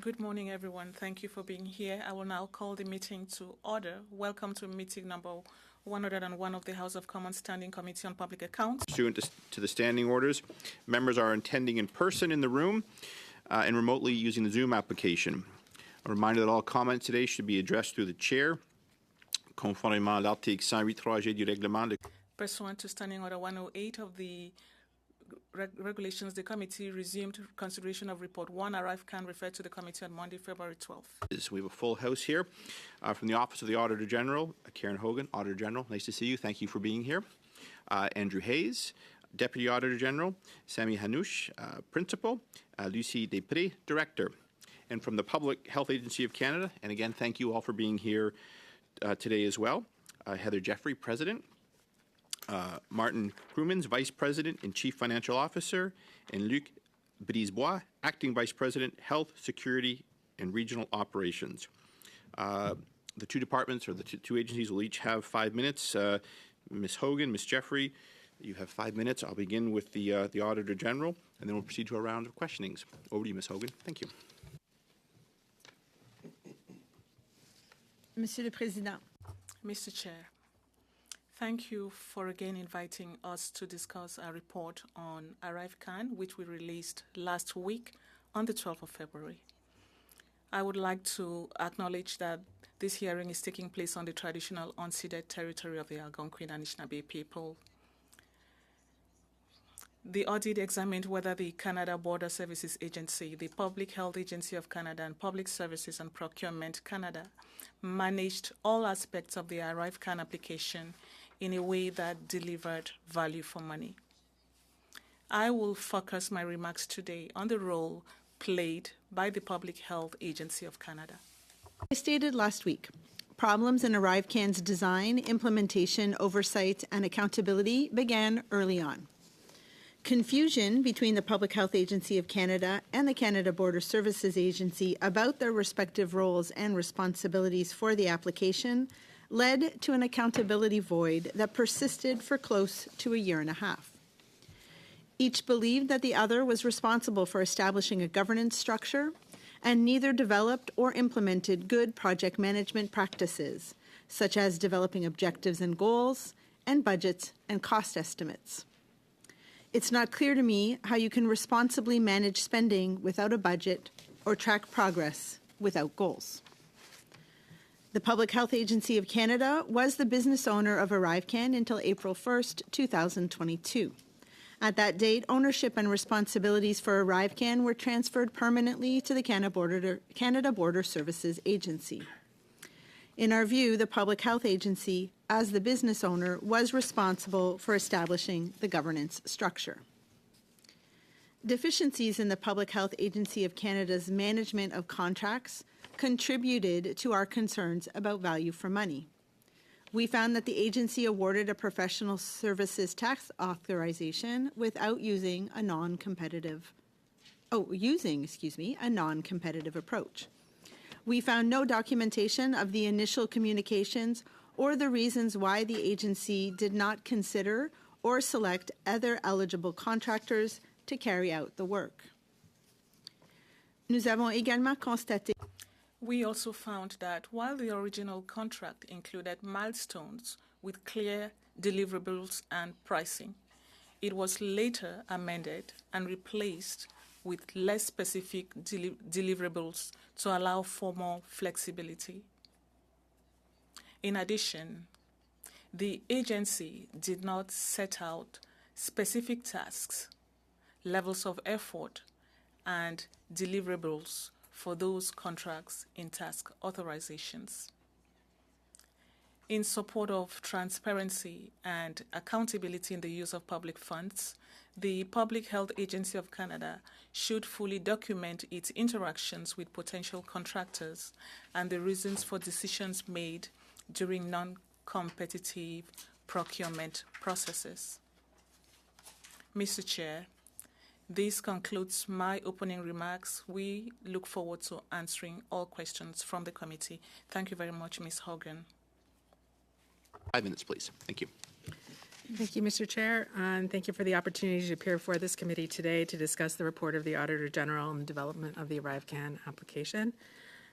Good morning, everyone. Thank you for being here. I will now call the meeting to order. Welcome to meeting number 101 of the House of Commons Standing Committee on Public Accounts. Pursuant to the standing orders, members are attending in person in the room and remotely using the Zoom application. A reminder that all comments today should be addressed through the chair, conformément à l'article 108.3G du règlement. Pursuant to Standing Order 108 of the regulations, the committee resumed consideration of Report 1. Arrive can refer to the committee on Monday, February 12th. We have a full house here. From the Office of the Auditor General, Karen Hogan, Auditor General, nice to see you. Thank you for being here. Andrew Hayes, Deputy Auditor General, Sami Hanoush, Principal, Lucie Després, Director. And from the Public Health Agency of Canada, and again, thank you all for being here today as well, Heather Jeffrey, President, Martin Krumens, Vice President and Chief Financial Officer, and Luc Brisebois, Acting Vice President, Health, Security, and Regional Operations. The two departments, or the two agencies, will each have 5 minutes. Ms. Hogan, Ms. Jeffrey, you have 5 minutes. I'll begin with the Auditor General, and then we'll proceed to a round of questionings. Over to you, Ms. Hogan. Thank you. Monsieur le Président. Mr. Chair, thank you for again inviting us to discuss our report on Arrive Can, which we released last week on the 12th of February. I would like to acknowledge that this hearing is taking place on the traditional unceded territory of the Algonquin and Anishinaabe people. The audit examined whether the Canada Border Services Agency, the Public Health Agency of Canada, and Public Services and Procurement Canada managed all aspects of the Arrive Can application in a way that delivered value for money. I will focus my remarks today on the role played by the Public Health Agency of Canada. I stated last week, problems in Arrive Can's design, implementation, oversight, and accountability began early on. Confusion between the Public Health Agency of Canada and the Canada Border Services Agency about their respective roles and responsibilities for the application led to an accountability void that persisted for close to a year and a half. Each believed that the other was responsible for establishing a governance structure, and neither developed or implemented good project management practices, such as developing objectives and goals, and budgets and cost estimates. It's not clear to me how you can responsibly manage spending without a budget or track progress without goals. The Public Health Agency of Canada was the business owner of ArriveCan until April 1st, 2022. At that date, ownership and responsibilities for ArriveCan were transferred permanently to the Canada Border Services Agency. In our view, the Public Health Agency, as the business owner, was responsible for establishing the governance structure. Deficiencies in the Public Health Agency of Canada's management of contracts contributed to our concerns about value for money. We found that the agency awarded a professional services tax authorization without using a non-competitive approach. We found no documentation of the initial communications or the reasons why the agency did not consider or select other eligible contractors to carry out the work. Nous avons également constaté. We also found that while the original contract included milestones with clear deliverables and pricing, it was later amended and replaced with less specific deliverables to allow for more flexibility. In addition, the agency did not set out specific tasks, levels of effort, and deliverables for those contracts in task authorizations. In support of transparency and accountability in the use of public funds, the Public Health Agency of Canada should fully document its interactions with potential contractors and the reasons for decisions made during non-competitive procurement processes. Mr. Chair, this concludes my opening remarks. We look forward to answering all questions from the committee. Thank you very much, Ms. Hogan. 5 minutes, please. Thank you. Thank you, Mr. Chair, and thank you for the opportunity to appear before this committee today to discuss the report of the Auditor General on the development of the ArriveCAN application.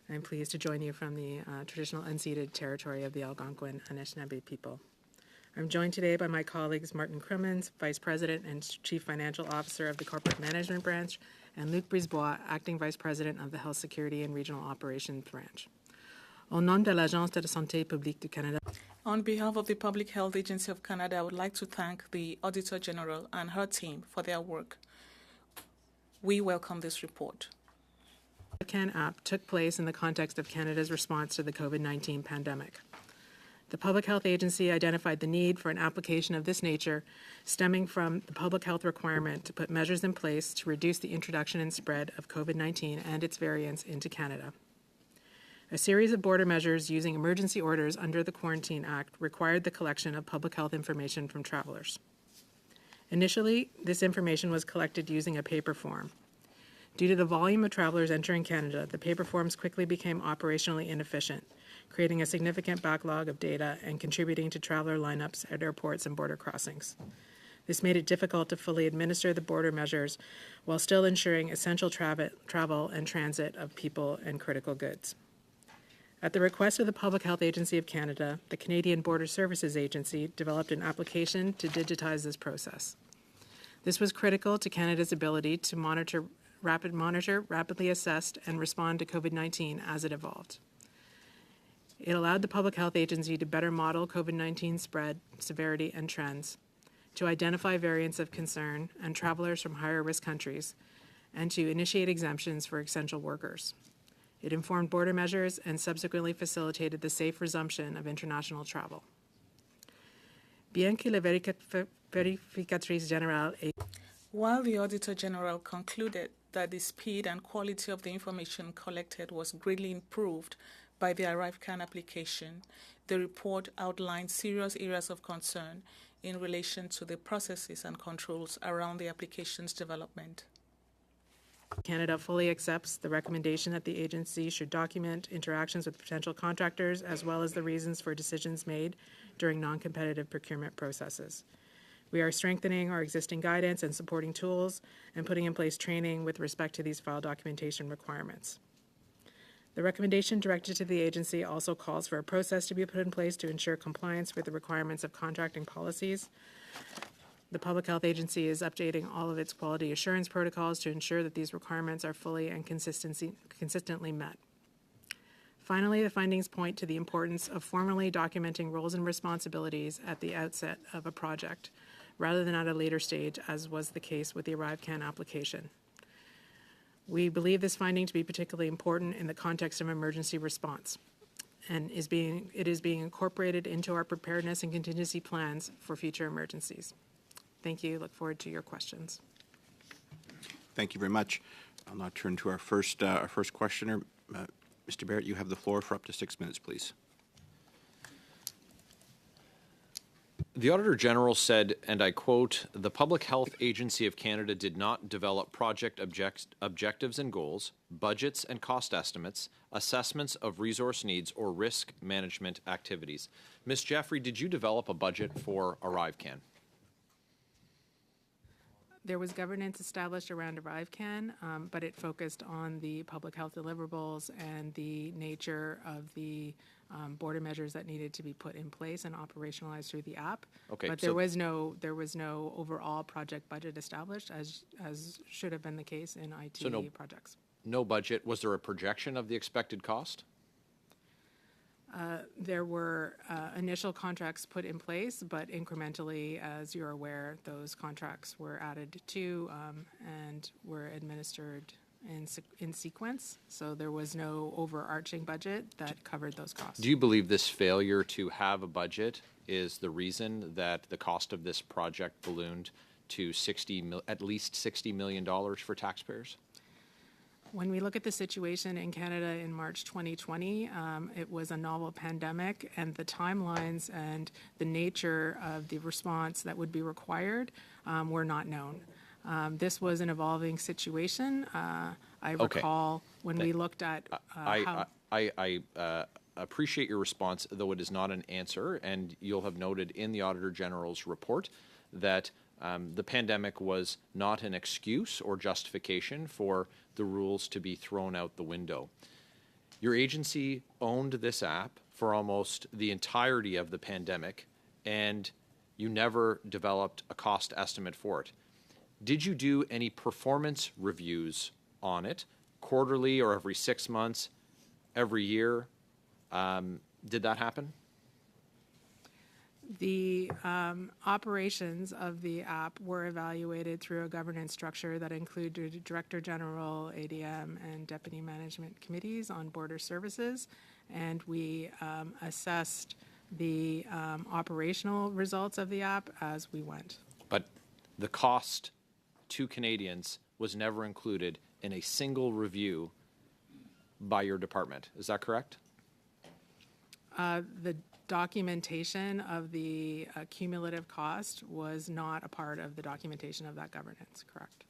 I'm pleased to join you from the traditional unceded territory of the Algonquin Anishinaabe people. I'm joined today by my colleagues Martin Crimmins, Vice President and Chief Financial Officer of the Corporate Management Branch, and Luc Brisebois, Acting Vice President of the Health Security and Regional Operations Branch. Au nom de l'Agence de la Santé publique du Canada. On behalf of the Public Health Agency of Canada, I would like to thank the Auditor General and her team for their work. We welcome this report. The ArriveCAN app took place in the context of Canada's response to the COVID-19 pandemic. The Public Health Agency identified the need for an application of this nature stemming from the public health requirement to put measures in place to reduce the introduction and spread of COVID-19 and its variants into Canada. A series of border measures using emergency orders under the Quarantine Act required the collection of public health information from travelers. Initially, this information was collected using a paper form. Due to the volume of travelers entering Canada, the paper forms quickly became operationally inefficient, creating a significant backlog of data and contributing to traveler lineups at airports and border crossings. This made it difficult to fully administer the border measures while still ensuring essential travel and transit of people and critical goods. At the request of the Public Health Agency of Canada, the Canadian Border Services Agency developed an application to digitize this process. This was critical to Canada's ability to rapidly assess, and respond to COVID-19 as it evolved. It allowed the Public Health Agency to better model COVID-19 spread, severity, and trends, to identify variants of concern and travelers from higher risk countries, and to initiate exemptions for essential workers. It informed border measures and subsequently facilitated the safe resumption of international travel. Bien que la vérificatrice générale est... While the Auditor General concluded that the speed and quality of the information collected was greatly improved by the ArriveCAN application, the report outlined serious areas of concern in relation to the processes and controls around the application's development. Canada fully accepts the recommendation that the agency should document interactions with potential contractors as well as the reasons for decisions made during non-competitive procurement processes. We are strengthening our existing guidance and supporting tools and putting in place training with respect to these file documentation requirements. The recommendation directed to the agency also calls for a process to be put in place to ensure compliance with the requirements of contracting policies. The Public Health Agency is updating all of its quality assurance protocols to ensure that these requirements are fully and consistently met. Finally, the findings point to the importance of formally documenting roles and responsibilities at the outset of a project, rather than at a later stage, as was the case with the ArriveCAN application. We believe this finding to be particularly important in the context of emergency response, and it is being incorporated into our preparedness and contingency plans for future emergencies. Thank you. Look forward to your questions. Thank you very much. I'll now turn to our first questioner. Mr. Barrett, you have the floor for up to 6 minutes, please. The Auditor General said, and I quote, "The Public Health Agency of Canada did not develop project objectives and goals, budgets and cost estimates, assessments of resource needs, or risk management activities." Ms. Jeffrey, did you develop a budget for ArriveCAN? There was governance established around ArriveCAN, but it focused on the public health deliverables and the nature of the border measures that needed to be put in place and operationalized through the app. Okay, but there was no overall project budget established, as should have been the case in IT projects. No budget. Was there a projection of the expected cost? There were initial contracts put in place, but incrementally, as you're aware, those contracts were added to and were administered in sequence. So there was no overarching budget that covered those costs. Do you believe this failure to have a budget is the reason that the cost of this project ballooned to at least $60 million for taxpayers? When we look at the situation in Canada in March 2020, it was a novel pandemic, and the timelines and the nature of the response that would be required were not known. This was an evolving situation. I recall when we looked at how... I appreciate your response, though it is not an answer, and you'll have noted in the Auditor General's report that the pandemic was not an excuse or justification for the rules to be thrown out the window. Your agency owned this app for almost the entirety of the pandemic, and you never developed a cost estimate for it. Did you do any performance reviews on it, quarterly or every 6 months, every year? Did that happen? The operations of the app were evaluated through a governance structure that included Director General, ADM, and Deputy Management Committees on Border Services, and we assessed the operational results of the app as we went. But the cost to Canadians was never included in a single review by your department. Is that correct? The documentation of the cumulative cost was not a part of the documentation of that governance, correct?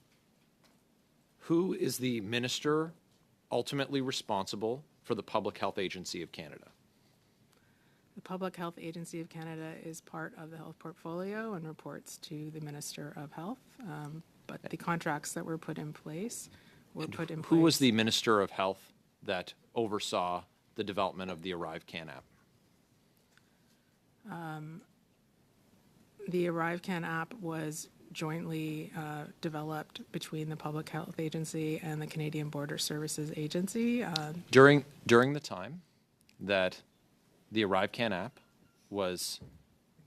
Who is the minister ultimately responsible for the Public Health Agency of Canada? The Public Health Agency of Canada is part of the health portfolio and reports to the Minister of Health, but the contracts that were put in place were put in place. Who was the Minister of Health that oversaw the development of the ArriveCAN app? The ArriveCAN app was jointly developed between the Public Health Agency and the Canadian Border Services Agency. During the time that the ArriveCAN app was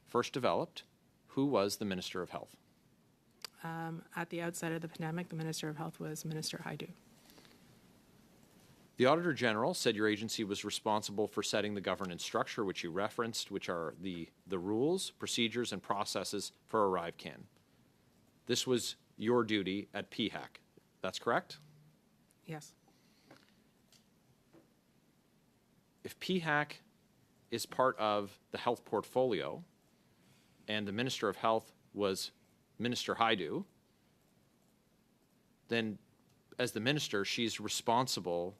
first developed, who was the Minister of Health? At the outset of the pandemic, the Minister of Health was Minister Haidu. The Auditor General said your agency was responsible for setting the governance structure, which you referenced, which are the rules, procedures, and processes for ArriveCAN. This was your duty at PHAC. That's correct? Yes. If PHAC is part of the health portfolio and the Minister of Health was Minister Haidu, then as the minister, she's responsible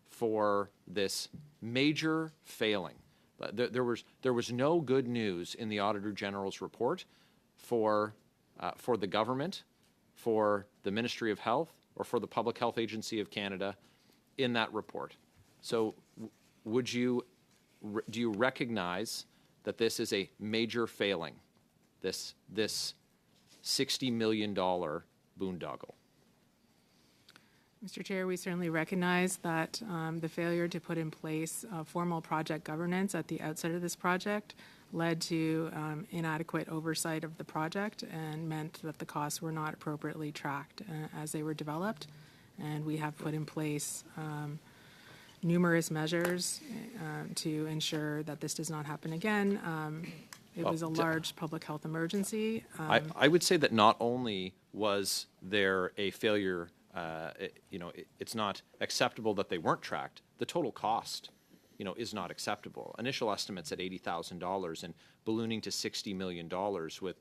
for this major failing. There was no good news in the Auditor General's report for the government, for the Ministry of Health, or for the Public Health Agency of Canada in that report. So do you recognize that this is a major failing, this $60 million boondoggle? Mr. Chair, we certainly recognize that the failure to put in place formal project governance at the outset of this project led to inadequate oversight of the project and meant that the costs were not appropriately tracked as they were developed. And we have put in place numerous measures to ensure that this does not happen again. It was a large public health emergency. I would say that not only was there a failure, it's not acceptable that they weren't tracked. The total cost, is not acceptable. Initial estimates at $80,000 and ballooning to $60 million with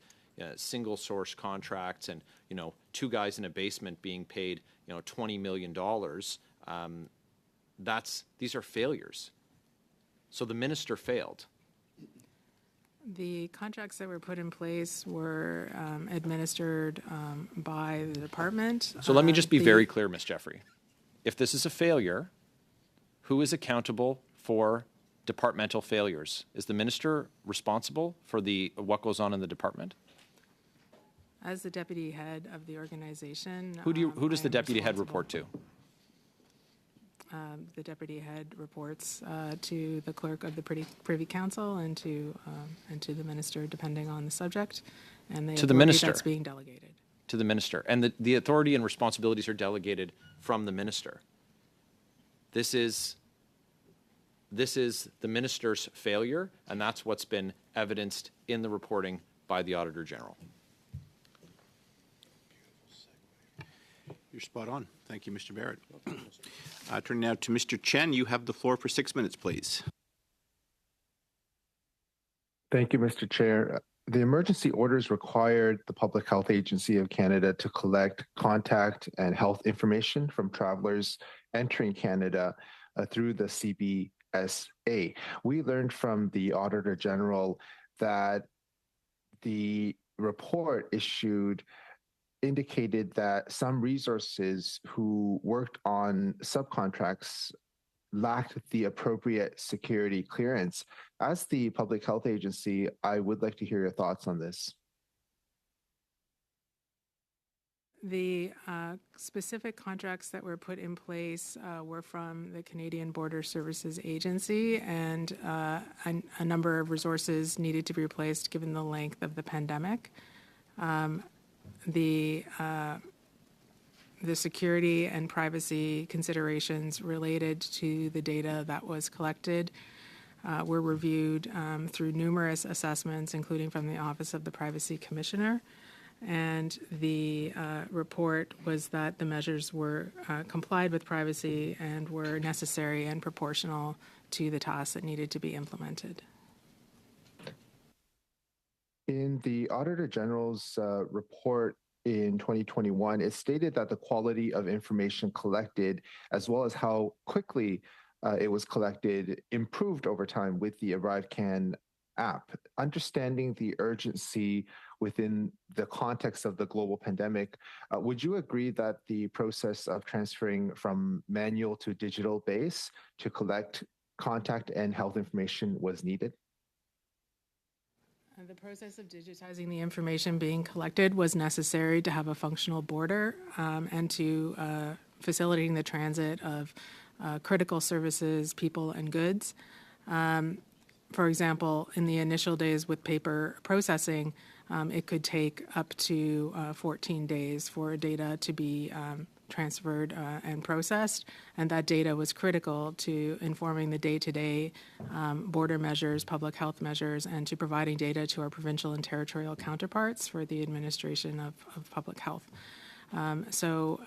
single source contracts and, two guys in a basement being paid, $20 million. These are failures. So the minister failed. The contracts that were put in place were administered by the department. So let me just be very clear, Ms. Jeffrey. If this is a failure, who is accountable for departmental failures? Is the minister responsible for what goes on in the department? As the deputy head of the organization, who does the deputy head report to? The deputy head reports to the clerk of the Privy Council and to the minister, depending on the subject, and to the minister that's being delegated to the minister, and the authority and responsibilities are delegated from the minister. This is the minister's failure, and that's what's been evidenced in the reporting by the Auditor General. You're spot on. Thank you, Mr. Barrett. Turning now to Mr. Chen. You have the floor for 6 minutes, please. Thank you, Mr. Chair. The emergency orders required the Public Health Agency of Canada to collect contact and health information from travelers entering Canada through the CBSA. We learned from the Auditor General that the report issued indicated that some resources who worked on subcontracts lacked the appropriate security clearance. As the public health agency, I would like to hear your thoughts on this. The specific contracts that were put in place were from the Canadian Border Services Agency, and a number of resources needed to be replaced given the length of the pandemic. The security and privacy considerations related to the data that was collected were reviewed through numerous assessments, including from the Office of the Privacy Commissioner. And the report was that the measures were complied with privacy and were necessary and proportional to the tasks that needed to be implemented. In the Auditor General's report in 2021, it stated that the quality of information collected, as well as how quickly it was collected, improved over time with the ArriveCAN app. Understanding the urgency within the context of the global pandemic, would you agree that the process of transferring from manual to digital base to collect contact and health information was needed? The process of digitizing the information being collected was necessary to have a functional border and to facilitating the transit of critical services, people, and goods. For example, in the initial days with paper processing, it could take up to 14 days for data to be transferred and processed, and that data was critical to informing the day-to-day border measures, public health measures, and to providing data to our provincial and territorial counterparts for the administration of public health. So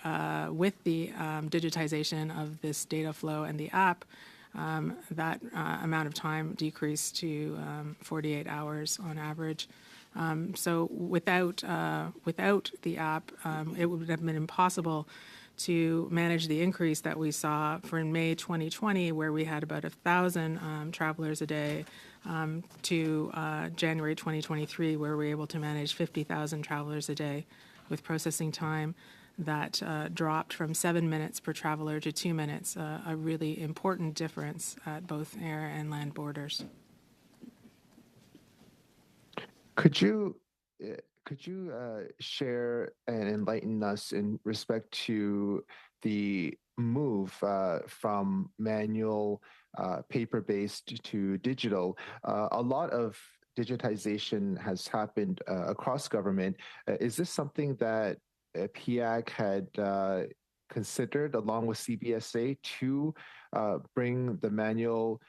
with the digitization of this data flow and the app, that amount of time decreased to 48 hours on average. So without the app, it would have been impossible to manage the increase that we saw for May 2020, where we had about 1,000 travelers a day, to January 2023, where we were able to manage 50,000 travelers a day with processing time that dropped from 7 minutes per traveler to 2 minutes, a really important difference at both air and land borders. Could you share and enlighten us in respect to the move from manual paper-based to digital? A lot of digitization has happened across government. Is this something that PAC had considered along with CBSA to bring the manual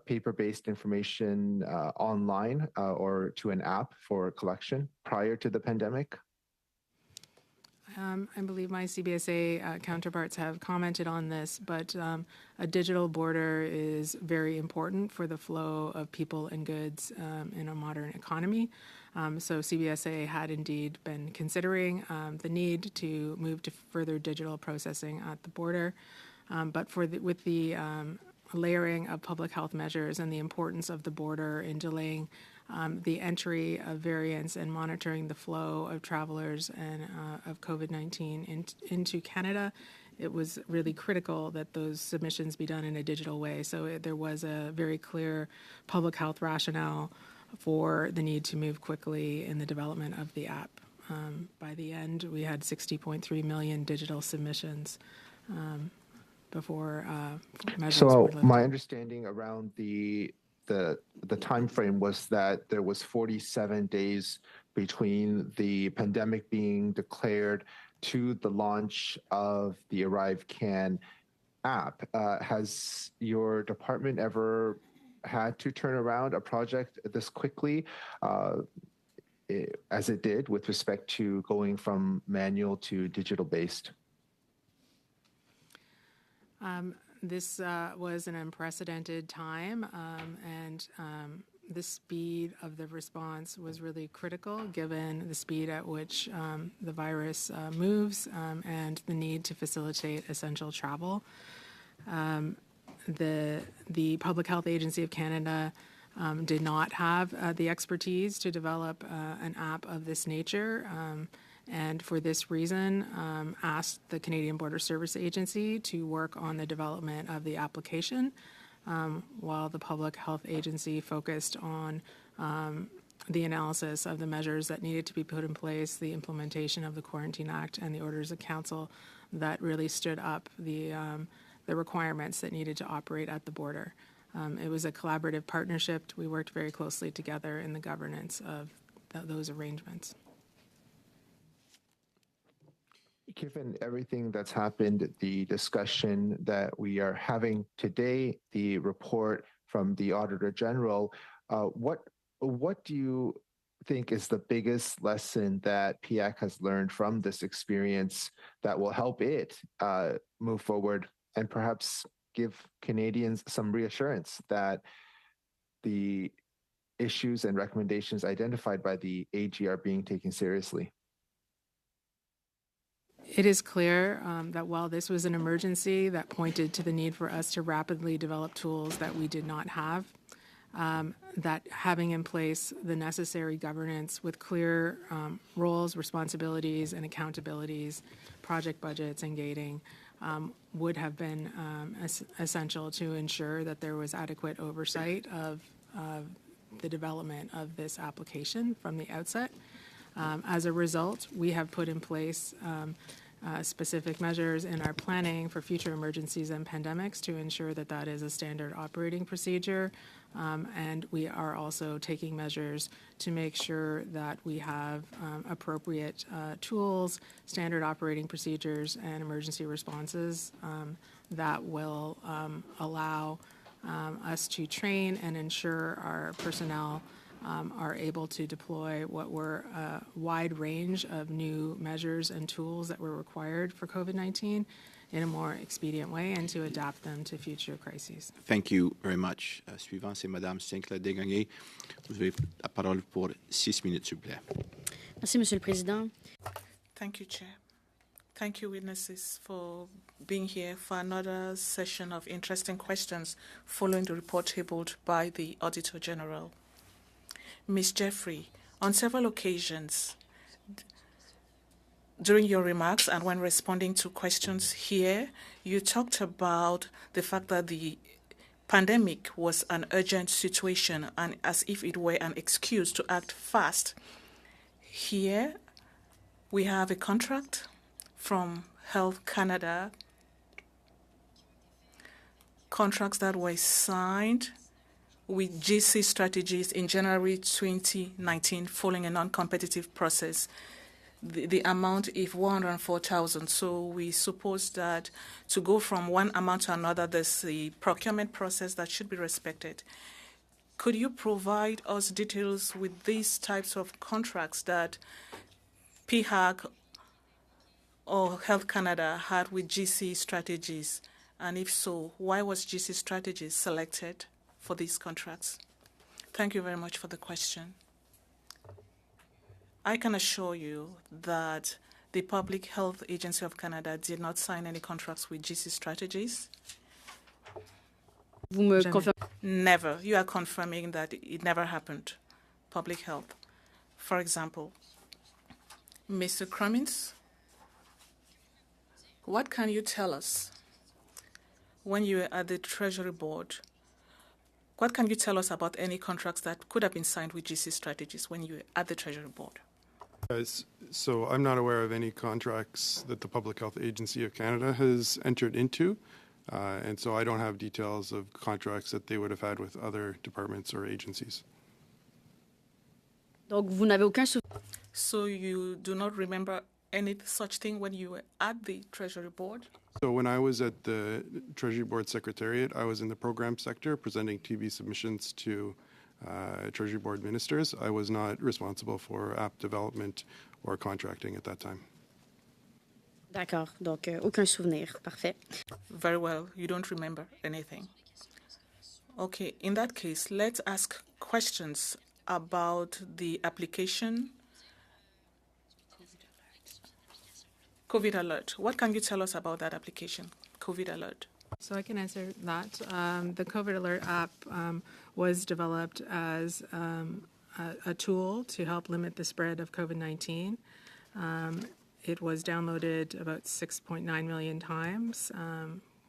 paper-based information online or to an app for collection prior to the pandemic? I believe my CBSA counterparts have commented on this, but a digital border is very important for the flow of people and goods in a modern economy. So CBSA had indeed been considering the need to move to further digital processing at the border, but with the layering of public health measures and the importance of the border in delaying the entry of variants and monitoring the flow of travelers and of COVID-19 into Canada, it was really critical that those submissions be done in a digital way. So there was a very clear public health rationale for the need to move quickly in the development of the app. By the end, we had 60.3 million digital submissions before measures were lifted. My understanding around the time frame was that there was 47 days between the pandemic being declared to the launch of the ArriveCAN app. Has your department ever had to turn around a project this quickly, as it did with respect to going from manual to digital based? This was an unprecedented time, and the speed of the response was really critical given the speed at which the virus moves and the need to facilitate essential travel. the Public Health Agency of Canada did not have the expertise to develop an app of this nature, and for this reason asked the Canadian Border Service Agency to work on the development of the application, while the Public Health Agency focused on the analysis of the measures that needed to be put in place, the implementation of the Quarantine Act and the Orders of Council that really stood up the requirements that needed to operate at the border. It was a collaborative partnership. We worked very closely together in the governance of those arrangements. Given everything that's happened, the discussion that we are having today, the report from the Auditor General, what do you think is the biggest lesson that PAC has learned from this experience that will help it move forward and perhaps give Canadians some reassurance that the issues and recommendations identified by the AG are being taken seriously? It is clear that while this was an emergency that pointed to the need for us to rapidly develop tools that we did not have, that having in place the necessary governance with clear roles, responsibilities, and accountabilities, project budgets, and gating would have been essential to ensure that there was adequate oversight of the development of this application from the outset. As a result, we have put in place specific measures in our planning for future emergencies and pandemics to ensure that that is a standard operating procedure. And we are also taking measures to make sure that we have appropriate tools, standard operating procedures, and emergency responses that will allow us to train and ensure our personnel are able to deploy what were a wide range of new measures and tools that were required for COVID-19 in a more expedient way and to adapt them to future crises. Thank you very much. Suivant, c'est Madame Sinclair-Desgagnés. Vous avez la parole pour 6 minutes, s'il vous plaît. Merci, Monsieur le Président. Thank you, Chair. Thank you, witnesses, for being here for another session of interesting questions following the report tabled by the Auditor General. Ms. Jeffrey, on several occasions during your remarks and when responding to questions here, you talked about the fact that the pandemic was an urgent situation and as if it were an excuse to act fast. Here, we have a contract from Health Canada, contracts that were signed with GC Strategies in January 2019 following a non-competitive process. The amount is $104,000. So we suppose that to go from one amount to another, there's the procurement process that should be respected. Could you provide us details with these types of contracts that PHAC or Health Canada had with GC Strategies? And if so, why was GC Strategies selected for these contracts? Thank you very much for the question. I can assure you that the Public Health Agency of Canada did not sign any contracts with GC Strategies. Vous me confirmez? Never. You are confirming that it never happened. Public Health. For example, Mr. Cummins, what can you tell us when you were at the Treasury Board? What can you tell us about any contracts that could have been signed with GC Strategies when you were at the Treasury Board? So I'm not aware of any contracts that the Public Health Agency of Canada has entered into, and so I don't have details of contracts that they would have had with other departments or agencies. Donc, vous n'avez aucun souvenir? So you do not remember any such thing when you were at the Treasury Board? So when I was at the Treasury Board Secretariat, I was in the program sector presenting TV submissions to Treasury Board ministers. I was not responsible for app development or contracting at that time. D'accord, donc aucun souvenir. Parfait. Very well, you don't remember anything. Okay, in that case, let's ask questions about the application. COVID Alert. What can you tell us about that application, COVID Alert? So I can answer that. The COVID Alert app was developed as a tool to help limit the spread of COVID-19. It was downloaded about 6.9 million times.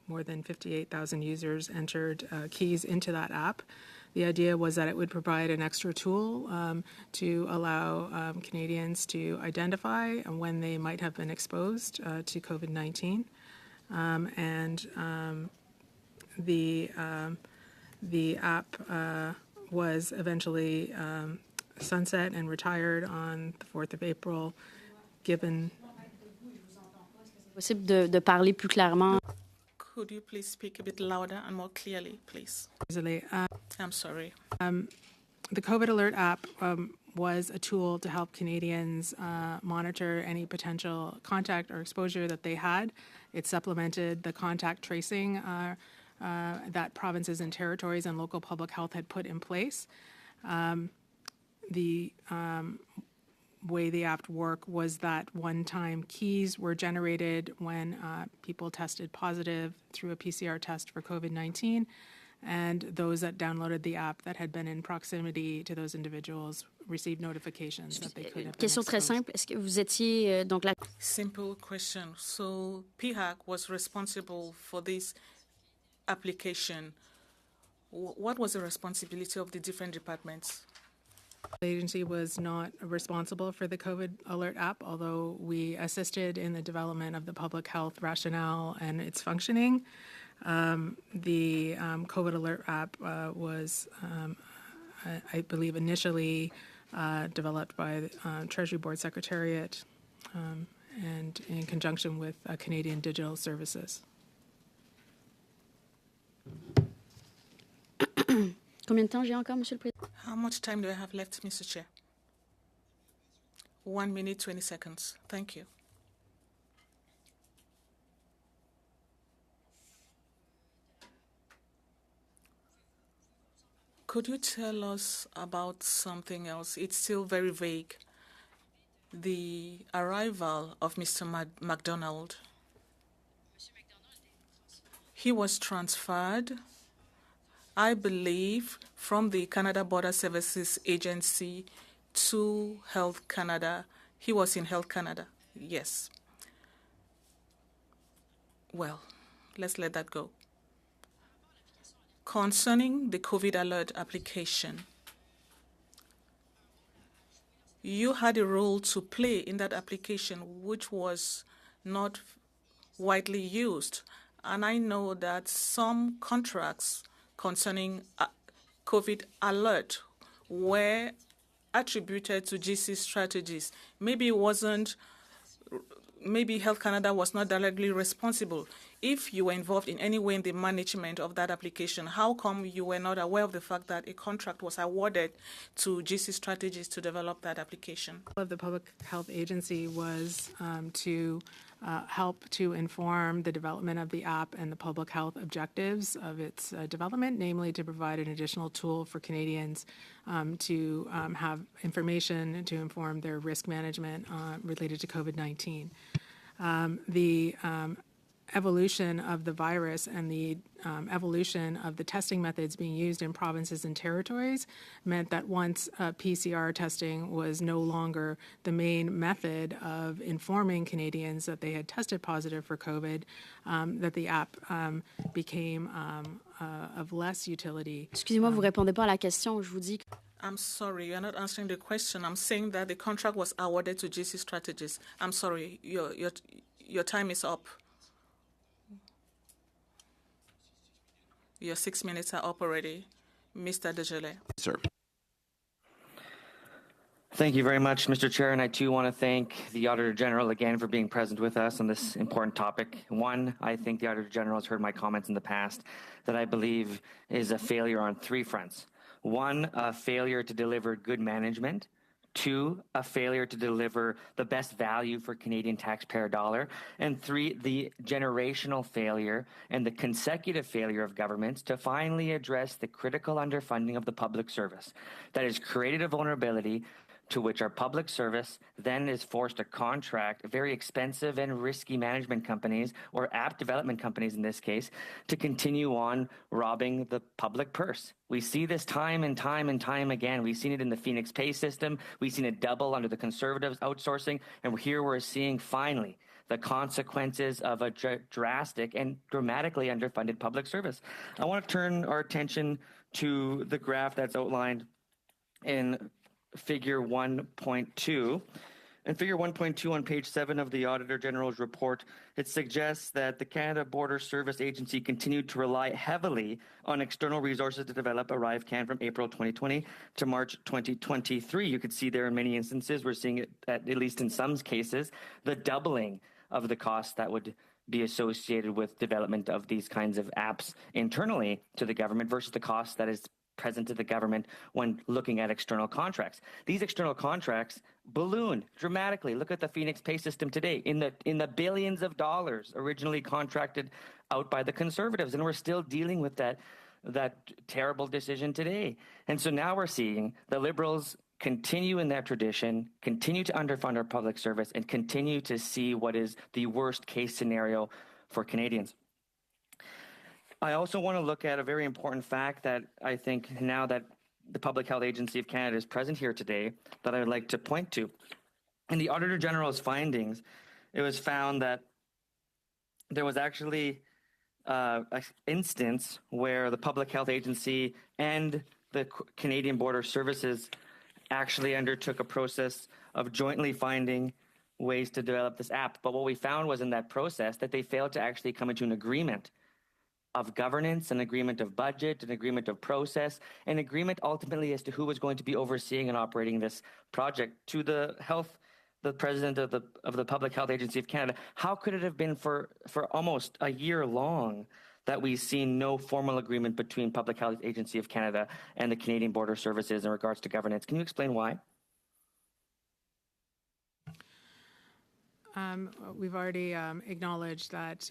More than 58,000 users entered keys into that app. The idea was that it would provide an extra tool to allow Canadians to identify when they might have been exposed to COVID-19. The app was eventually sunset and retired on the 4th of April, given... Possible de parler plus clairement. Could you please speak a bit louder and more clearly, please? I'm sorry. The COVID Alert app was a tool to help Canadians monitor any potential contact or exposure that they had. It supplemented the contact tracing that provinces and territories and local public health had put in place. The way the app worked was that one-time keys were generated when people tested positive through a PCR test for COVID-19, and those that downloaded the app that had been in proximity to those individuals received notifications that they could have been Question très exposed. simple. Est-ce que vous étiez donc la... Simple question. So PACP was responsible for this application. What was the responsibility of the different departments? The agency was not responsible for the COVID Alert app, although we assisted in the development of the public health rationale and its functioning. The COVID Alert app was, I believe, initially developed by the Treasury Board Secretariat and in conjunction with Canadian Digital Services. Combien de temps j'ai encore, Monsieur le Président? How much time do I have left, Mr. Chair? 1 minute, 20 seconds. Thank you. Could you tell us about something else? It's still very vague. The arrival of Mr. MacDonald. He was transferred, I believe, from the Canada Border Services Agency to Health Canada. He was in Health Canada, yes. Well, let's let that go. Concerning the COVID Alert application, you had a role to play in that application, which was not widely used. And I know that some contracts concerning COVID Alert were attributed to GC strategies. Maybe Health Canada was not directly responsible. If you were involved in any way in the management of that application, how come you were not aware of the fact that a contract was awarded to GC strategies to develop that application? Of the Public Health Agency was to help to inform the development of the app and the public health objectives of its development, namely to provide an additional tool for Canadians to have information to inform their risk management related to COVID-19. The evolution of the virus and the evolution of the testing methods being used in provinces and territories meant that once PCR testing was no longer the main method of informing Canadians that they had tested positive for COVID, that the app became of less utility. Excusez-moi, vous répondez pas à la question. Je vous dis. I'm sorry, you're not answering the question. I'm saying that the contract was awarded to GC Strategies. I'm sorry, your time is up. Your 6 minutes are up already. Mr. Desjardins. Sir. Thank you very much, Mr. Chair, and I too want to thank the Auditor General again for being present with us on this important topic. One, I think the Auditor General has heard my comments in the past that I believe is a failure on three fronts. One, a failure to deliver good management. Two, a failure to deliver the best value for Canadian taxpayer dollar. And three, the generational failure and the consecutive failure of governments to finally address the critical underfunding of the public service that has created a vulnerability, to which our public service then is forced to contract very expensive and risky management companies, or app development companies in this case, to continue on robbing the public purse. We see this time and time and time again. We've seen it in the Phoenix pay system. We've seen it double under the Conservatives outsourcing. And here we're seeing finally the consequences of a drastic and dramatically underfunded public service. I want to turn our attention to the graph that's outlined in Figure 1.2. In Figure 1.2 on page 7 of the Auditor General's report, it suggests that the Canada Border Service Agency continued to rely heavily on external resources to develop ArriveCAN from April 2020 to March 2023. You could see there in many instances, we're seeing it, at least in some cases, the doubling of the costs that would be associated with development of these kinds of apps internally to the government versus the cost that is present to the government when looking at external contracts. These external contracts ballooned dramatically. Look at the Phoenix pay system today, in the billions of dollars originally contracted out by the Conservatives, and we're still dealing with that terrible decision today. And so now we're seeing the Liberals continue in that tradition, continue to underfund our public service, and continue to see what is the worst case scenario for Canadians. I also want to look at a very important fact that I think, now that the Public Health Agency of Canada is present here today, that I would like to point to. In the Auditor General's findings, it was found that there was actually an instance where the Public Health Agency and the Canadian Border Services actually undertook a process of jointly finding ways to develop this app. But what we found was in that process that they failed to actually come into an agreement of governance, an agreement of budget, an agreement of process, an agreement ultimately as to who was going to be overseeing and operating this project. To the president of the Public Health Agency of Canada, how could it have been for almost a year long that we've seen no formal agreement between Public Health Agency of Canada and the Canadian Border Services in regards to governance? Can you explain why? We've already acknowledged that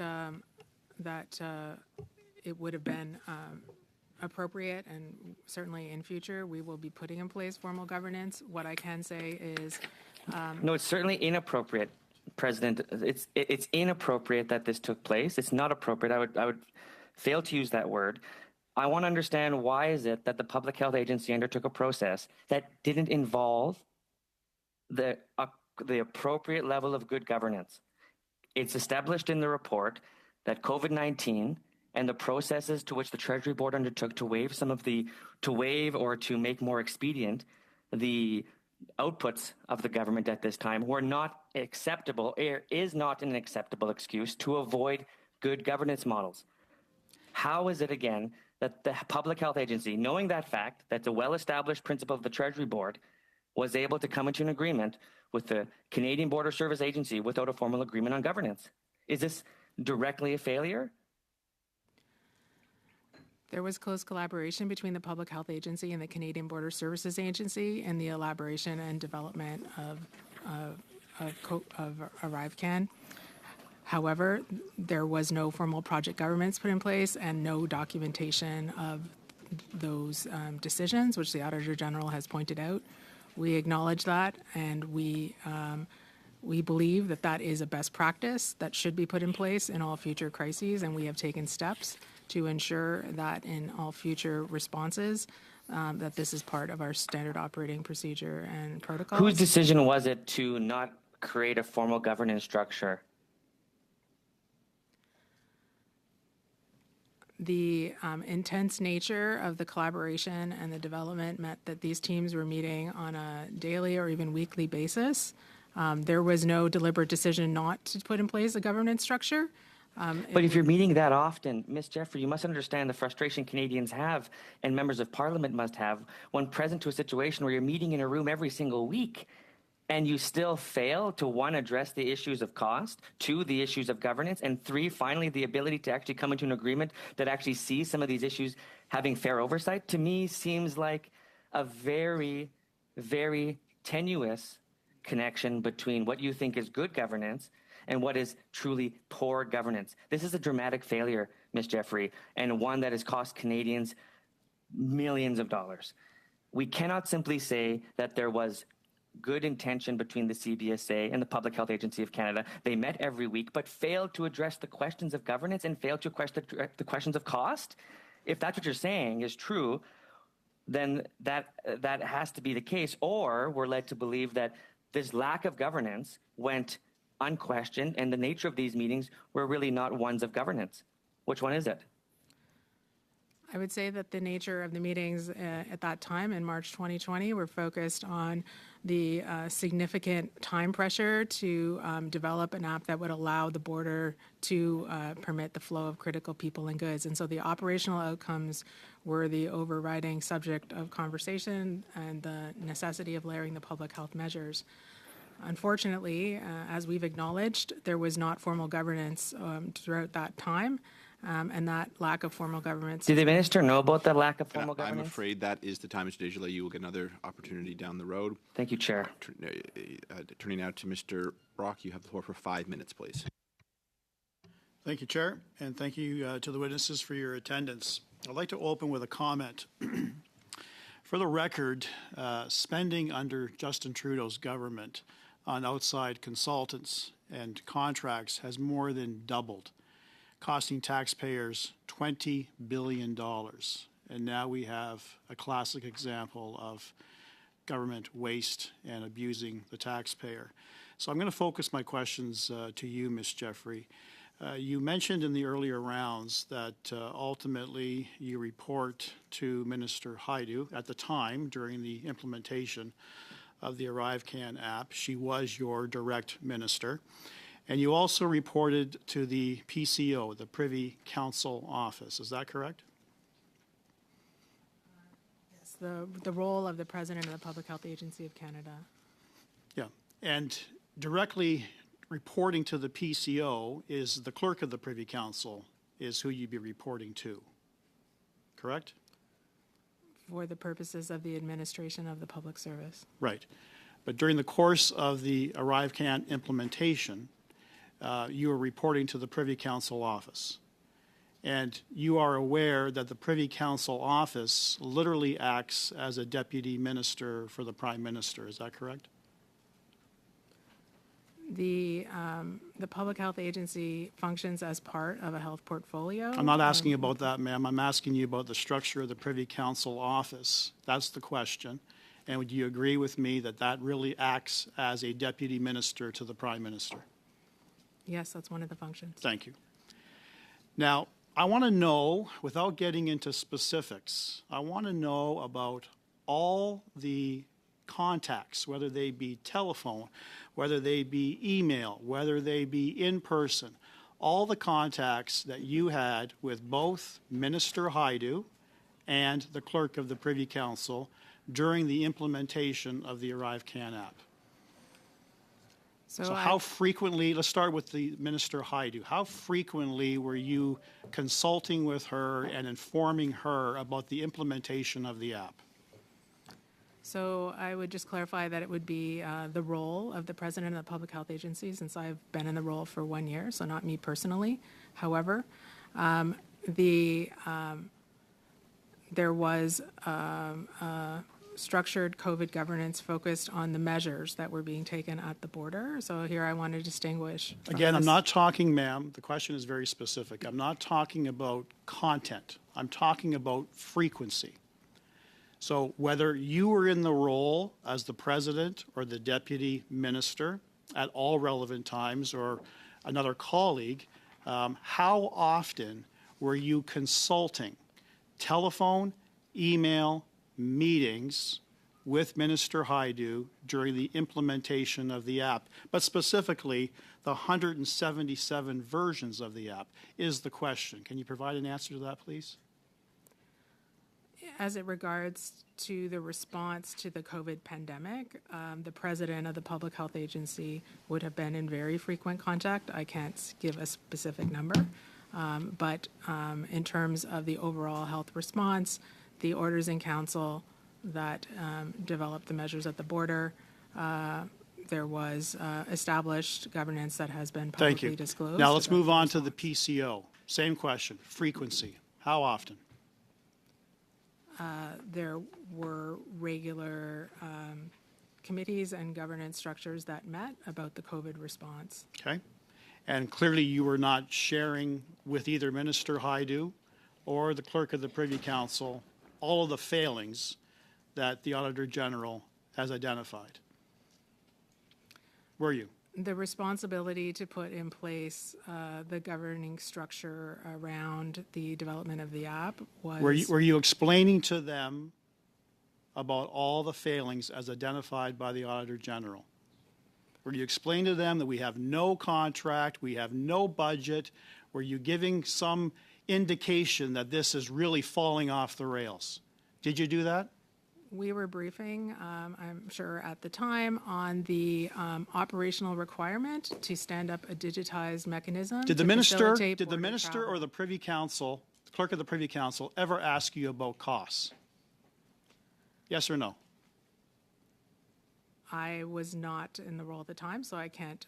it would have been appropriate, and certainly in future we will be putting in place formal governance. What I can say is no, it's certainly inappropriate, President. It's inappropriate that this took place. It's not appropriate. I would fail to use that word. I want to understand, why is it that the Public Health Agency undertook a process that didn't involve the appropriate level of good governance? It's established in the report that COVID-19 and the processes to which the Treasury Board undertook to waive or to make more expedient the outputs of the government at this time were not acceptable, is not an acceptable excuse to avoid good governance models. How is it, again, that the Public Health Agency, knowing that fact, that's a well-established principle of the Treasury Board, was able to come into an agreement with the Canadian Border Service Agency without a formal agreement on governance? Is this directly a failure? There was close collaboration between the Public Health Agency and the Canadian Border Services Agency in the elaboration and development of ArriveCAN. However, there was no formal project governance put in place and no documentation of those decisions, which the Auditor General has pointed out. We acknowledge that, and we believe that that is a best practice that should be put in place in all future crises, and we have taken steps to ensure that in all future responses, that this is part of our standard operating procedure and protocol. Whose decision was it to not create a formal governance structure? The intense nature of the collaboration and the development meant that these teams were meeting on a daily or even weekly basis. There was no deliberate decision not to put in place a governance structure. But if you're meeting that often, Ms. Jeffrey, you must understand the frustration Canadians have and members of Parliament must have when present to a situation where you're meeting in a room every single week and you still fail to, one, address the issues of cost, two, the issues of governance, and three, finally, the ability to actually come into an agreement that actually sees some of these issues having fair oversight, to me seems like a very, very tenuous connection between what you think is good governance and what is truly poor governance. This is a dramatic failure, Ms. Jeffrey, and one that has cost Canadians millions of dollars. We cannot simply say that there was good intention between the CBSA and the Public Health Agency of Canada. They met every week, but failed to address the questions of governance and failed to address the questions of cost. If that's what you're saying is true, then that has to be the case. Or we're led to believe that this lack of governance went unquestioned, and the nature of these meetings were really not ones of governance. Which one is it? I would say that the nature of the meetings at that time in March 2020 were focused on the significant time pressure to develop an app that would allow the border to permit the flow of critical people and goods. And so the operational outcomes were the overriding subject of conversation and the necessity of layering the public health measures. Unfortunately, as we've acknowledged, there was not formal governance throughout that time. And that lack of formal governance. Did the minister know about that lack of formal governance? I'm afraid that is the time, Mr. Desjardins. You will get another opportunity down the road. Thank you, Chair. Turning now to Mr. Brock, you have the floor for 5 minutes, please. Thank you, Chair, and thank you to the witnesses for your attendance. I'd like to open with a comment. For the record, spending under Justin Trudeau's government on outside consultants and contracts has more than doubled, costing taxpayers $20 billion. And now we have a classic example of government waste and abusing the taxpayer. So I'm going to focus my questions to you, Ms. Jeffrey. You mentioned in the earlier rounds that ultimately you report to Minister Hajdu at the time during the implementation of the ArriveCan app. She was your direct minister. And you also reported to the PCO, the Privy Council Office. Is that correct? Yes, the role of the President of the Public Health Agency of Canada. Yeah, and directly reporting to the PCO is the clerk of the Privy Council is who you'd be reporting to, correct? For the purposes of the administration of the public service. Right. But during the course of the ArriveCan implementation, you are reporting to the Privy Council office. And you are aware that the Privy Council office literally acts as a deputy minister for the Prime Minister. Is that correct? The Public Health Agency functions as part of a health portfolio. I'm not asking about that, ma'am. I'm asking you about the structure of the Privy Council office. That's the question. And would you agree with me that that really acts as a deputy minister to the Prime Minister? Yes, that's one of the functions. Thank you. Now, I want to know, without getting into specifics, I want to know about all the contacts, whether they be telephone, whether they be email, whether they be in person, all the contacts that you had with both Minister Hajdu and the clerk of the Privy Council during the implementation of the ArriveCan app. So how frequently, let's start with the Minister Hajdu, how frequently were you consulting with her and informing her about the implementation of the app? So I would just clarify that it would be the role of the President of the Public Health Agency, since I've been in the role for 1 year, so not me personally. However, there was structured COVID governance focused on the measures that were being taken at the border. So here I want to distinguish. Again, I'm not talking, ma'am, the question is very specific. I'm not talking about content. I'm talking about frequency. So whether you were in the role as the president or the deputy minister at all relevant times or another colleague, how often were you consulting, telephone, email, meetings with Minister Hajdu during the implementation of the app, but specifically the 177 versions of the app is the question. Can you provide an answer to that, please? As it regards to the response to the COVID pandemic, the President of the Public Health Agency would have been in very frequent contact. I can't give a specific number, but in terms of the overall health response, the orders in council that developed the measures at the border, there was established governance that has been publicly disclosed. Now let's move on to the PCO. Same question, frequency. How often? There were regular committees and governance structures that met about the COVID response. Okay. And clearly you were not sharing with either Minister Haidu or the Clerk of the Privy Council all of the failings that the Auditor General has identified. Were you? The responsibility to put in place the governing structure around the development of the app was... Were you explaining to them about all the failings as identified by the Auditor General? Were you explaining to them that we have no contract, we have no budget? Were you giving some indication that this is really falling off the rails? Did you do that? We were briefing, I'm sure at the time, on the operational requirement to stand up a digitized mechanism. Did the minister or the Privy Council, the Clerk of the Privy Council, ever ask you about costs? Yes or no? I was not in the role at the time, so I can't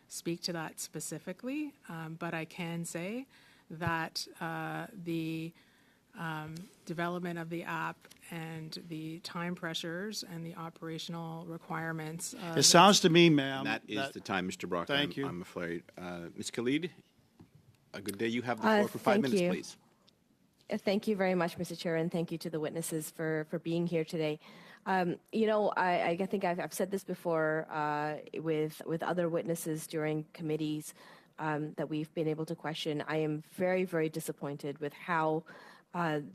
speak to that specifically. But I can say that the development of the app and the time pressures and the operational requirements. It sounds to me, ma'am. That is the time, Mr. Brock. Thank you. I'm afraid. Ms. Khalid, a good day. You have the floor for 5 minutes, please. Thank you very much, Mr. Chair, and thank you to the witnesses for being here today. You know, I think I've said this before with other witnesses during committees that we've been able to question. I am very, very disappointed with how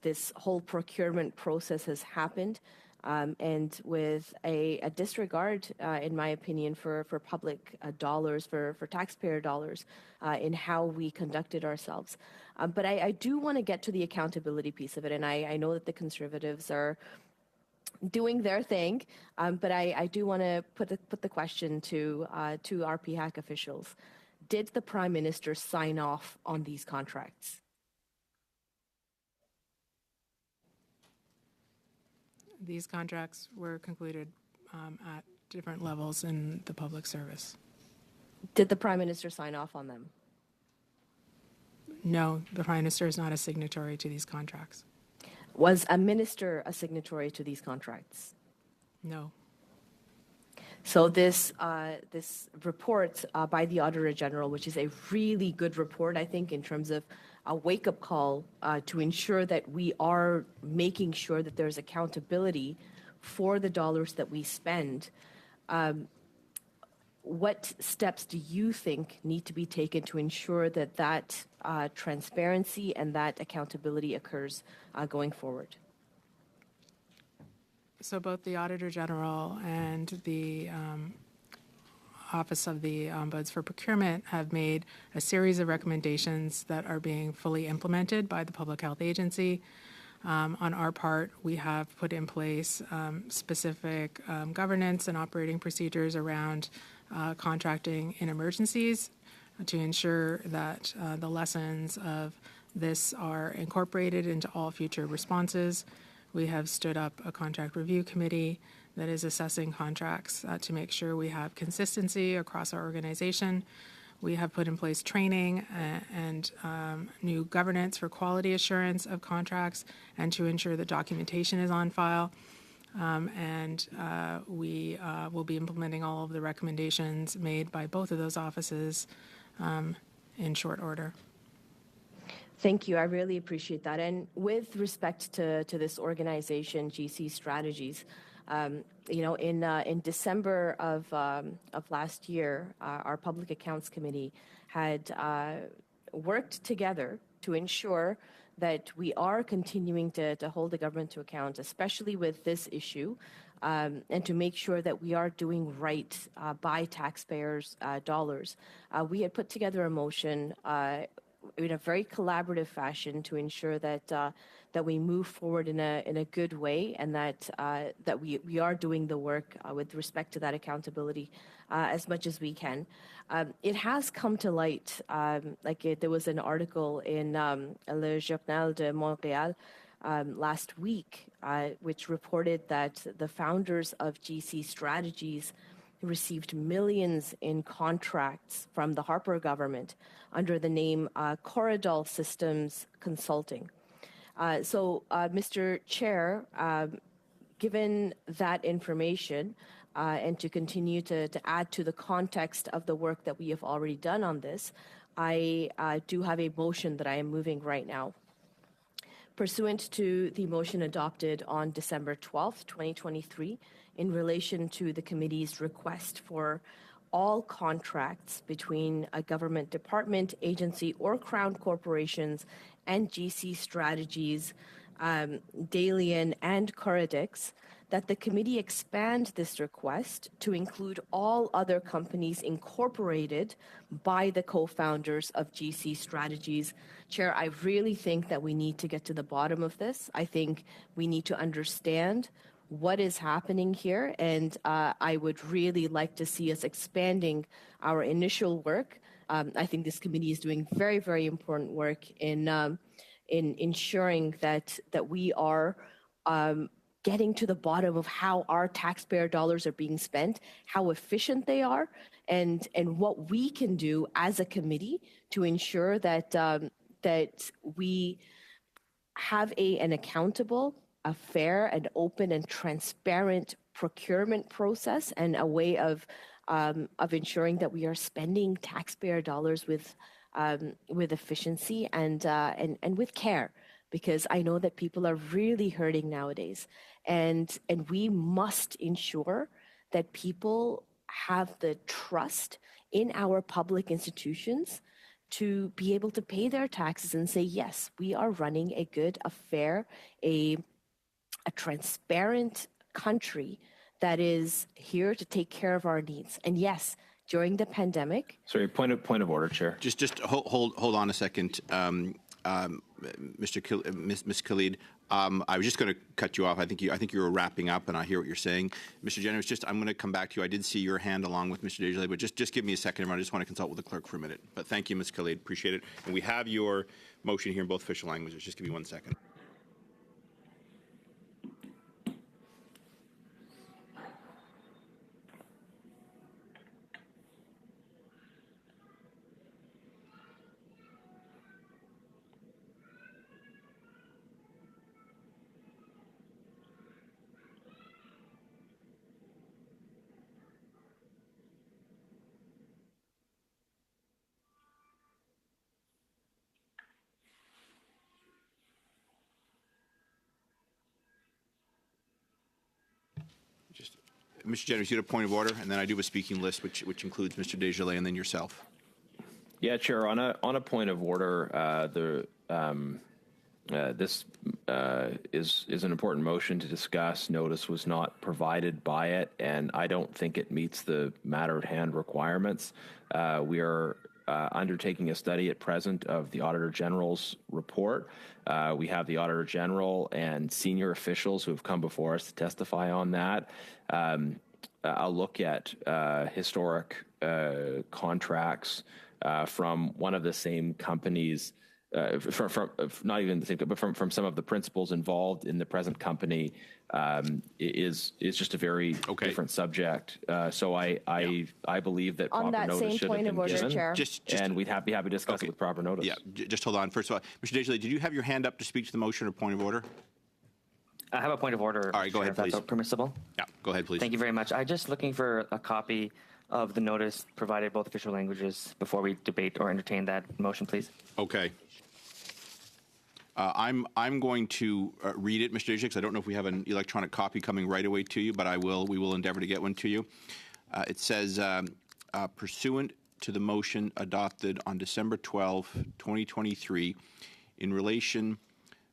this whole procurement process has happened, and with a disregard, in my opinion, for public dollars, for taxpayer dollars, in how we conducted ourselves. But I do want to get to the accountability piece of it, and I know that the Conservatives are doing their thing, but I do want to put the question to our PAC officials. Did the Prime Minister sign off on these contracts? These contracts were concluded at different levels in the public service. Did the Prime Minister sign off on them? No, the Prime Minister is not a signatory to these contracts. Was a minister a signatory to these contracts? No. So this report by the Auditor General, which is a really good report, I think, in terms of a wake-up call to ensure that we are making sure that there's accountability for the dollars that we spend. What steps do you think need to be taken to ensure that that transparency and that accountability occurs going forward? So both the Auditor General and the Office of the Ombuds for Procurement have made a series of recommendations that are being fully implemented by the Public Health Agency. On our part, we have put in place specific governance and operating procedures around contracting in emergencies to ensure that the lessons of this are incorporated into all future responses. We have stood up a contract review committee that is assessing contracts to make sure we have consistency across our organization. We have put in place training and new governance for quality assurance of contracts and to ensure that documentation is on file. We will be implementing all of the recommendations made by both of those offices in short order. Thank you. I really appreciate that. And with respect to this organization, GC Strategies, you know, in December of last year, our Public Accounts Committee had worked together to ensure that we are continuing to hold the government to account, especially with this issue, and to make sure that we are doing right by taxpayers' dollars. We had put together a motion in a very collaborative fashion to ensure that that we move forward in a good way, and that that we are doing the work with respect to that accountability as much as we can. It has come to light, there was an article in Le Journal de Montréal last week, which reported that the founders of GC Strategies received millions in contracts from the Harper government under the name Corridor Systems Consulting. So, Mr. Chair, given that information, and to continue to add to the context of the work that we have already done on this, I do have a motion that I am moving right now. Pursuant to the motion adopted on December 12th, 2023, in relation to the committee's request for all contracts between a government department, agency, or Crown corporations and GC Strategies, Dalian, and Coradix, that the committee expand this request to include all other companies incorporated by the co-founders of GC Strategies. Chair, I really think that we need to get to the bottom of this. I think we need to understand what is happening here, and I would really like to see us expanding our initial work. I think this committee is doing very, very important work in ensuring that we are getting to the bottom of how our taxpayer dollars are being spent, how efficient they are, and what we can do as a committee to ensure that that we have an accountable, a fair and open and transparent procurement process, and a way of ensuring that we are spending taxpayer dollars with efficiency and with care, because I know that people are really hurting nowadays, and we must ensure that people have the trust in our public institutions to be able to pay their taxes and say, yes, we are running a good, a fair, a transparent country that is here to take care of our needs. And yes, during the pandemic. Sorry, point of order, Chair. Just hold on a second, Ms. Khalid. I was just going to cut you off. I think you were wrapping up, and I hear what you're saying, Mr. Generous. I'm going to come back to you. I did see your hand along with Mr. Desjardins, but just give me a second. I just want to consult with the clerk for a minute. But thank you, Ms. Khalid. Appreciate it. And we have your motion here in both official languages. Just give me 1 second. Mr. Generous, you had a point of order, and then I do have a speaking list, which includes Mr. Desjardins and then yourself. Yeah, Chair. On a point of order, this is an important motion to discuss. Notice was not provided by it, and I don't think it meets the matter at hand requirements. We are undertaking a study at present of the Auditor General's report. We have the Auditor General and senior officials who have come before us to testify on that. I'll look at historic contracts from one of the same companies, from not even the same, but from some of the principals involved in the present company, is just a very different subject. So I believe that on proper that notice same should point have of been order, given, Chair. and we'd be happy to discuss it with proper notice. Yeah, just hold on. First of all, Mr. Desjardins, did you have your hand up to speak to the motion or point of order? I have a point of order. All right, go ahead, if that's please. permissible? Yeah, go ahead, please. Thank you very much. I'm just looking for a copy of the notice provided both official languages before we debate or entertain that motion, please. Okay. I'm going to read it, Mr. Desjardins, because I don't know if we have an electronic copy coming right away to you, but we will endeavor to get one to you. It says, pursuant to the motion adopted on December 12, 2023, in relation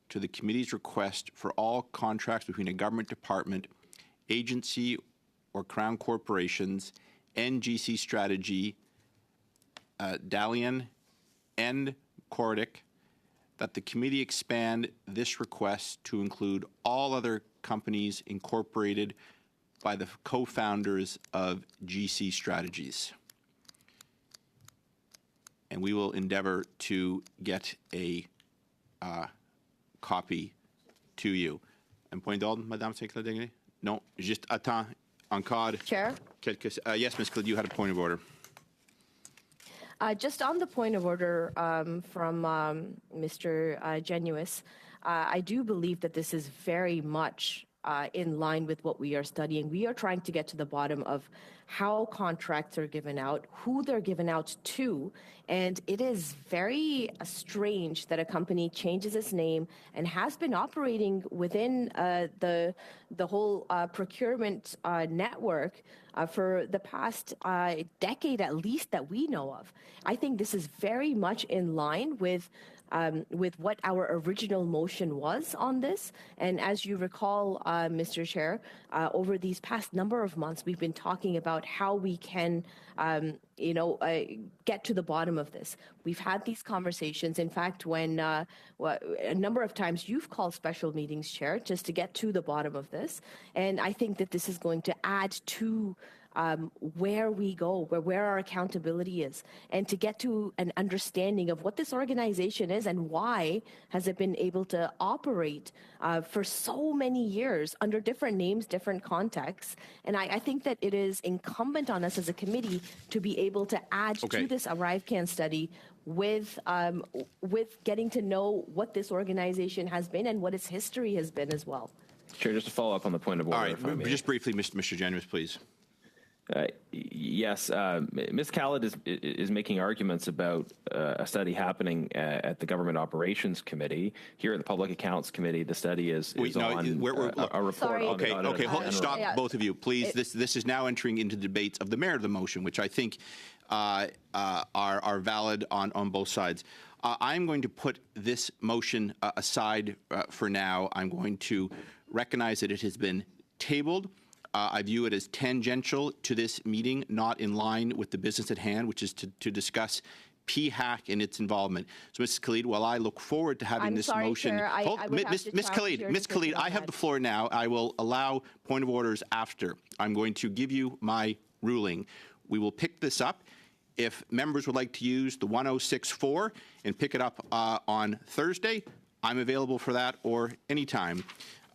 to the committee's request for all contracts between a government department, agency, or Crown corporations, NGC Strategy, Dalian, and Coradix, that the committee expand this request to include all other companies incorporated by the co-founders of GC Strategies. And we will endeavor to get a copy to you. Un point d'ordre, Madame Secrétaire? Non, juste attends encore. Chair? Yes, Ms. Cloud, you had a point of order. Just on the point of order from Mr. Genuis, I do believe that this is very much in line with what we are studying. We are trying to get to the bottom of how contracts are given out, who they're given out to, and it is very strange that a company changes its name and has been operating within the whole procurement network for the past decade at least that we know of. I think this is very much in line with what our original motion was on this. And as you recall, Mr. Chair, over these past number of months, we've been talking about how we can, get to the bottom of this. We've had these conversations. In fact, when a number of times you've called special meetings, Chair, just to get to the bottom of this. And I think that this is going to add to where we go, where our accountability is, and to get to an understanding of what this organization is and why has it been able to operate for so many years under different names, different contexts. And I think that it is incumbent on us as a committee to be able to add to this ArriveCAN study with getting to know what this organization has been and what its history has been as well. Chair, just to follow up on the point of order. All right, just briefly, Mr. Genuous, please. Yes, Ms. Khaled is making arguments about a study happening at the Government Operations Committee. Here at the Public Accounts Committee, the study is on a report on the audit. Okay, stop, both of you, please. This is now entering into debates of the merit of the motion, which I think are valid on both sides. I'm going to put this motion aside for now. I'm going to recognize that it has been tabled. I view it as tangential to this meeting, not in line with the business at hand, which is to discuss PHAC and its involvement. So, Mrs. Khalid, while I look forward to having this motion, Ms. Khalid, I have the floor now. I will allow point of orders after. I'm going to give you my ruling. We will pick this up. If members would like to use the 1064 and pick it up on Thursday, I'm available for that or anytime.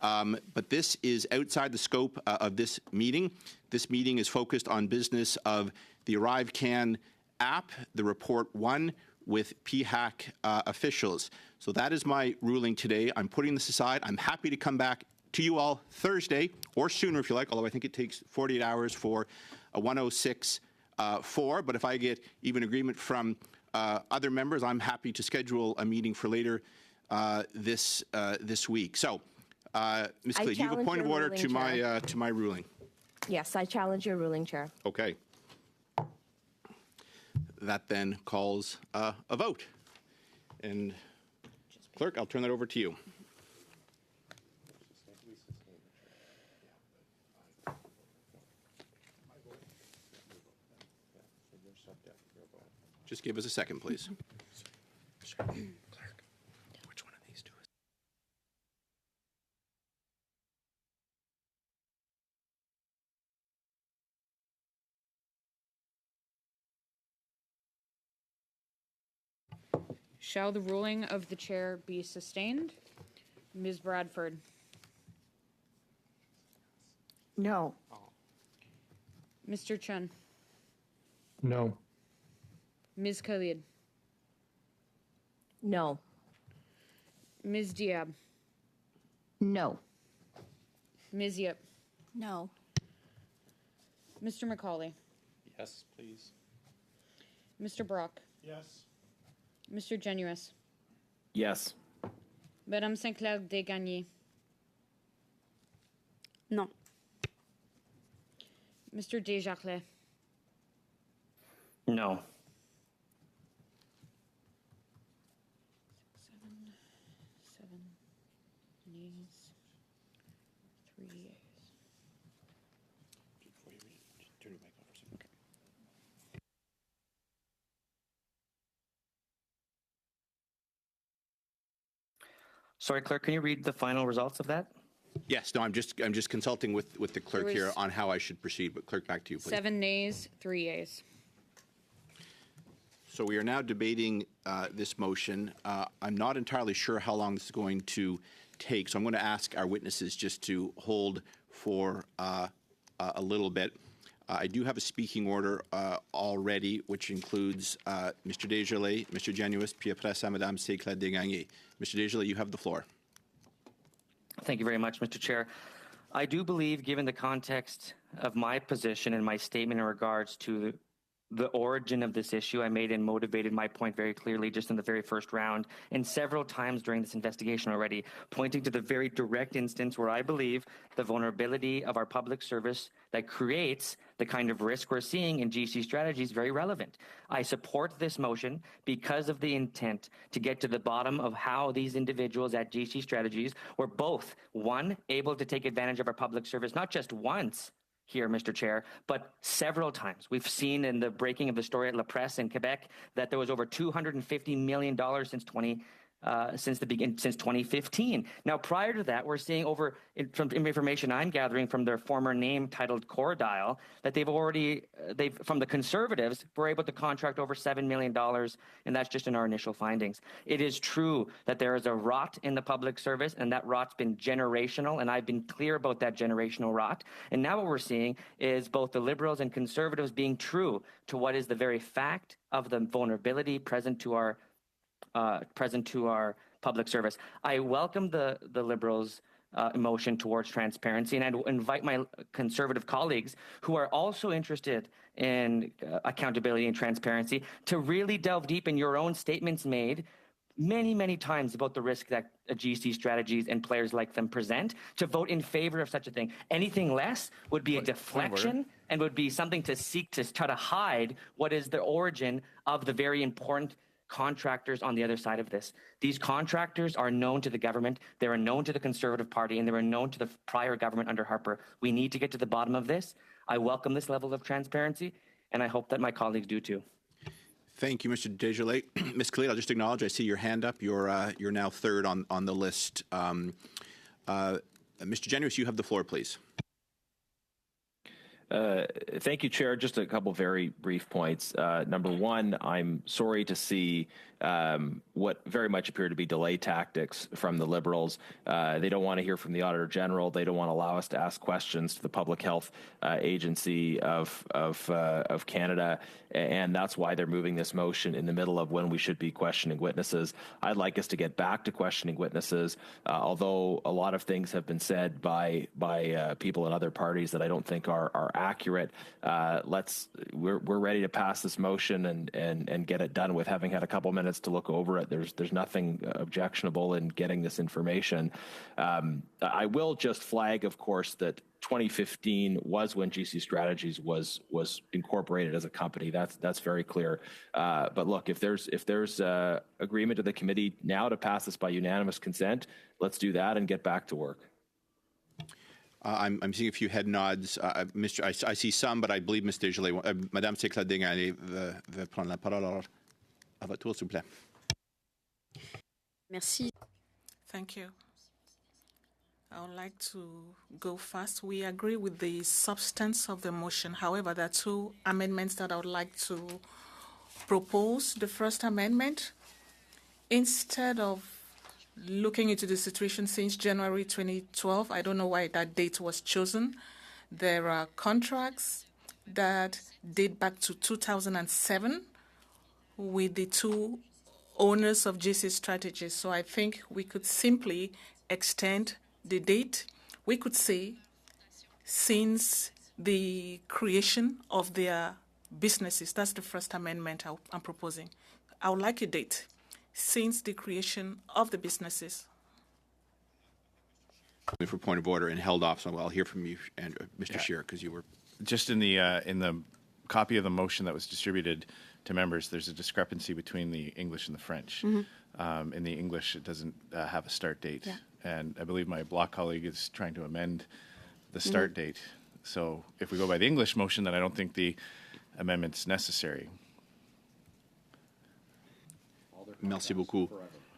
But this is outside the scope of this meeting. This meeting is focused on business of the ArriveCAN app, the Report 1 with PHAC officials. So that is my ruling today. I'm putting this aside. I'm happy to come back to you all Thursday or sooner if you like, although I think it takes 48 hours for a 106.4. But if I get even agreement from other members, I'm happy to schedule a meeting for later this week. So. Ms. Khalid, you have a point of order to my ruling. Yes, I challenge your ruling, Chair. Okay. That then calls a vote. And Clerk, I'll turn that over to you. Just give us a second, please. Shall the ruling of the chair be sustained? Ms. Bradford? No. Mr. Chun? No. Ms. Khalid? No. Ms. Diab? No. Ms. Yip? No. Mr. McCauley? Yes, please. Mr. Brock? Yes. Mr. Genuous? Yes. Madame Sinclair Desgagnés? Non. Mr. Desjaclet? No. 7 nays, 3 yeas. Before you read it, turn your mic off for a second. Okay. Sorry, Clerk, can you read the final results of that? Yes, no, I'm just consulting with the clerk here on how I should proceed. But clerk, back to you, please. 7 nays, 3 yeas. So we are now debating this motion. I'm not entirely sure how long this is going to take, so I'm going to ask our witnesses just to hold for a little bit. I do have a speaking order already, which includes Mr. Desjardins, Mr. Genuous, puis après ça, Madame Sinclair Desgagnés. Mr. Desjardins, you have the floor. Thank you very much, Mr. Chair. I do believe, given the context of my position and my statement in regards to the origin of this issue, I made and motivated my point very clearly just in the very first round and several times during this investigation already, pointing to the very direct instance where I believe the vulnerability of our public service that creates the kind of risk we're seeing in GC strategy is very relevant. I support this motion because of the intent to get to the bottom of how these individuals at GC strategies were both, one, able to take advantage of our public service, not just once, here, Mr. Chair, but several times. We've seen in the breaking of the story at La Presse in Quebec that there was over $250 million since 2015. Now, prior to that, we're seeing from information I'm gathering from their former name titled Core Dial, that from the Conservatives, were able to contract over $7 million, and that's just in our initial findings. It is true that there is a rot in the public service, and that rot's been generational, and I've been clear about that generational rot. And now what we're seeing is both the Liberals and Conservatives being true to what is the very fact of the vulnerability present to our public service. I welcome the Liberals' motion towards transparency, and I'd invite my Conservative colleagues who are also interested in accountability and transparency to really delve deep in your own statements made many, many times about the risk that GC strategies and players like them present, to vote in favor of such a thing. Anything less would be a deflection and would be something to seek to try to hide what is the origin of the very important contractors on the other side of this. These contractors are known to the government, they are known to the Conservative Party, and they were known to the prior government under Harper. We need to get to the bottom of this. I welcome this level of transparency, and I hope that my colleagues do too. Thank you, Mr. Desjardins. Ms. Khalid, I'll just acknowledge, I see your hand up. You're now third on the list. Mr. Generous, you have the floor, please. Thank you, Chair. Just a couple very brief points. Number one, I'm sorry to see what very much appear to be delay tactics from the Liberals. They don't want to hear from the Auditor General. They don't want to allow us to ask questions to the Public Health Agency of Canada, and that's why they're moving this motion in the middle of when we should be questioning witnesses. I'd like us to get back to questioning witnesses, although a lot of things have been said by people in other parties that I don't think are accurate. We're ready to pass this motion and get it done with, having had a couple minutes to look over it. There's nothing objectionable in getting this information. I will just flag, of course, that 2015 was when GC Strategies was incorporated as a company. That's very clear. But look, if there's agreement of the committee now to pass this by unanimous consent, let's do that and get back to work. I'm seeing a few head nods. I see some, but I believe Ms. Desjardins, Madame Séclading veut prendre la parole. Alors, à votre tour, s'il vous plaît. Merci. Thank you. I would like to go fast. We agree with the substance of the motion. However, there are two amendments that I would like to propose. The first amendment, instead of looking into the situation since January 2012, I don't know why that date was chosen. There are contracts that date back to 2007 with the two owners of GC Strategies. So I think we could simply extend the date. We could say since the creation of their businesses. That's the first amendment I'm proposing. I would like a date since the creation of the businesses. For point of order and held off, so I'll hear from you, and Mr. Scheer, because you were just in the copy of the motion that was distributed to members. There's a discrepancy between the English and the French. Mm-hmm. In the English, it doesn't have a start date, and I believe my bloc colleague is trying to amend the start date. So if we go by the English motion, then I don't think the amendment's necessary. Merci beaucoup.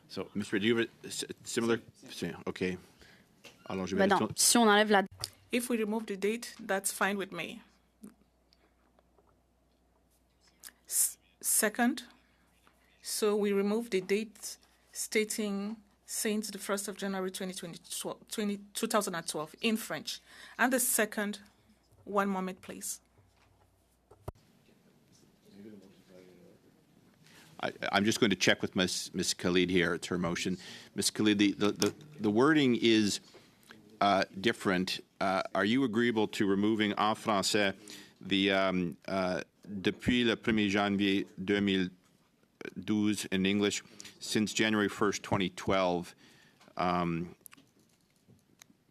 So, Mr. do you have a similar? Okay. Alors, je vais Si on enlève la... If we remove the date, that's fine with me. Second, so we remove the date stating since the 1st of January 2012 in French. And the second, one moment, please. I'm just going to check with Ms. Khalid here. It's her motion. Ms. Khalid, the wording is different. Are you agreeable to removing en français the depuis le 1er janvier 2012 in English, since January 1st, 2012?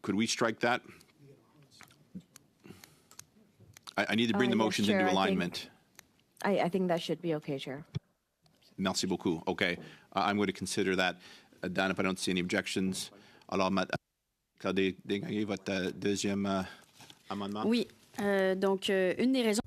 Could we strike that? I need to bring the motions Chair, into alignment. I think that should be okay, Chair. Merci beaucoup. Okay. I'm going to consider that done if I don't see any objections. Alors, Claude Desgagnés, votre deuxième amendement? Oui. Donc, une des raisons.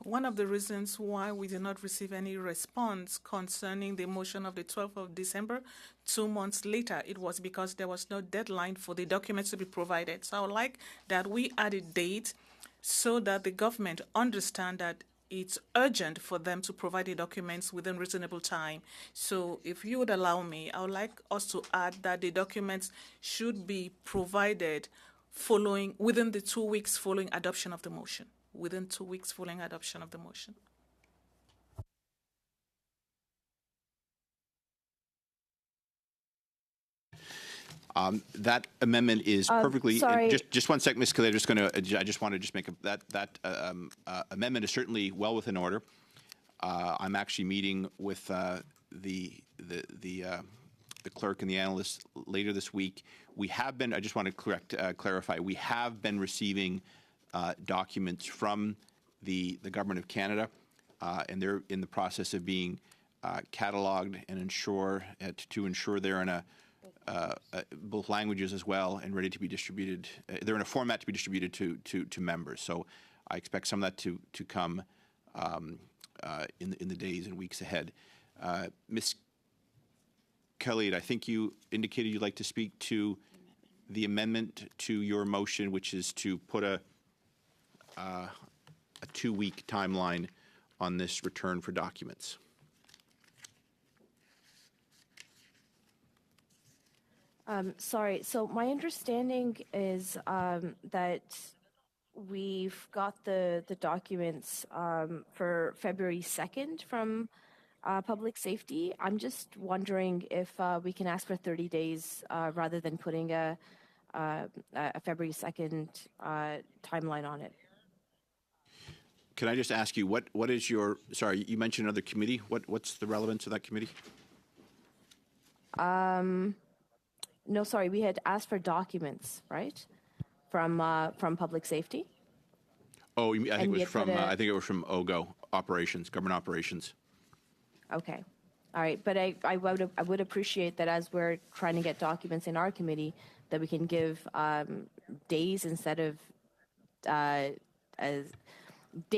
One of the reasons why we did not receive any response concerning the motion of the 12th of December, 2 months later, it was because there was no deadline for the documents to be provided. So I would like that we add a date so that the government understand that it's urgent for them to provide the documents within reasonable time. So if you would allow me, I would like us to add that the documents should be provided within the 2 weeks following adoption of the motion. Within 2 weeks following adoption of the motion. That amendment is perfectly. Sorry. Just 1 second, Ms. Kelly. I just want to just make that amendment is certainly well within order. I'm actually meeting with the clerk and the analyst later this week. We have been. I just want to clarify. We have been receiving documents from the Government of Canada, and they're in the process of being cataloged and to ensure they're in both languages as well and ready to be distributed. They're in a format to be distributed to members. So I expect some of that to come in the days and weeks ahead. Ms. Khalid, I think you indicated you'd like to speak to the amendment to your motion, which is to put a 2-week timeline on this return for documents. Sorry, so my understanding is that we've got the documents for February 2nd from Public Safety. I'm just wondering if we can ask for 30 days rather than putting a February 2nd timeline on it. Can I just ask you, what is your, sorry, you mentioned another committee. What's the relevance of that committee? No, sorry, we had asked for documents, right, from Public Safety. Oh, I think it was from OGO operations, government operations. Okay, all right, but I would appreciate that as we're trying to get documents in our committee, that we can give days instead of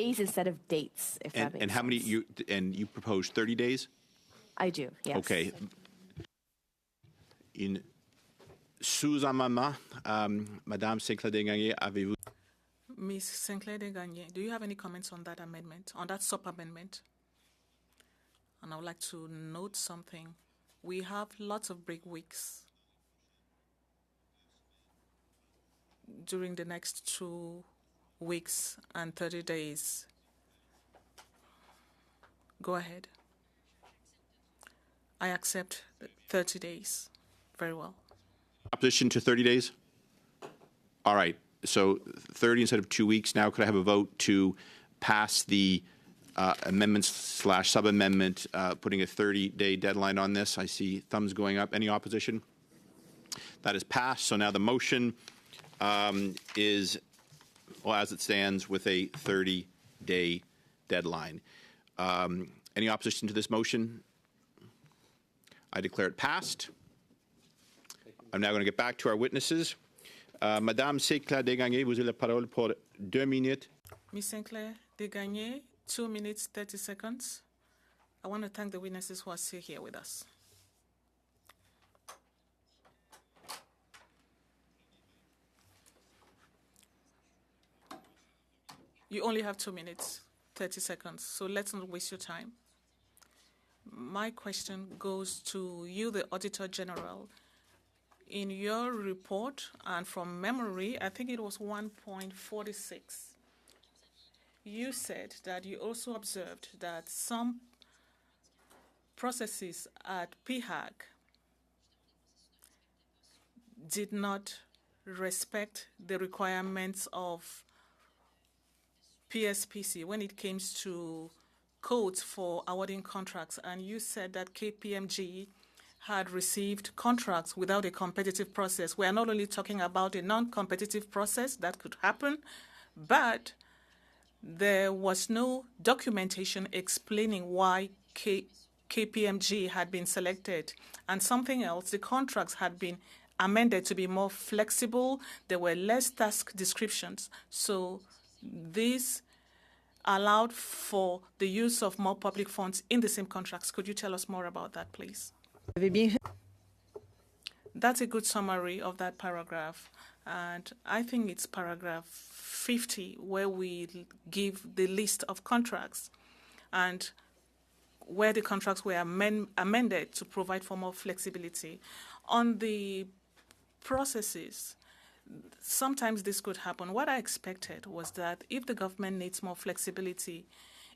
dates, if that makes sense. And how many you propose 30 days? I do, yes. Okay. In sous-amendement, Madame Sinclair-Desgagnés, avez-vous? Ms. Sinclair-Desgagnés, do you have any comments on that amendment, on that sub-amendment? And I would like to note something. We have lots of break weeks during the next 2 weeks and 30 days. Go ahead. I accept 30 days. Very well. Opposition to 30 days? All right. So 30 instead of 2 weeks. Now, could I have a vote to pass the amendment/sub-amendment, putting a 30-day deadline on this? I see thumbs going up. Any opposition? That is passed. So now the motion is, well, as it stands, with a 30-day deadline. Any opposition to this motion? I declare it passed. I'm now going to get back to our witnesses. Madame Sinclair-Desgagnés, vous avez la parole pour 2 minutes. Ms. Sinclair-Desgagnés, 2 minutes, 30 seconds. I want to thank the witnesses who are still here with us. You only have 2 minutes, 30 seconds, so let's not waste your time. My question goes to you, the Auditor General. In your report, and from memory, I think it was 1.46, you said that you also observed that some processes at PACP did not respect the requirements of PSPC when it comes to codes for awarding contracts, and you said that KPMG had received contracts without a competitive process. We are not only talking about a non-competitive process that could happen, but there was no documentation explaining why KPMG had been selected. And something else, the contracts had been amended to be more flexible. There were less task descriptions. So this allowed for the use of more public funds in the same contracts. Could you tell us more about that, please? That's a good summary of that paragraph. And I think it's paragraph 50 where we give the list of contracts and where the contracts were amended to provide for more flexibility. On the processes, sometimes this could happen. What I expected was that if the government needs more flexibility,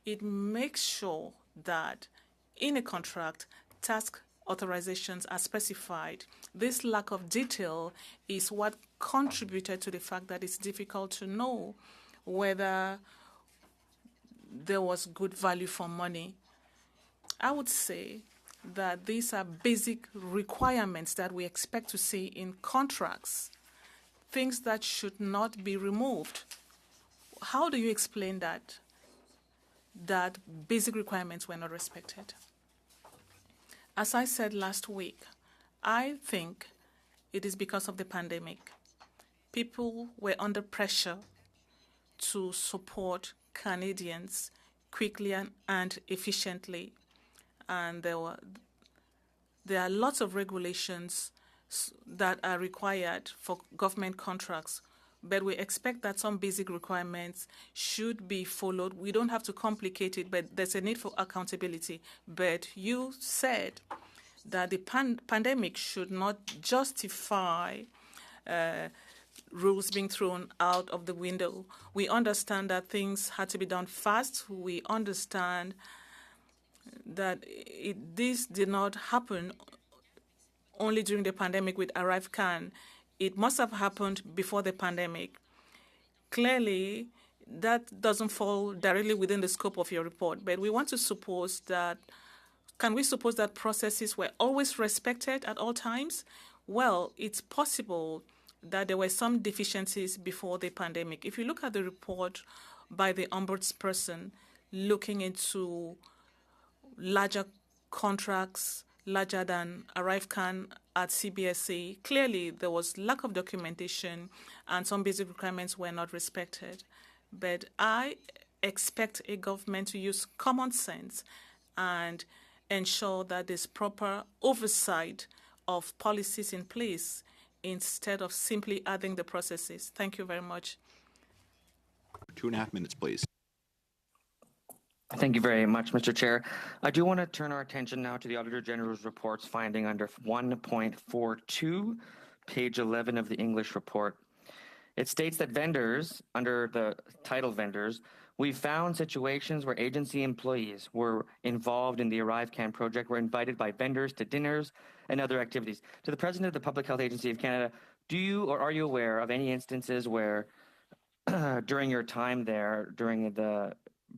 it makes sure that in a contract, task authorizations are specified. This lack of detail is what contributed to the fact that it's difficult to know whether there was good value for money. I would say that these are basic requirements that we expect to see in contracts, things that should not be removed. How do you explain that basic requirements were not respected? As I said last week, I think it is because of the pandemic. People were under pressure to support Canadians quickly and efficiently. And there are lots of regulations that are required for government contracts, but we expect that some basic requirements should be followed. We don't have to complicate it, but there's a need for accountability. But you said that the pandemic should not justify rules being thrown out of the window. We understand that things had to be done fast. We understand that this did not happen only during the pandemic with ArriveCan. It must have happened before the pandemic. Clearly, that doesn't fall directly within the scope of your report, but we want to suppose that, can we suppose that processes were always respected at all times? Well, it's possible that there were some deficiencies before the pandemic. If you look at the report by the ombudsperson looking into larger contracts, larger than ArriveCan at CBSA, clearly there was lack of documentation and some basic requirements were not respected. But I expect a government to use common sense and ensure that there's proper oversight of policies in place instead of simply adding the processes. Thank you very much. 2.5 minutes, please. Thank you very much, Mr. Chair. I do want to turn our attention now to the Auditor General's reports finding under 1.42, page 11 of the English report. It states that vendors, under the title vendors, we found situations where agency employees were involved in the ArriveCan project, were invited by vendors to dinners and other activities. To the President of the Public Health Agency of Canada, do you or are you aware of any instances where during your time there,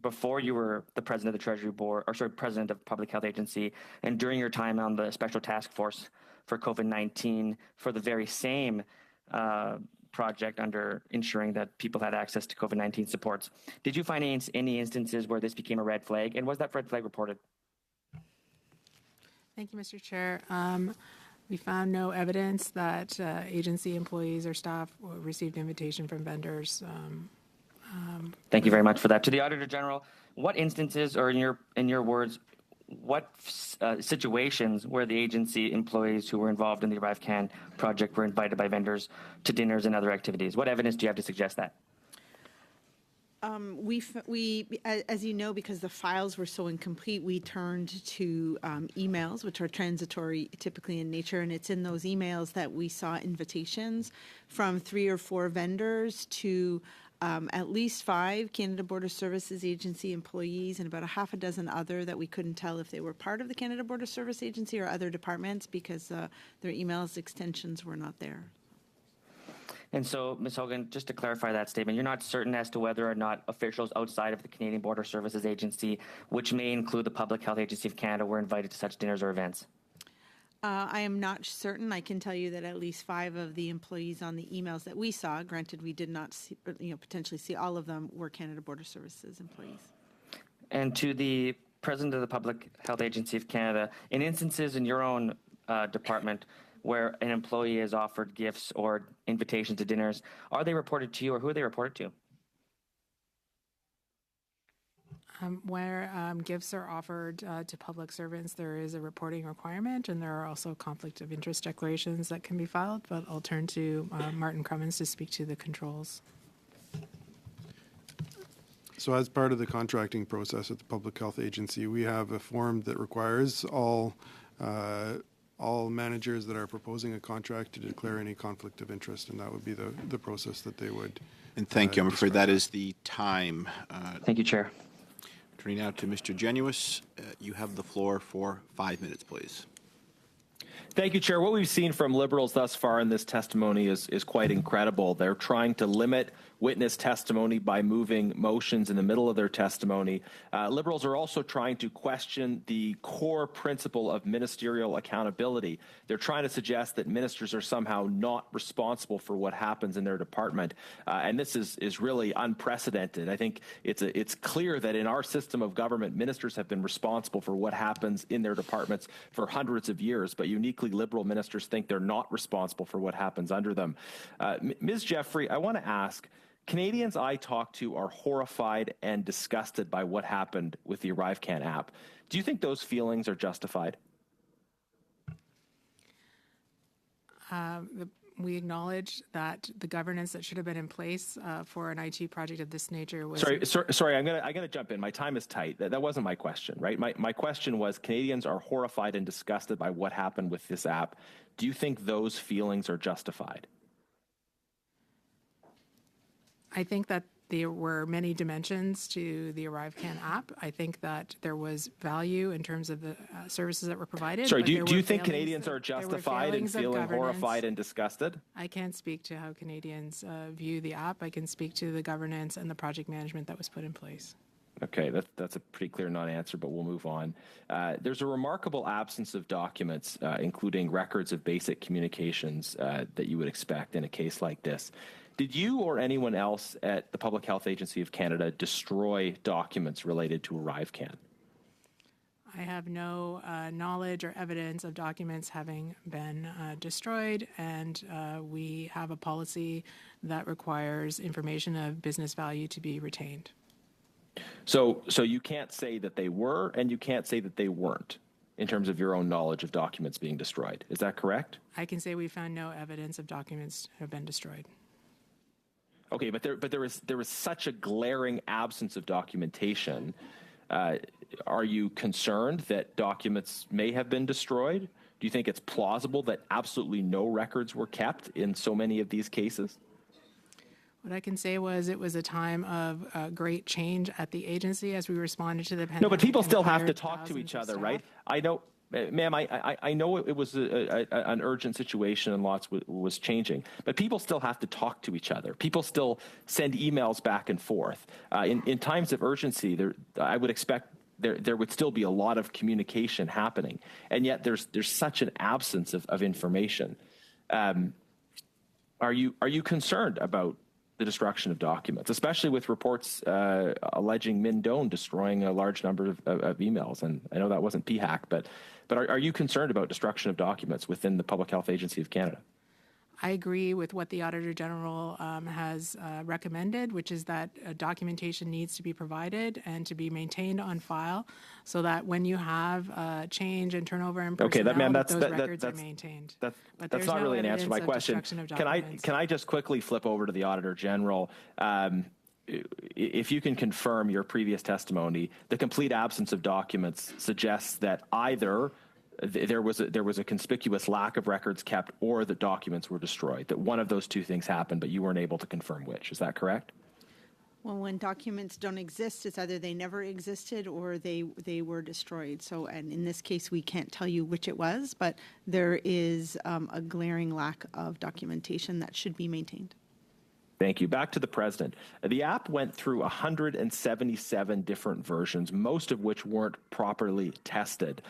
before you were the President of the Treasury Board, President of Public Health Agency, and during your time on the Special Task Force for COVID-19 for the very same project under ensuring that people had access to COVID-19 supports, did you find any instances where this became a red flag, and was that red flag reported? Thank you, Mr. Chair. We found no evidence that agency employees or staff received invitation from vendors. Thank you very much for that. To the Auditor General, what instances, or in your words, what situations where the agency employees who were involved in the ArriveCan project were invited by vendors to dinners and other activities? What evidence do you have to suggest that? As you know, because the files were so incomplete, we turned to emails, which are transitory typically in nature, and it's in those emails that we saw invitations from 3 or 4 vendors to at least 5 Canada Border Services Agency employees and about a half a dozen other that we couldn't tell if they were part of the Canada Border Service Agency or other departments because their emails extensions were not there. And so, Ms. Hogan, just to clarify that statement, you're not certain as to whether or not officials outside of the Canadian Border Services Agency, which may include the Public Health Agency of Canada, were invited to such dinners or events? I am not certain. I can tell you that at least 5 of the employees on the emails that we saw, granted we did not see, potentially see all of them, were Canada Border Services employees. And to the President of the Public Health Agency of Canada, in instances in your own department where an employee is offered gifts or invitations to dinners, are they reported to you, or who are they reported to? Where gifts are offered to public servants, there is a reporting requirement, and there are also conflict of interest declarations that can be filed, but I'll turn to Martin Crummins to speak to the controls. So as part of the contracting process at the Public Health Agency, we have a form that requires all managers that are proposing a contract to declare any conflict of interest, and that would be the process that they would. And thank you. I'm afraid that is the time. Thank you, Chair. Turning now to Mr. Genuis, you have the floor for 5 minutes, please. Thank you, Chair. What we've seen from Liberals thus far in this testimony is quite incredible. They're trying to limit witness testimony by moving motions in the middle of their testimony. Liberals are also trying to question the core principle of ministerial accountability. They're trying to suggest that ministers are somehow not responsible for what happens in their department. And this is really unprecedented. I think it's clear that in our system of government, ministers have been responsible for what happens in their departments for hundreds of years, but uniquely Liberal ministers think they're not responsible for what happens under them. Ms. Jeffrey, I want to ask, Canadians I talk to are horrified and disgusted by what happened with the ArriveCan app. Do you think those feelings are justified? We acknowledge that the governance that should have been in place for an IT project of this nature was... Sorry, I'm gonna jump in. My time is tight. That wasn't my question, right? My question was, Canadians are horrified and disgusted by what happened with this app. Do you think those feelings are justified? I think that there were many dimensions to the ArriveCan app. I think that there was value in terms of the services that were provided. Sorry, do you think Canadians are justified in feeling horrified and disgusted? I can't speak to how Canadians view the app. I can speak to the governance and the project management that was put in place. Okay, that's a pretty clear non-answer, but we'll move on. There's a remarkable absence of documents, including records of basic communications that you would expect in a case like this. Did you or anyone else at the Public Health Agency of Canada destroy documents related to ArriveCan? I have no knowledge or evidence of documents having been destroyed, and we have a policy that requires information of business value to be retained. So you can't say that they were, and you can't say that they weren't, in terms of your own knowledge of documents being destroyed. Is that correct? I can say we found no evidence of documents have been destroyed. Okay, but there was such a glaring absence of documentation. Are you concerned that documents may have been destroyed? Do you think it's plausible that absolutely no records were kept in so many of these cases? What I can say was it was a time of great change at the agency as we responded to the pandemic. No, but people still have to talk to each other, right? I know. Ma'am, I know it was an urgent situation and lots was changing, but people still have to talk to each other. People still send emails back and forth. In times of urgency, I would expect there would still be a lot of communication happening, and yet there's such an absence of information. Are you concerned about the destruction of documents, especially with reports alleging Mindone destroying a large number of emails? And I know that wasn't PHAC, but are you concerned about destruction of documents within the Public Health Agency of Canada? I agree with what the Auditor General has recommended, which is that documentation needs to be provided and to be maintained on file so that when you have change and turnover in personnel, those records are maintained. That's not really an answer to my question. Can I just quickly flip over to the Auditor General? If you can confirm your previous testimony, the complete absence of documents suggests that either there was a conspicuous lack of records kept or the documents were destroyed, that one of those two things happened, but you weren't able to confirm which. Is that correct? Well, when documents don't exist, it's either they never existed or they were destroyed. So, and in this case, we can't tell you which it was, but there is a glaring lack of documentation that should be maintained. Thank you. Back to the president. The app went through 177 different versions, most of which weren't properly tested.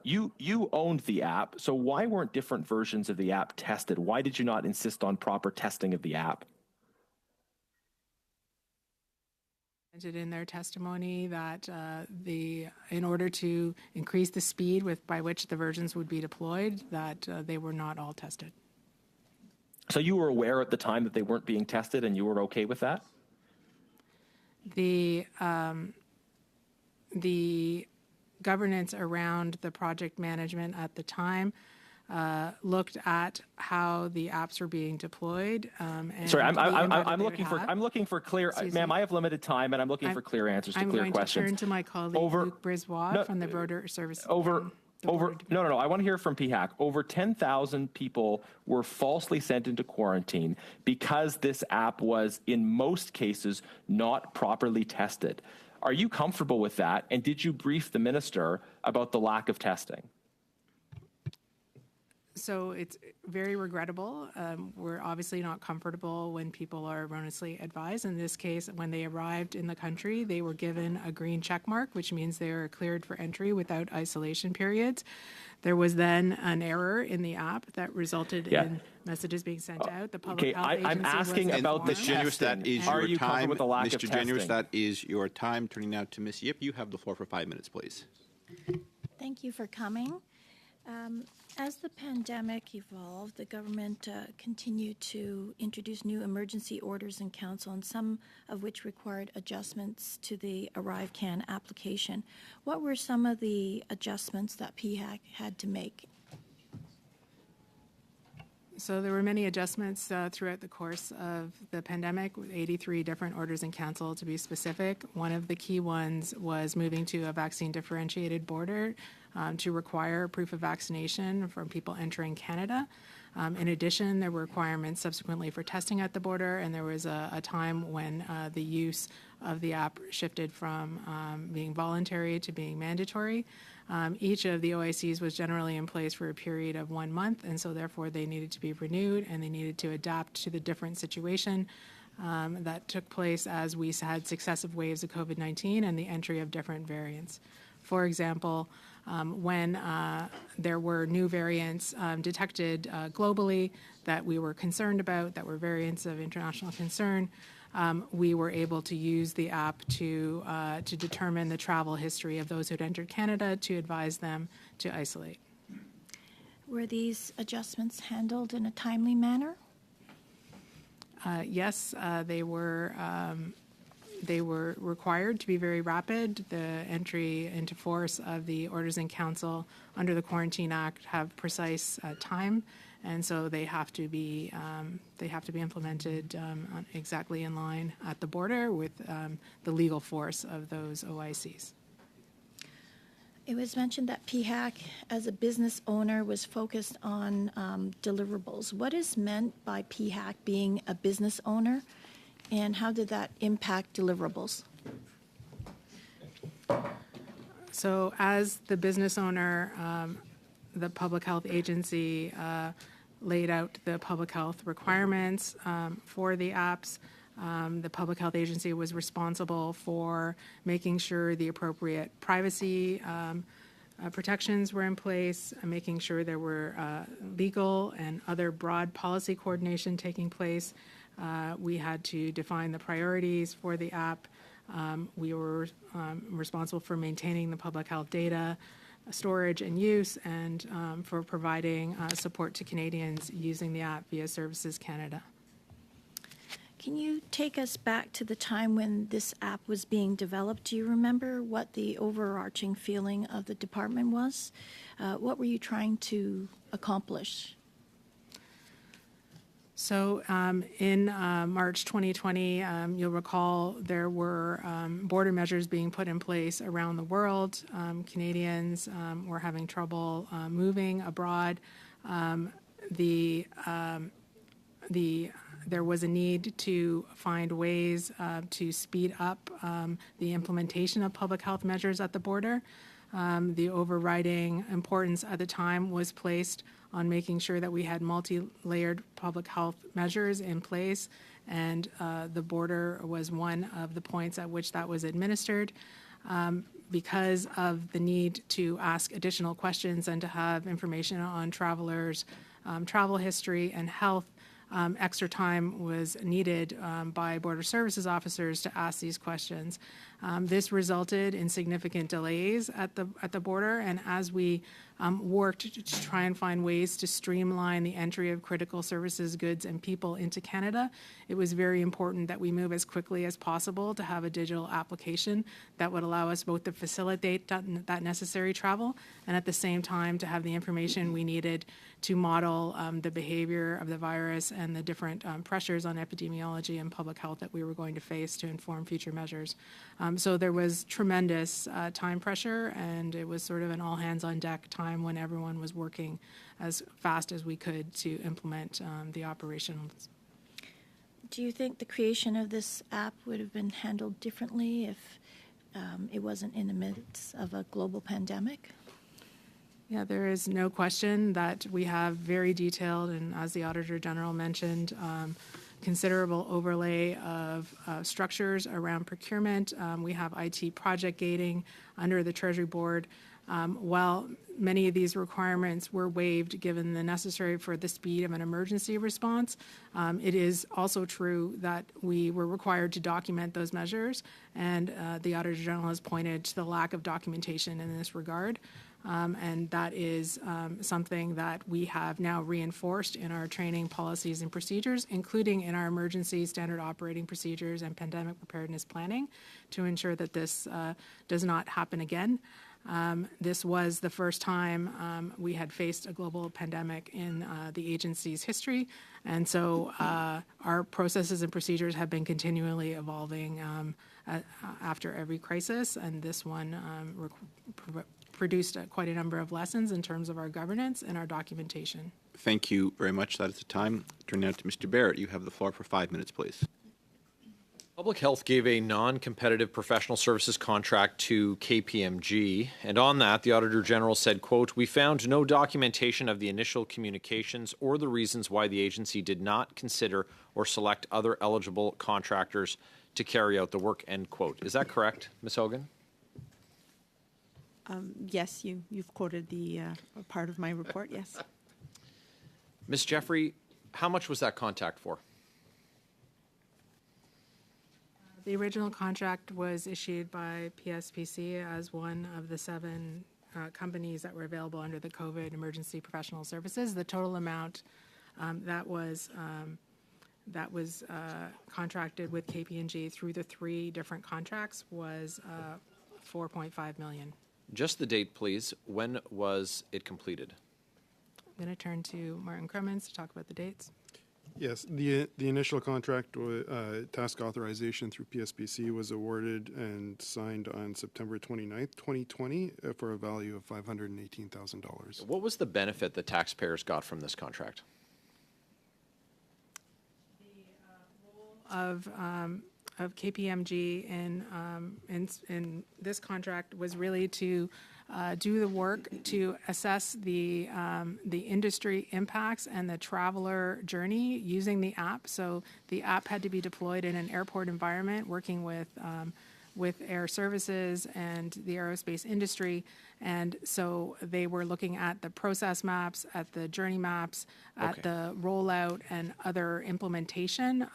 You owned the app, so why weren't different versions of the app tested? Why did you not insist on proper testing of the app? In their testimony that in order to increase the speed by which the versions would be deployed, that they were not all tested. So you were aware at the time that they weren't being tested, and you were okay with that? The governance around the project management at the time looked at how the apps were being deployed. Sorry, I'm looking for clear. Ma'am, I have limited time, and I'm looking for clear answers to clear questions. I'm going to turn to my colleague Luc Brisbois from the Border Service. No. I want to hear from PHAC. Over 10,000 people were falsely sent into quarantine because this app was, in most cases, not properly tested. Are you comfortable with that? And did you brief the minister about the lack of testing? So it's very regrettable. We're obviously not comfortable when people are erroneously advised. In this case, when they arrived in the country, they were given a green check mark, which means they are cleared for entry without isolation periods. There was then an error in the app that resulted in messages being sent out. The public health agency I'm asking about the Genuous, that is Are your you time. with the lack Mr. of Genuous, testing? that is your time. Turning now to Ms. Yip. You have the floor for 5 minutes, please. Thank you for coming. As the pandemic evolved, the government continued to introduce new emergency orders in council, and some of which required adjustments to the ArriveCAN application. What were some of the adjustments that PHAC had to make? So there were many adjustments throughout the course of the pandemic, with 83 different orders in council to be specific. One of the key ones was moving to a vaccine differentiated border to require proof of vaccination from people entering Canada. In addition, there were requirements subsequently for testing at the border, and there was a time when the use of the app shifted from being voluntary to being mandatory. Each of the OICs was generally in place for a period of 1 month, and so therefore they needed to be renewed and they needed to adapt to the different situation that took place as we had successive waves of COVID-19 and the entry of different variants. For example, when there were new variants detected globally that we were concerned about, that were variants of international concern, we were able to use the app to determine the travel history of those who had entered Canada to advise them to isolate. Were these adjustments handled in a timely manner? Yes, they were required to be very rapid. The entry into force of the orders in council under the Quarantine Act have precise time, and so they have to be implemented exactly in line at the border with the legal force of those OICs. It was mentioned that PHAC, as a business owner, was focused on deliverables. What is meant by PHAC being a business owner, and how did that impact deliverables? So as the business owner, the public health agency laid out the public health requirements for the apps. The public health agency was responsible for making sure the appropriate privacy protections were in place, making sure there were legal and other broad policy coordination taking place. We had to define the priorities for the app. We were responsible for maintaining the public health data, storage and use, and for providing support to Canadians using the app via Services Canada. Can you take us back to the time when this app was being developed? Do you remember what the overarching feeling of the department was? What were you trying to accomplish? So in March 2020, you'll recall there were border measures being put in place around the world. Canadians were having trouble moving abroad. The there was a need to find ways to speed up the implementation of public health measures at the border. The overriding importance at the time was placed on making sure that we had multi-layered public health measures in place, and the border was one of the points at which that was administered. Because of the need to ask additional questions and to have information on travelers' travel history and health, extra time was needed by Border Services officers to ask these questions. This resulted in significant delays at the border, and as we worked to try and find ways to streamline the entry of critical services, goods, and people into Canada, it was very important that we move as quickly as possible to have a digital application that would allow us both to facilitate that necessary travel and at the same time to have the information we needed to model the behavior of the virus and the different pressures on epidemiology and public health that we were going to face to inform future measures. So there was tremendous time pressure, and it was sort of an all-hands-on-deck time when everyone was working as fast as we could to implement the operations. Do you think the creation of this app would have been handled differently if it wasn't in the midst of a global pandemic? Yeah, there is no question that we have very detailed, and as the Auditor General mentioned, considerable overlay of structures around procurement. We have IT project gating under the Treasury Board. While many of these requirements were waived given the necessary for the speed of an emergency response, it is also true that we were required to document those measures, and the Auditor General has pointed to the lack of documentation in this regard. And that is something that we have now reinforced in our training policies and procedures, including in our emergency standard operating procedures and pandemic preparedness planning, to ensure that this does not happen again. This was the first time we had faced a global pandemic in the agency's history, and so our processes and procedures have been continually evolving after every crisis, and this one produced quite a number of lessons in terms of our governance and our documentation. Thank you very much. That is the time. Turn now to Mr. Barrett. You have the floor for 5 minutes, please. Public Health gave a non-competitive professional services contract to KPMG, and on that, the Auditor General said, quote, "We found no documentation of the initial communications or the reasons why the agency did not consider or select other eligible contractors to carry out the work," end quote. Is that correct, Ms. Hogan? Yes, you've quoted the part of my report, yes. Ms. Jeffrey, how much was that contract for? The original contract was issued by PSPC as one of the 7 companies that were available under the COVID emergency professional services. The total amount that was contracted with KPMG through the 3 different contracts was $4.5 million. Just the date, please. When was it completed? I'm going to turn to Martin Cremens to talk about the dates. Yes, the initial contract task authorization through PSPC was awarded and signed on September 29th, 2020 for a value of $518,000. What was the benefit that taxpayers got from this contract? The role of KPMG in this contract was really to do the work to assess the industry impacts and the traveler journey using the app. So the app had to be deployed in an airport environment, working with air services and the aerospace industry. And so they were looking at the process maps, at the journey maps, at the rollout and other implementation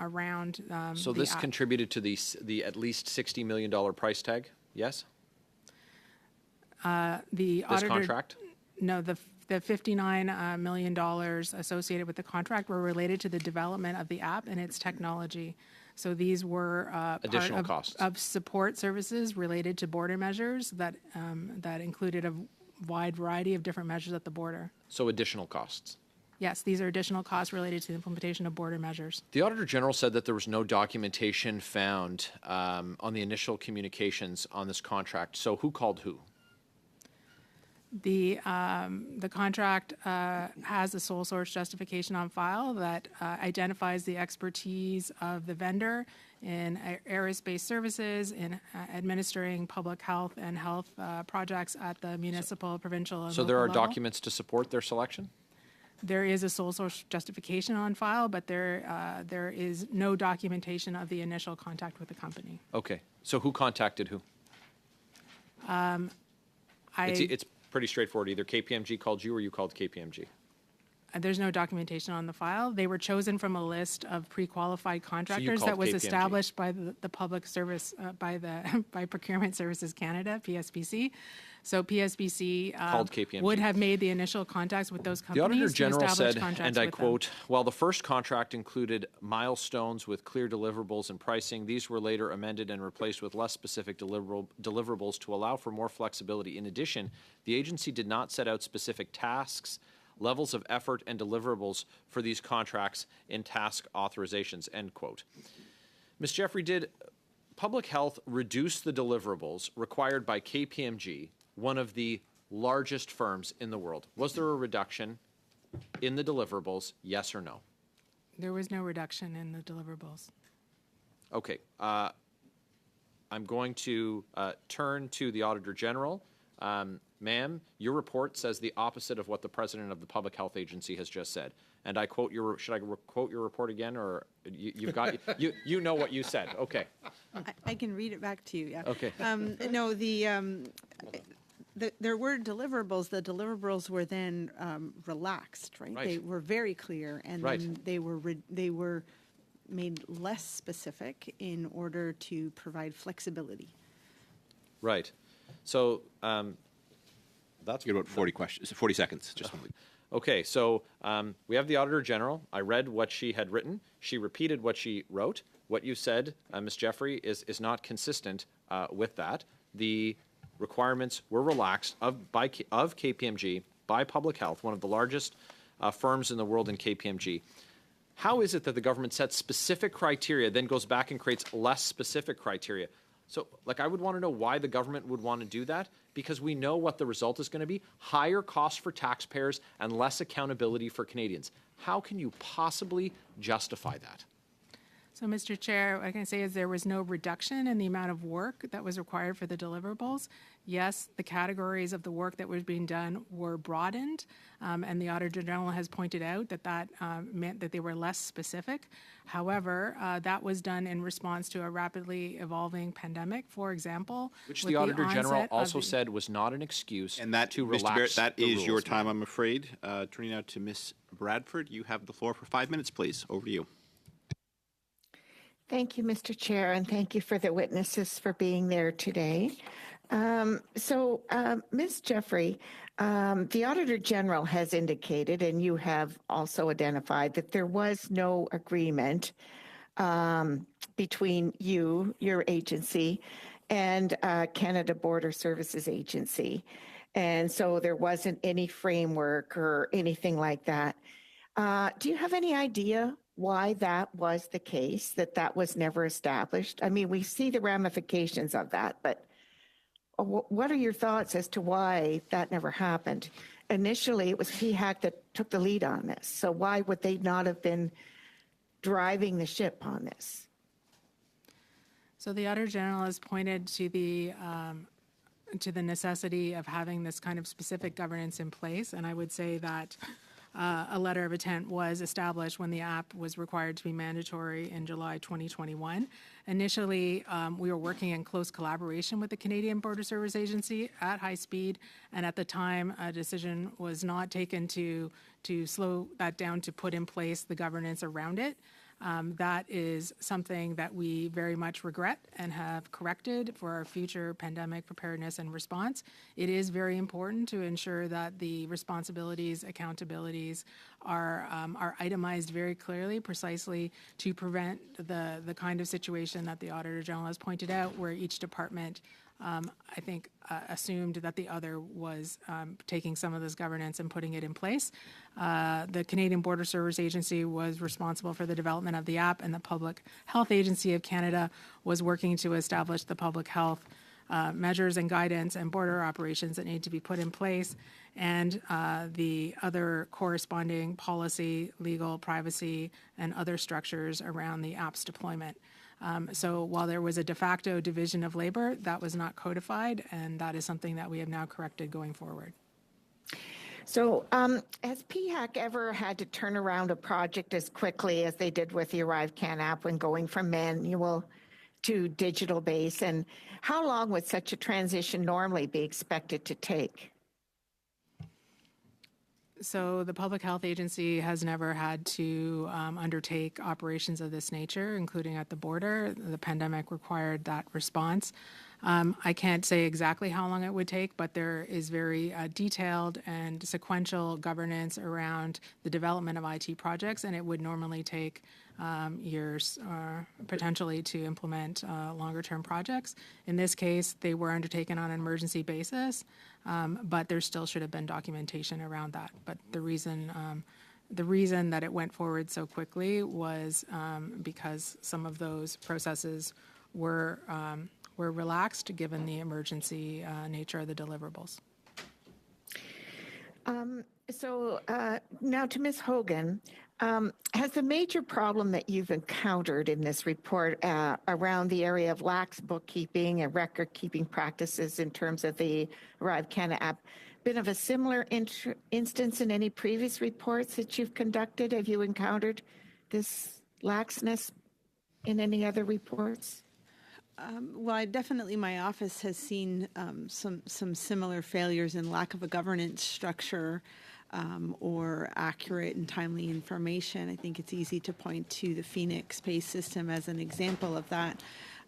around So the this app. contributed to the at least $60 million price tag, yes? The this contract? No, the $59 million associated with the contract were related to the development of the app and its technology. So these were additional part costs of support services related to border measures that included a wide variety of different measures at the border. So additional costs. Yes, these are additional costs related to the implementation of border measures. The Auditor General said that there was no documentation found on the initial communications on this contract. So who called who? The contract has a sole source justification on file that identifies the expertise of the vendor in aerospace services, in administering public health and health projects at the municipal, provincial, and So local there are level. documents to support their selection? There is a sole source justification on file, but there is no documentation of the initial contact with the company. Okay. So who contacted who? It's pretty straightforward. Either KPMG called you or you called KPMG. There's no documentation on the file. They were chosen from a list of pre-qualified contractors called that was KPMG. established by the Public Service, by Procurement Services Canada, PSPC. So PSPC Called KPMG. would have made the initial contacts with those The companies Auditor to General establish said, contracts and I with them. quote, while the first contract included milestones with clear deliverables and pricing, these were later amended and replaced with less specific deliverables to allow for more flexibility. In addition, the agency did not set out specific tasks, levels of effort, and deliverables for these contracts in task authorizations, end quote. Ms. Jeffrey, did Public Health reduce the deliverables required by KPMG, one of the largest firms in the world? Was there a reduction in the deliverables, yes or no? There was no reduction in the deliverables. Okay. I'm going to turn to the Auditor General. Ma'am, your report says the opposite of what the President of the Public Health Agency has just said. And I quote your, should I quote your report again, or you've got, you know what you said. Okay. I can read it back to you, yeah. Okay. No, there were deliverables. The deliverables were then relaxed, right? Right. They were very clear, and Right. then they were made less specific in order to provide flexibility. Right. So that's You got about 40 questions, 40 seconds. Just one. Okay, so we have the Auditor General. I read what she had written. She repeated what she wrote. What you said, Ms. Jeffrey, is not consistent with that. The requirements were relaxed of KPMG by Public Health, one of the largest firms in the world in KPMG. How is it that the government sets specific criteria, then goes back and creates less specific criteria? So, I would want to know why the government would want to do that, because we know what the result is going to be: higher costs for taxpayers and less accountability for Canadians. How can you possibly justify that? So, Mr. Chair, what I can say is there was no reduction in the amount of work that was required for the deliverables. Yes, the categories of the work that was being done were broadened, and the Auditor General has pointed out that meant that they were less specific. However, that was done in response to a rapidly evolving pandemic, for example. Which the Auditor General also said was not an excuse and that, to Mr. relax Barrett, that the is rules. your time, I'm afraid. Turning now to Ms. Bradford. You have the floor for 5 minutes, please. Over to you. Thank you, Mr. Chair, and thank you for the witnesses for being there today. Ms. Jeffrey, the Auditor General has indicated, and you have also identified, that there was no agreement between you, your agency, and Canada Border Services Agency. And so there wasn't any framework or anything like that. Do you have any idea why that was the case, that was never established? I mean, we see the ramifications of that, but what are your thoughts as to why that never happened? Initially, it was PHAC that took the lead on this. So why would they not have been driving the ship on this? So the Auditor General has pointed to the necessity of having this kind of specific governance in place, and I would say that a letter of intent was established when the app was required to be mandatory in July 2021. Initially, we were working in close collaboration with the Canadian Border Service Agency at high speed, and at the time, a decision was not taken to slow that down, to put in place the governance around it. That is something that we very much regret and have corrected for our future pandemic preparedness and response. It is very important to ensure that the responsibilities, accountabilities are itemized very clearly, precisely to prevent the kind of situation that the Auditor General has pointed out, where each department I think assumed that the other was taking some of this governance and putting it in place. The Canadian Border Service Agency was responsible for the development of the app, and the Public Health Agency of Canada was working to establish the public health measures and guidance and border operations that need to be put in place, and the other corresponding policy, legal, privacy, and other structures around the app's deployment. So while there was a de facto division of labor, that was not codified, and that is something that we have now corrected going forward. So has PHAC ever had to turn around a project as quickly as they did with the ArriveCAN app when going from manual to digital base? And how long would such a transition normally be expected to take? So the Public Health Agency has never had to undertake operations of this nature, including at the border. The pandemic required that response. I can't say exactly how long it would take, but there is very detailed and sequential governance around the development of IT projects, and it would normally take years potentially to implement longer-term projects. In this case, they were undertaken on an emergency basis, but there still should have been documentation around that. But the reason that it went forward so quickly was because some of those processes were relaxed given the emergency nature of the deliverables. So now to Ms. Hogan, has the major problem that you've encountered in this report around the area of lax bookkeeping and record-keeping practices in terms of the ArriveCAN app been of a similar instance in any previous reports that you've conducted? Have you encountered this laxness in any other reports? Well, definitely my office has seen some similar failures in lack of a governance structure or accurate and timely information. I think it's easy to point to the Phoenix Space System as an example of that.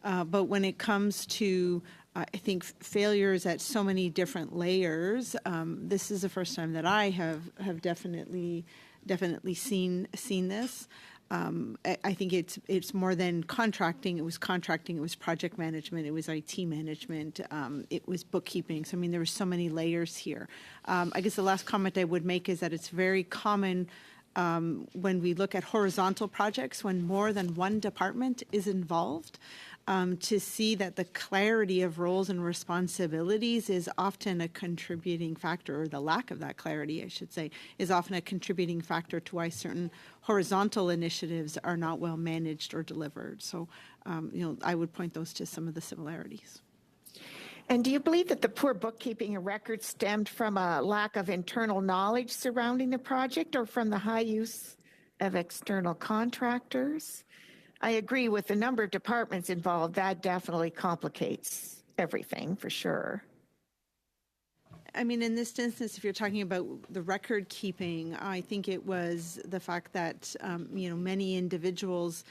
But when it comes to, I think, failures at so many different layers, this is the first time that I have definitely seen this. I think it's more than contracting. It was project management, it was IT management, it was bookkeeping. So, I mean, there were so many layers here. I guess the last comment I would make is that it's very common when we look at horizontal projects, when more than one department is involved, to see that the clarity of roles and responsibilities is often a contributing factor, or the lack of that clarity, I should say, is often a contributing factor to why certain horizontal initiatives are not well managed or delivered. So, I would point those to some of the similarities. And do you believe that the poor bookkeeping and records stemmed from a lack of internal knowledge surrounding the project or from the high use of external contractors? I agree with the number of departments involved. That definitely complicates everything for sure. I mean, in this instance, if you're talking about the record keeping, I think it was the fact that, many individuals,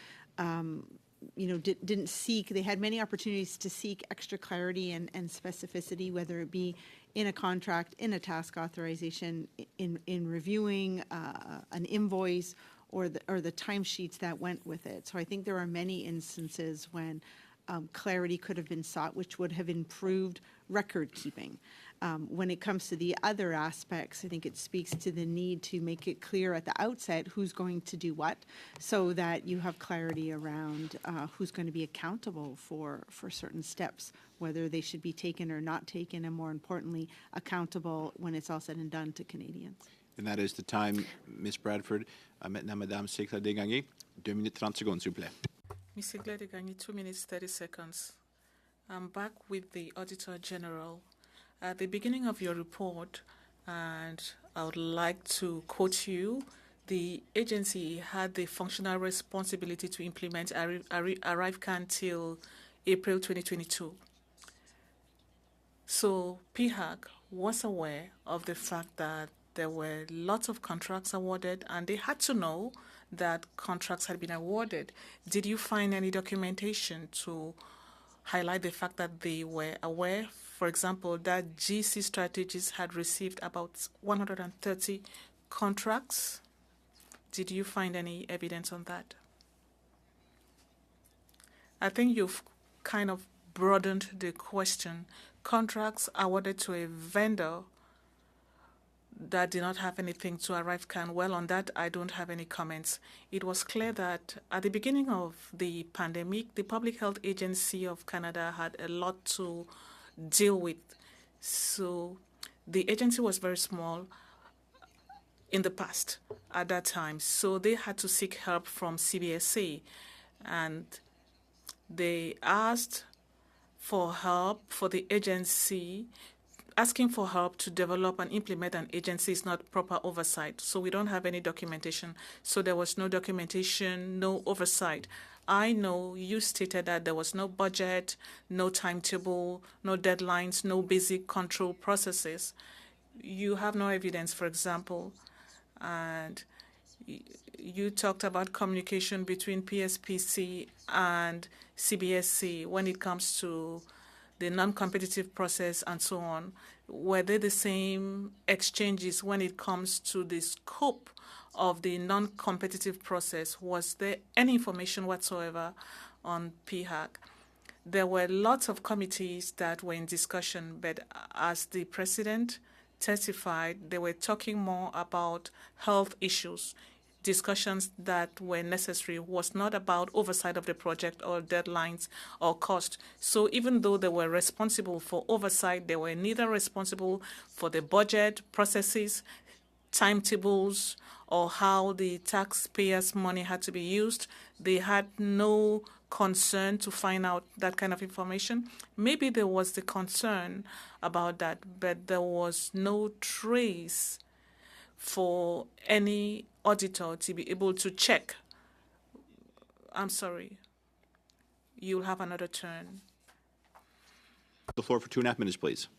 didn't seek, they had many opportunities to seek extra clarity and specificity, whether it be in a contract, in a task authorization, in reviewing an invoice, or the timesheets that went with it. So I think there are many instances when clarity could have been sought, which would have improved record keeping. When it comes to the other aspects, I think it speaks to the need to make it clear at the outset who's going to do what, so that you have clarity around who's going to be accountable for certain steps, whether they should be taken or not taken, and more importantly, accountable when it's all said and done to Canadians. And that is the time, Ms. Bradford. Maintenant, Madame Sigla Desgagnés, 2 minutes 30 secondes, s'il vous plaît. Ms. Sigla Desgagnés, 2 minutes 30 seconds. I'm back with the Auditor General. At the beginning of your report, and I would like to quote you, the agency had the functional responsibility to implement ArriveCAN till April 2022. So PHAC was aware of the fact that there were lots of contracts awarded, and they had to know that contracts had been awarded. Did you find any documentation to highlight the fact that they were aware, for example, that GC Strategies had received about 130 contracts? Did you find any evidence on that? I think you've kind of broadened the question. Contracts awarded to a vendor that did not have anything to ArriveCAN. Well, on that, I don't have any comments. It was clear that at the beginning of the pandemic, the Public Health Agency of Canada had a lot to deal with. So the agency was very small in the past at that time. So they had to seek help from CBSA, and they asked for help for the agency. Asking for help to develop and implement an agency is not proper oversight. So we don't have any documentation. So there was no documentation, no oversight. I know you stated that there was no budget, no timetable, no deadlines, no basic control processes. You have no evidence, for example. And you talked about communication between PSPC and CBSC when it comes to the non-competitive process and so on. Were they the same exchanges when it comes to the scope of the non-competitive process? Was there any information whatsoever on PHAC? There were lots of committees that were in discussion, but as the president testified, they were talking more about health issues. Discussions that were necessary was not about oversight of the project or deadlines or cost. So even though they were responsible for oversight, they were neither responsible for the budget, processes, timetables, or how the taxpayers' money had to be used. They had no concern to find out that kind of information. Maybe there was the concern about that, but there was no trace for any auditor to be able to check. I'm sorry. You'll have another turn. The floor for 2.5 minutes, please.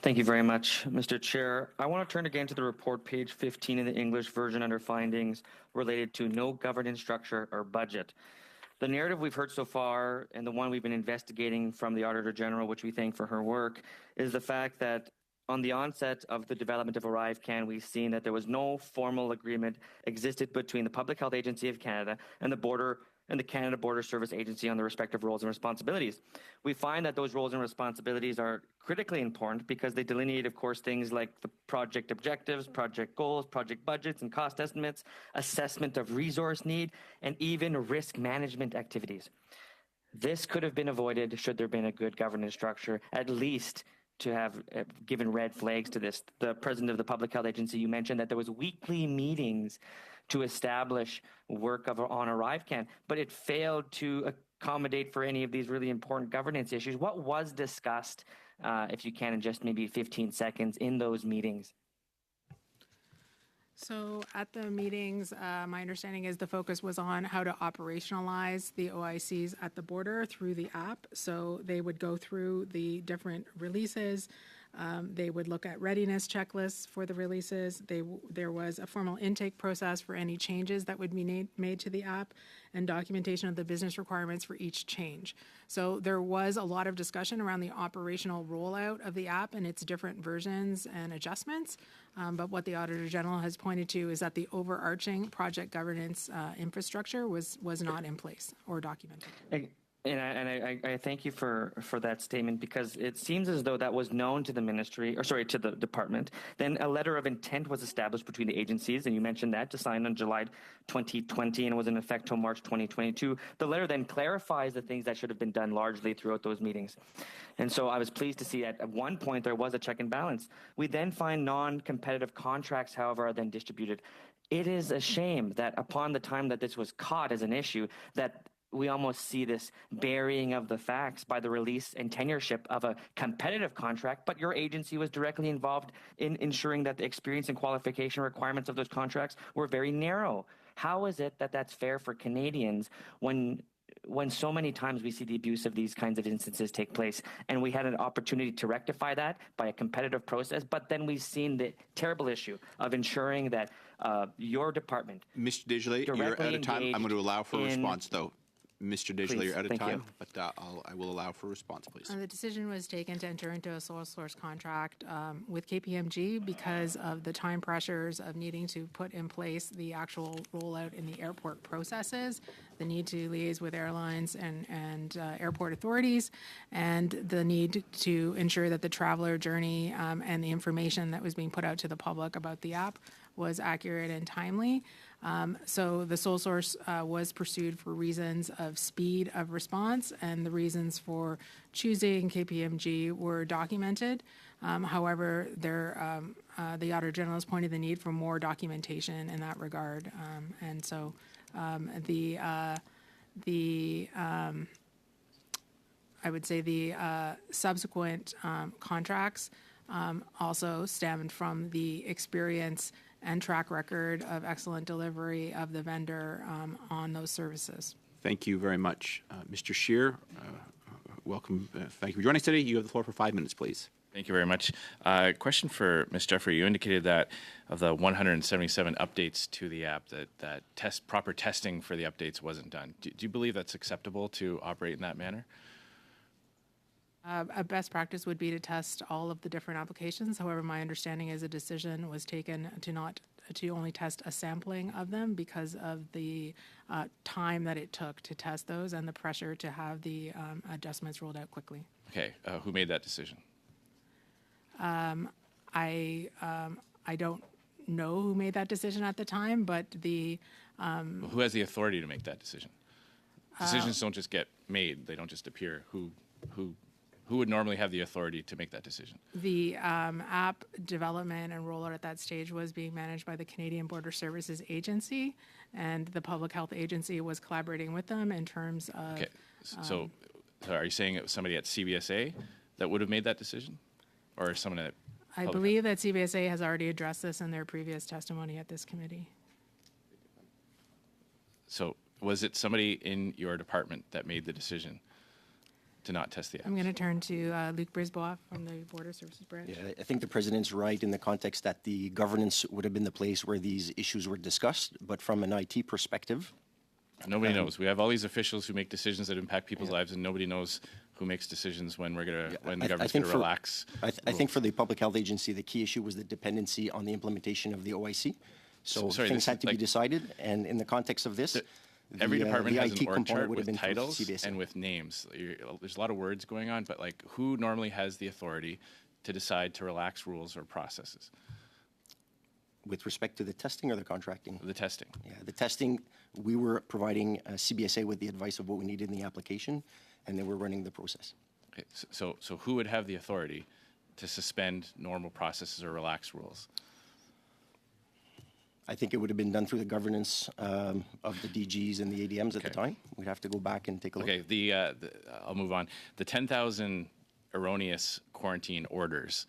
Thank you very much, Mr. Chair. I want to turn again to the report, page 15 in the English version under findings related to no governance structure or budget. The narrative we've heard so far, and the one we've been investigating from the Auditor General, which we thank for her work, is the fact that on the onset of the development of ArriveCAN, we've seen that there was no formal agreement existed between the Public Health Agency of Canada and the Canada Border Service Agency on their respective roles and responsibilities. We find that those roles and responsibilities are critically important because they delineate, of course, things like the project objectives, project goals, project budgets and cost estimates, assessment of resource need, and even risk management activities. This could have been avoided should there have been a good governance structure, at least to have given red flags to this. The president of the Public Health Agency, you mentioned that there was weekly meetings to establish work on ArriveCAN, but it failed to accommodate for any of these really important governance issues. What was discussed, if you can, in just maybe 15 seconds in those meetings? So at the meetings, my understanding is the focus was on how to operationalize the OICs at the border through the app. So they would go through the different releases. They would look at readiness checklists for the releases. There was a formal intake process for any changes that would be made to the app and documentation of the business requirements for each change. So there was a lot of discussion around the operational rollout of the app and its different versions and adjustments. But what the Auditor General has pointed to is that the overarching project governance infrastructure was not in place or documented. And I thank you for that statement, because it seems as though that was known to the ministry, or sorry, to the department. Then a letter of intent was established between the agencies, and you mentioned that, to sign on July 2020 and was in effect till March 2022. The letter then clarifies the things that should have been done largely throughout those meetings. And so I was pleased to see that at one point there was a check and balance. We then find non-competitive contracts, however, are then distributed. It is a shame that upon the time that this was caught as an issue, that we almost see this burying of the facts by the release and tenureship of a competitive contract, but your agency was directly involved in ensuring that the experience and qualification requirements of those contracts were very narrow. How is it that that's fair for Canadians when so many times we see the abuse of these kinds of instances take place, and we had an opportunity to rectify that by a competitive process, but then we've seen the terrible issue of ensuring that your department... Mr. Desjardins, you're out of time. I'm going to allow for a response, though. Mr. Desjardins, you're out of time, but I will allow for a response, please. The decision was taken to enter into a sole source contract with KPMG because of the time pressures of needing to put in place the actual rollout in the airport processes, the need to liaise with airlines and airport authorities, and the need to ensure that the traveler journey and the information that was being put out to the public about the app was accurate and timely. So the sole source was pursued for reasons of speed of response, and the reasons for choosing KPMG were documented. However, the Auditor General has pointed the need for more documentation in that regard, and so I would say the subsequent contracts also stemmed from the experience and track record of excellent delivery of the vendor on those services. Thank you very much. Mr. Scheer, welcome. Thank you for joining us today. You have the floor for 5 minutes, please. Thank you very much. Question for Ms. Jeffrey. You indicated that of the 177 updates to the app, that proper testing for the updates wasn't done. Do you believe that's acceptable to operate in that manner? A best practice would be to test all of the different applications. However, my understanding is a decision was taken to only test a sampling of them because of the time that it took to test those and the pressure to have the adjustments rolled out quickly. Okay, who made that decision? I don't know who made that decision at the time, but who has the authority to make that decision? Decisions don't just get made; they don't just appear. Who would normally have the authority to make that decision? The app development and rollout at that stage was being managed by the Canadian Border Services Agency, and the Public Health Agency was collaborating with them in terms of... Okay, so are you saying it was somebody at CBSA that would have made that decision? Or someone at... I believe that CBSA has already addressed this in their previous testimony at this committee. So was it somebody in your department that made the decision to not test the apps? I'm going to turn to Luc Brisbois from the Border Services Branch. Yeah, I think the President's right in the context that the governance would have been the place where these issues were discussed, but from an IT perspective... Nobody knows. We have all these officials who make decisions that impact people's lives, and nobody knows who makes decisions when the government's going to relax. I think for the Public Health Agency, the key issue was the dependency on the implementation of the OIC. So things had to be decided, and in the context of this... Every department has an org chart with titles and with names. There's a lot of words going on, but who normally has the authority to decide to relax rules or processes? With respect to the testing or the contracting? The testing. Yeah, the testing, we were providing CBSA with the advice of what we needed in the application, and they were running the process. Okay, so who would have the authority to suspend normal processes or relax rules? I think it would have been done through the governance of the DGs and the ADMs at the time. We'd have to go back and take a look. Okay, I'll move on. The 10,000 erroneous quarantine orders,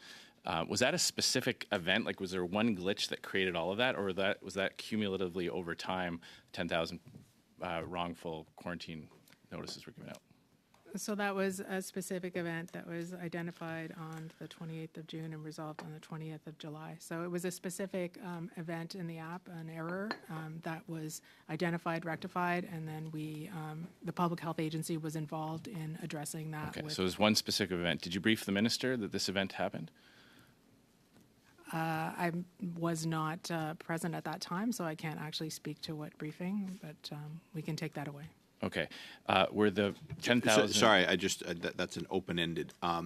was that a specific event? Was there one glitch that created all of that, or was that cumulatively over time 10,000 wrongful quarantine notices were given out? So that was a specific event that was identified on the 28th of June and resolved on the 20th of July. So it was a specific event in the app, an error that was identified, rectified, and then the Public Health Agency was involved in addressing that. Okay, so it was one specific event. Did you brief the minister that this event happened? I was not present at that time, so I can't actually speak to what briefing, but we can take that away. Okay. Were the 10,000... Sorry, that's an open-ended. Are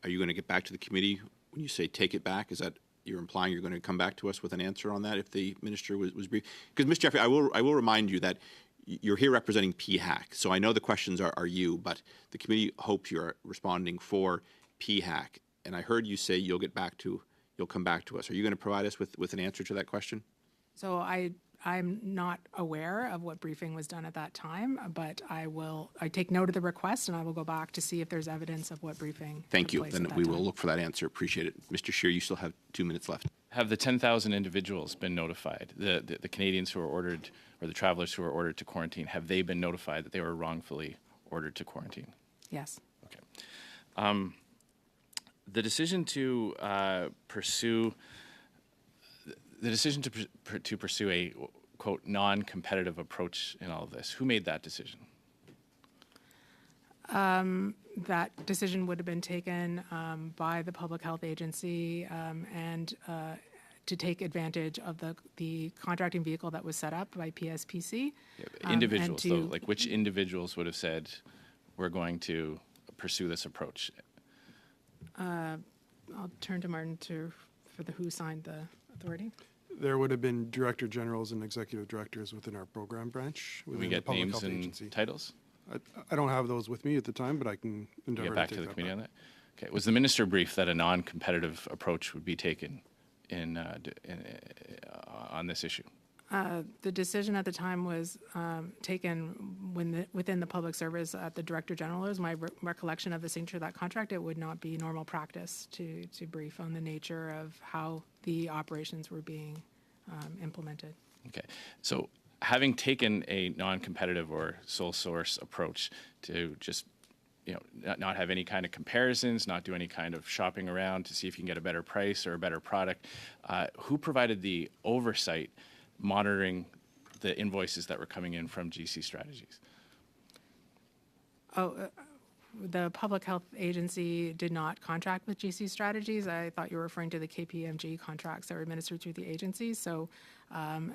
you going to get back to the committee when you say take it back? Is that you're implying you're going to come back to us with an answer on that if the minister was briefed? Because, Ms. Jeffrey, I will remind you that you're here representing PHAC, so I know the questions are you, but the committee hopes you're responding for PHAC. And I heard you say you'll come back to us. Are you going to provide us with an answer to that question? So I'm not aware of what briefing was done at that time, but I take note of the request and I will go back to see if there's evidence of what briefing Thank you. took place Then at that we time. will look for that answer. Appreciate it. Mr. Scheer, you still have 2 minutes left. Have the 10,000 individuals been notified? The Canadians who were ordered, or the travelers who were ordered to quarantine, have they been notified that they were wrongfully ordered to quarantine? Yes. Okay. The decision to pursue a quote non-competitive approach in all of this, who made that decision? That decision would have been taken by the Public Health Agency and to take advantage of the contracting vehicle that was set up by PSPC. Yeah, individuals, though, which individuals would have said, we're going to pursue this approach? I'll turn to Martin for who signed the authority. There would have been director generals and executive directors within our program branch. Can we get names and agency. Titles? I don't have those with me at the time, but I can endeavor get back to the committee on that. Okay. Was the minister briefed that a non-competitive approach would be taken on this issue? The decision at the time was taken within the public service at the director general. Is my recollection of the signature of that contract. It would not be normal practice to brief on the nature of how the operations were being implemented. Okay, so having taken a non-competitive or sole source approach to just not have any kind of comparisons, not do any kind of shopping around to see if you can get a better price or a better product, who provided the oversight monitoring the invoices that were coming in from GC Strategies? The Public Health Agency did not contract with GC Strategies. I thought you were referring to the KPMG contracts that were administered through the agency. So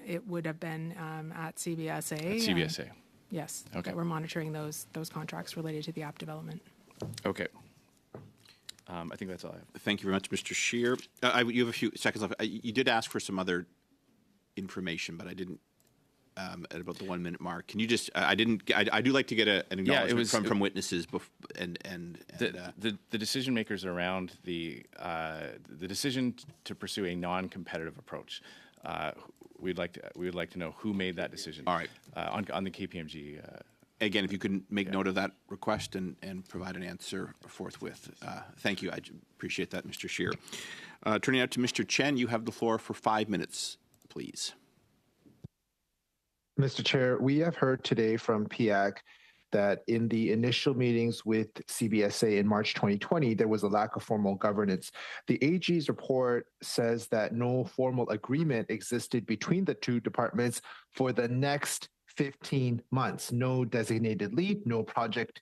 it would have been at CBSA. At CBSA. Yes. Okay. That we're monitoring those contracts related to the app development. Okay. I think that's all I have. Thank you very much, Mr. Scheer. You have a few seconds left. You did ask for some other information, but I didn't at about the 1 minute mark. Can you just? I do like to get an acknowledgement from witnesses. The decision makers around the decision to pursue a non-competitive approach. We would like to know who made that decision. All right. On the KPMG. Again, if you could make note of that request and provide an answer forthwith. Thank you. I appreciate that, Mr. Scheer. Turning out to Mr. Chen, you have the floor for 5 minutes, please. Mr. Chair, we have heard today from PAC that in the initial meetings with CBSA in March 2020, there was a lack of formal governance. The AG's report says that no formal agreement existed between the two departments for the next 15 months. No designated lead, no project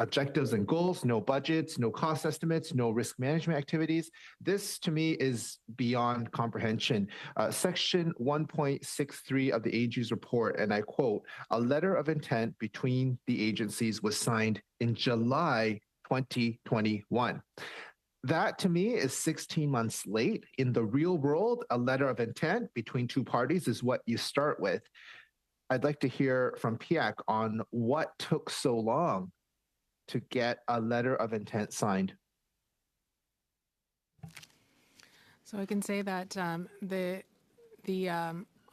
objectives and goals, no budgets, no cost estimates, no risk management activities. This, to me, is beyond comprehension. Section 1.63 of the AG's report, and I quote, "A letter of intent between the agencies was signed in July 2021." That, to me, is 16 months late. In the real world, a letter of intent between two parties is what you start with. I'd like to hear from PAC on what took so long to get a letter of intent signed. So I can say that the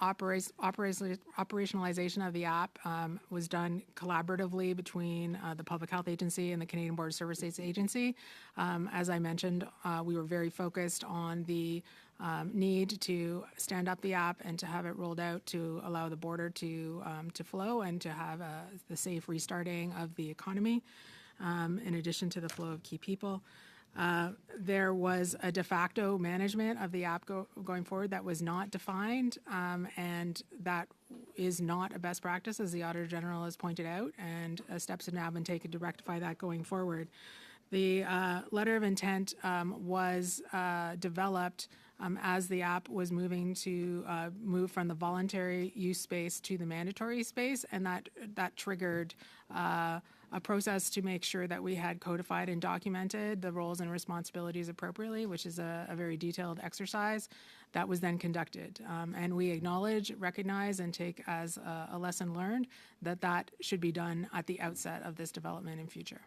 operationalization of the app was done collaboratively between the Public Health Agency and the Canadian Border Services Agency. As I mentioned, we were very focused on the need to stand up the app and to have it rolled out to allow the border to flow and to have the safe restarting of the economy, in addition to the flow of key people. There was a de facto management of the app going forward that was not defined, and that is not a best practice, as the Auditor General has pointed out, and steps have now been taken to rectify that going forward. The letter of intent was developed as the app was moving to move from the voluntary use space to the mandatory space, and that triggered a process to make sure that we had codified and documented the roles and responsibilities appropriately, which is a very detailed exercise that was then conducted. And we acknowledge, recognize, and take as a lesson learned that should be done at the outset of this development in future.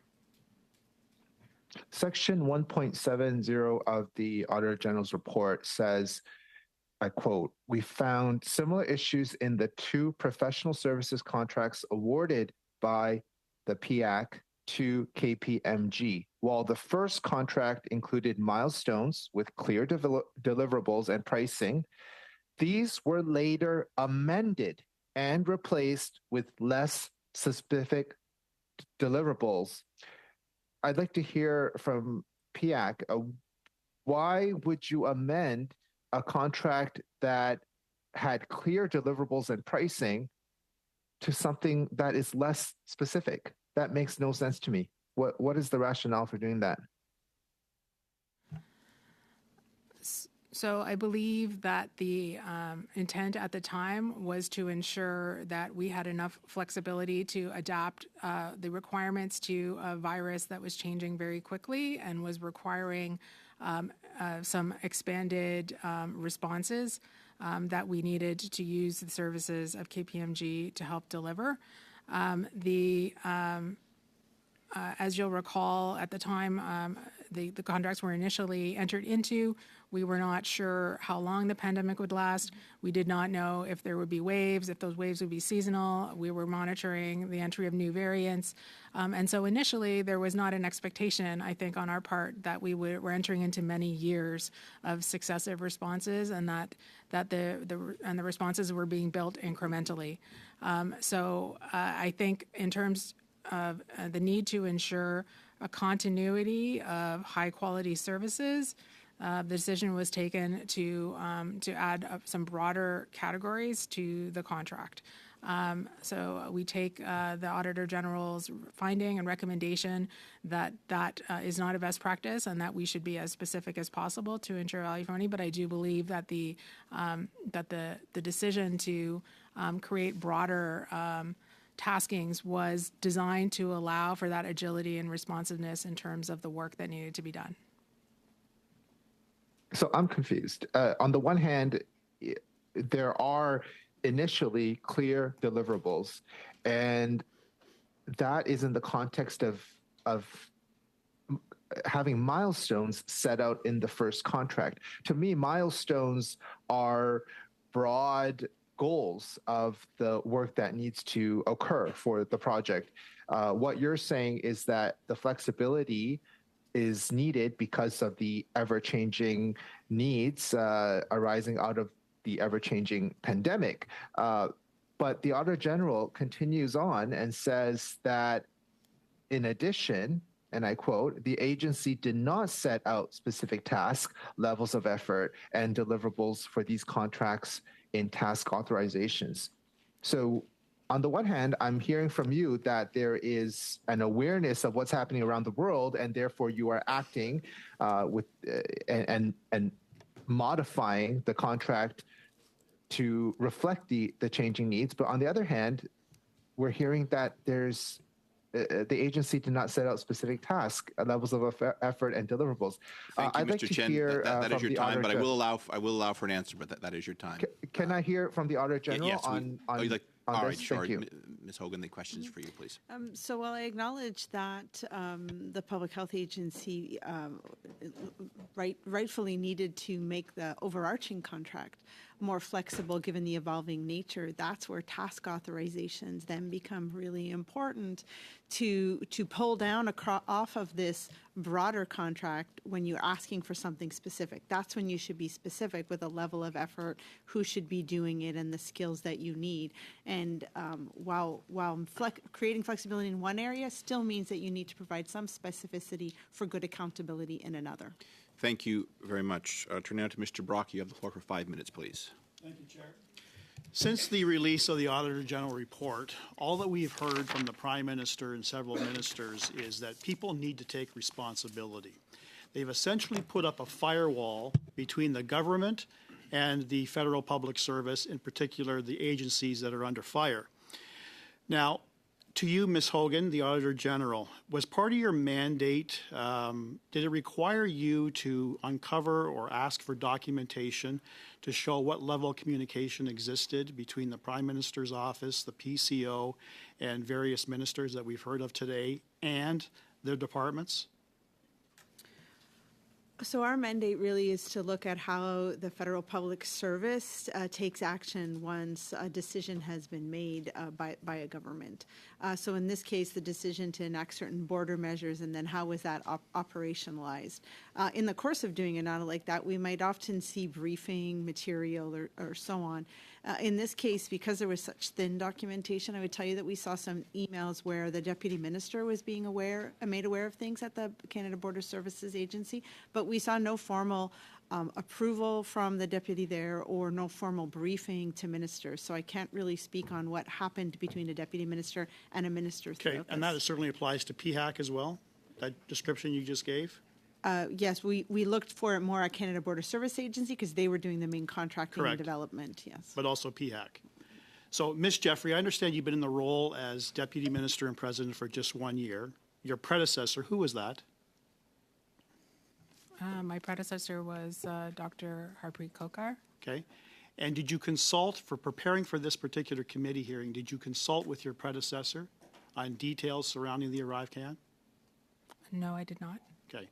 Section 1.70 of the Auditor General's report says, I quote, "We found similar issues in the two professional services contracts awarded by the PAC to KPMG. While the first contract included milestones with clear deliverables and pricing, these were later amended and replaced with less specific deliverables." I'd like to hear from PAC. Why would you amend a contract that had clear deliverables and pricing to something that is less specific? That makes no sense to me. What is the rationale for doing that? So I believe that the intent at the time was to ensure that we had enough flexibility to adapt the requirements to a virus that was changing very quickly and was requiring some expanded responses that we needed to use the services of KPMG to help deliver. As you'll recall, at the time the contracts were initially entered into, we were not sure how long the pandemic would last. We did not know if there would be waves, if those waves would be seasonal. We were monitoring the entry of new variants. And so initially, there was not an expectation, I think, on our part that we were entering into many years of successive responses and that the responses were being built incrementally. So I think in terms of the need to ensure a continuity of high-quality services, the decision was taken to add some broader categories to the contract. So we take the Auditor General's finding and recommendation that is not a best practice and that we should be as specific as possible to ensure value for money. But I do believe that the decision to create broader taskings was designed to allow for that agility and responsiveness in terms of the work that needed to be done. So I'm confused. On the one hand, there are initially clear deliverables, and that is in the context of having milestones set out in the first contract. To me, milestones are broad goals of the work that needs to occur for the project. What you're saying is that the flexibility is needed because of the ever-changing needs arising out of the ever-changing pandemic. But the Auditor General continues on and says that, in addition, and I quote, the agency did not set out specific tasks, levels of effort, and deliverables for these contracts in task authorizations. So on the one hand, I'm hearing from you that there is an awareness of what's happening around the world, and therefore you are acting and modifying the contract to reflect the changing needs. But on the other hand, we're hearing that there's the agency did not set out specific tasks, levels of effort, and deliverables. Thank you, I'd Mr. like to Chen. hear that is your from the time, but I Auditor will allow for an answer. But that is your time. Can I hear from the Auditor General yes, on all this? right, sure. Thank you. Ms. Hogan, the question is for you, please. So while I acknowledge that the Public Health Agency rightfully needed to make the overarching contract more flexible given the evolving nature, that's where task authorizations then become really important to pull down off of this broader contract when you're asking for something specific. That's when you should be specific with a level of effort, who should be doing it, and the skills that you need. And while creating flexibility in one area still means that you need to provide some specificity for good accountability in another. Thank you very much. Turn now to Mr. Brock. You have the floor for 5 minutes, please. Thank you, Chair. Since the release of the Auditor General report, all that we've heard from the Prime Minister and several ministers is that people need to take responsibility. They've essentially put up a firewall between the government and the federal public service, in particular the agencies that are under fire. Now, to you, Ms. Hogan, the Auditor General, was part of your mandate, did it require you to uncover or ask for documentation to show what level of communication existed between the Prime Minister's office, the PCO, and various ministers that we've heard of today and their departments? So our mandate really is to look at how the federal public service takes action once a decision has been made by a government. So in this case, the decision to enact certain border measures, and then how was that operationalized? In the course of doing an audit like that, we might often see briefing material or so on. In this case, because there was such thin documentation, I would tell you that we saw some emails where the Deputy Minister was being made aware of things at the Canada Border Services Agency, but we saw no formal approval from the deputy there or no formal briefing to ministers. So I can't really speak on what happened between a deputy minister and a minister's Okay, office. and that certainly applies to PHAC as well, that description you just gave? Yes, we looked for it more at Canada Border Service Agency because they were doing the main contracting Correct. and development, yes. But also PHAC. So, Ms. Jeffrey, I understand you've been in the role as Deputy Minister and President for just 1 year. Your predecessor, who was that? My predecessor was Dr. Harpreet Kokar. Okay. And did you consult, for preparing for this particular committee hearing, did you consult with your predecessor on details surrounding the ArriveCan? No, I did not. Okay.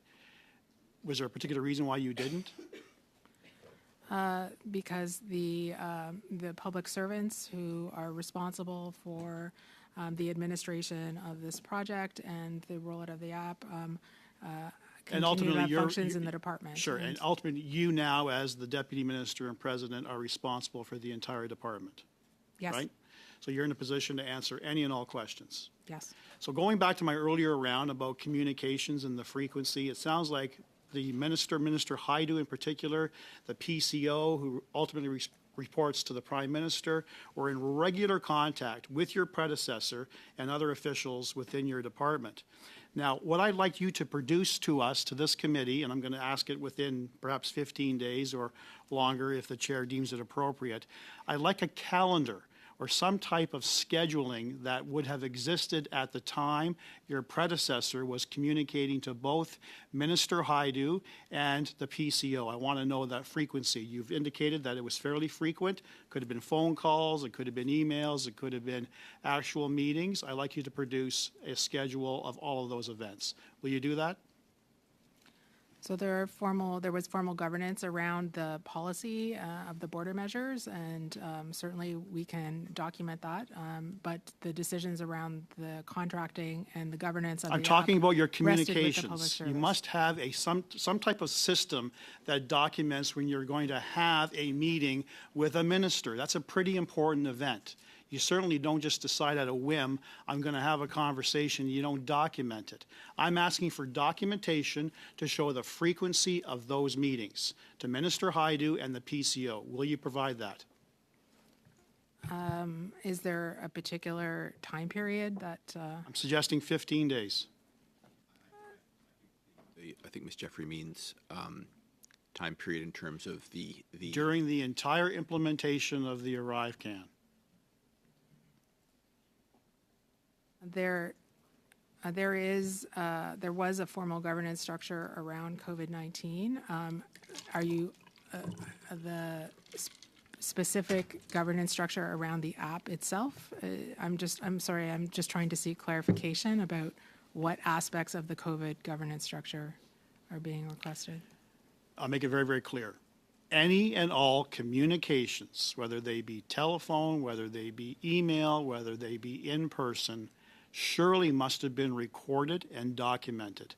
Was there a particular reason why you didn't? Because the public servants who are responsible for the administration of this project and the rollout of the app continue to have functions in the department. Sure, and ultimately you now as the Deputy Minister and President are responsible for the entire department. Yes. Right? So you're in a position to answer any and all questions. Yes. So going back to my earlier round about communications and the frequency, it sounds like the Minister Haidu in particular, the PCO who ultimately reports to the Prime Minister, were in regular contact with your predecessor and other officials within your department. Now, what I'd like you to produce to us, to this committee, and I'm going to ask it within perhaps 15 days or longer if the chair deems it appropriate, I'd like a calendar or some type of scheduling that would have existed at the time your predecessor was communicating to both Minister Haidu and the PCO. I want to know that frequency. You've indicated that it was fairly frequent. Could have been phone calls, it could have been emails, it could have been actual meetings. I'd like you to produce a schedule of all of those events. Will you do that? So there was formal governance around the policy of the border measures, and certainly we can document that. But the decisions around the contracting and the governance of I'm the talking app about your rested with the communications. public You service. must have some type of system that documents when you're going to have a meeting with a minister. That's a pretty important event. You certainly don't just decide at a whim, I'm going to have a conversation. You don't document it. I'm asking for documentation to show the frequency of those meetings to Minister Haidu and the PCO. Will you provide that? Is there a particular time period that? I'm suggesting 15 days. I think Ms. Jeffrey means time period in terms of the During the entire implementation of the ArriveCan. There was a formal governance structure around COVID-19. Are you the specific governance structure around the app itself? I'm sorry. I'm just trying to seek clarification about what aspects of the COVID governance structure are being requested. I'll make it very, very clear. Any and all communications, whether they be telephone, whether they be email, whether they be in person, surely must have been recorded and documented.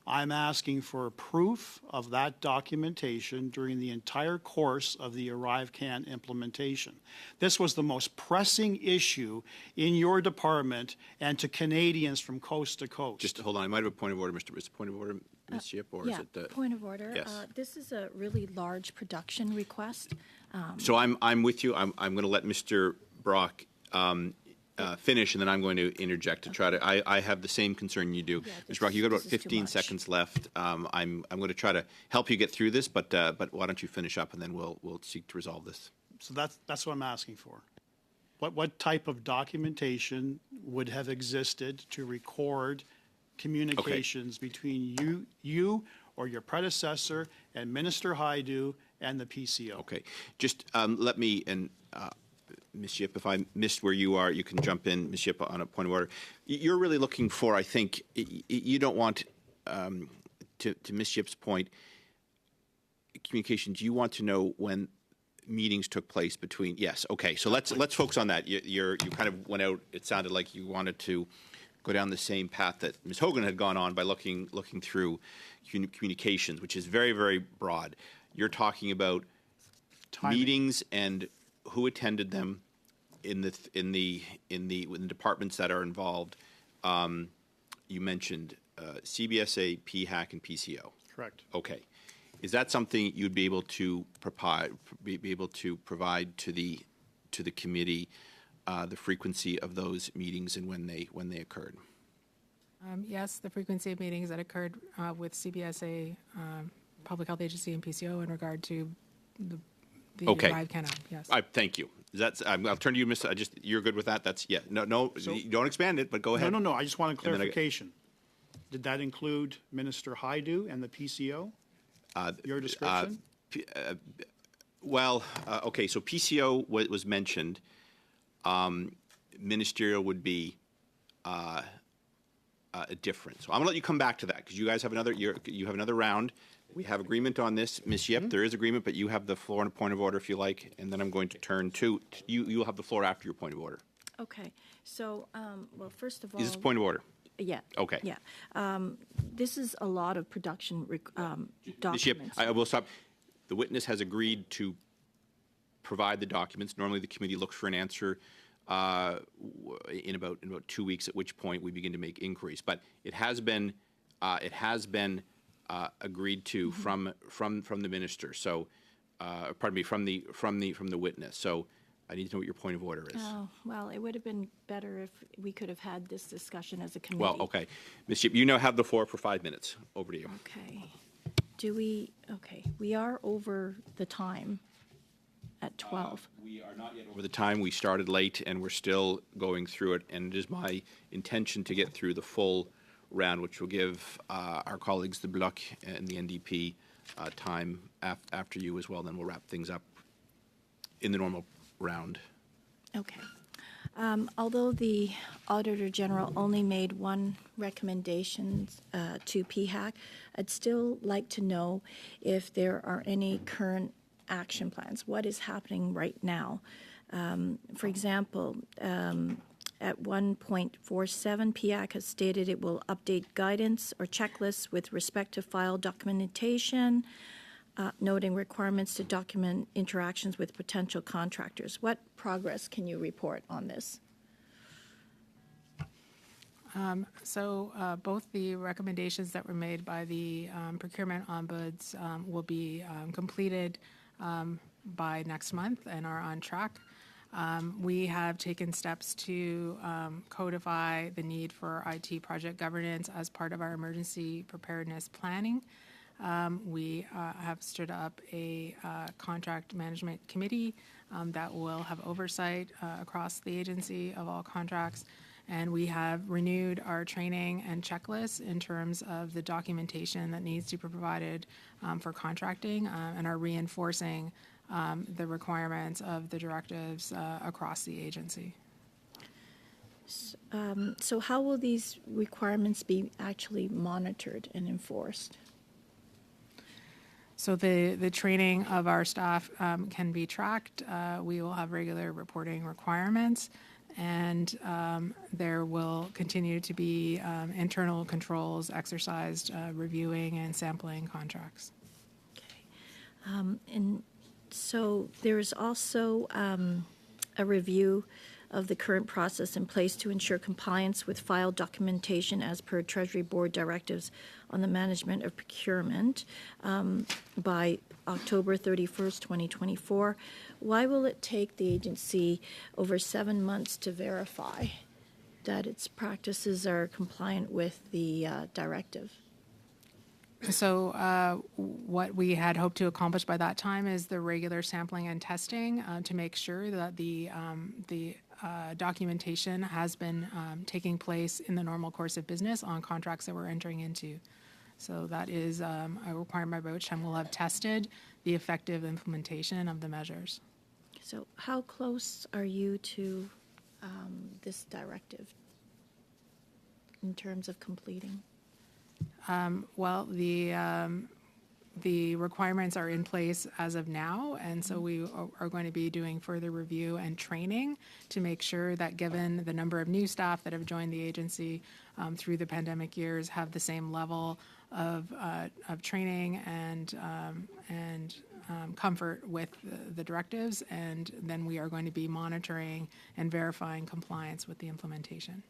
I'm asking for proof of that documentation during the entire course of the ArriveCan implementation. This was the most pressing issue in your department and to Canadians from coast to coast. Just hold on. I might have a point of order, Mr. Is it point of order, Ms. Shipp, or yeah, is it? Point of order. Yes. This is a really large production request. So I'm with you. I'm going to let Mr. Brock finish, and then I'm going to interject to try to. I have the same concern you do, Mr. Brock. You got about 15 seconds left. I'm going to try to help you get through this, but why don't you finish up, and then we'll seek to resolve this. So that's what I'm asking for. What type of documentation would have existed to record communications between you or your predecessor and Minister Haidu and the PCO? Okay, just let me and. Ms. Shipp, if I missed where you are, you can jump in, Ms. Shipp, on a point of order. You're really looking for, I think, you don't want, to Ms. Shipp's point, communications, you want to know when meetings took place between, yes, okay, so let's focus on that. You kind of went out, it sounded like you wanted to go down the same path that Ms. Hogan had gone on by looking through communications, which is very, very broad. You're talking about meetings and who attended them in the departments that are involved. You mentioned CBSA, PHAC, and PCO. Correct. Okay, is that something you'd be able to provide to the committee, the frequency of those meetings and when they occurred? Yes, the frequency of meetings that occurred with CBSA, Public Health Agency, and PCO in regard to the ArriveCan app. Yes. Thank you. I'll turn to you, Ms. You're good with that? That's No, so, you don't expand it, but go ahead. No. I just want a clarification. Did that include Minister Haidu and the PCO? Your description? Well, okay, so PCO was mentioned. Ministerial would be different. So I'm going to let you come back to that because you guys have you have another round. We have agreement on this. Ms. Yip, there is agreement, but you have the floor on a point of order if you like, and then I'm going to turn to you. You'll have the floor after your point of order. Okay. So, well, first of all... Is this point of order? Yeah. Okay. Yeah. This is a lot of production documents. Ms. Yip, I will stop. The witness has agreed to provide the documents. Normally the committee looks for an answer in about 2 weeks, at which point we begin to make inquiries. But it has been agreed to from the minister. So, pardon me, from the witness. So, I need to know what your point of order is. Oh, well, it would have been better if we could have had this discussion as a committee. Well, okay, Ms. Yip, you now have the floor for 5 minutes. Over to you. Okay. Okay, we are over the time at 12. We are not yet over the time. We started late, and we're still going through it. And it is my intention to get through the full round, which will give our colleagues, the Bloc and the NDP, time after you as well. Then we'll wrap things up in the normal round. Okay. Although the Auditor General only made one recommendation to PHAC, I'd still like to know if there are any current action plans. What is happening right now? For example, at 1.47, PHAC has stated it will update guidance or checklists with respect to file documentation, noting requirements to document interactions with potential contractors. What progress can you report on this? Both the recommendations that were made by the procurement ombuds will be completed by next month and are on track. We have taken steps to codify the need for IT project governance as part of our emergency preparedness planning. We have stood up a contract management committee that will have oversight across the agency of all contracts. And we have renewed our training and checklists in terms of the documentation that needs to be provided for contracting and are reinforcing the requirements of the directives across the agency. So how will these requirements be actually monitored and enforced? So the training of our staff can be tracked. We will have regular reporting requirements, and there will continue to be internal controls exercised, reviewing and sampling contracts. Okay. And so there's also a review of the current process in place to ensure compliance with file documentation as per Treasury Board directives on the management of procurement by October 31st, 2024. Why will it take the agency over 7 months to verify that its practices are compliant with the directive? So what we had hoped to accomplish by that time is the regular sampling and testing to make sure that the documentation has been taking place in the normal course of business on contracts that we're entering into. So that is a requirement by which time we'll have tested the effective implementation of the measures. So how close are you to this directive in terms of completing? Well, the requirements are in place as of now, and so we are going to be doing further review and training to make sure that, given the number of new staff that have joined the agency through the pandemic years, have the same level of training and comfort with the directives, and then we are going to be monitoring and verifying compliance with the implementation.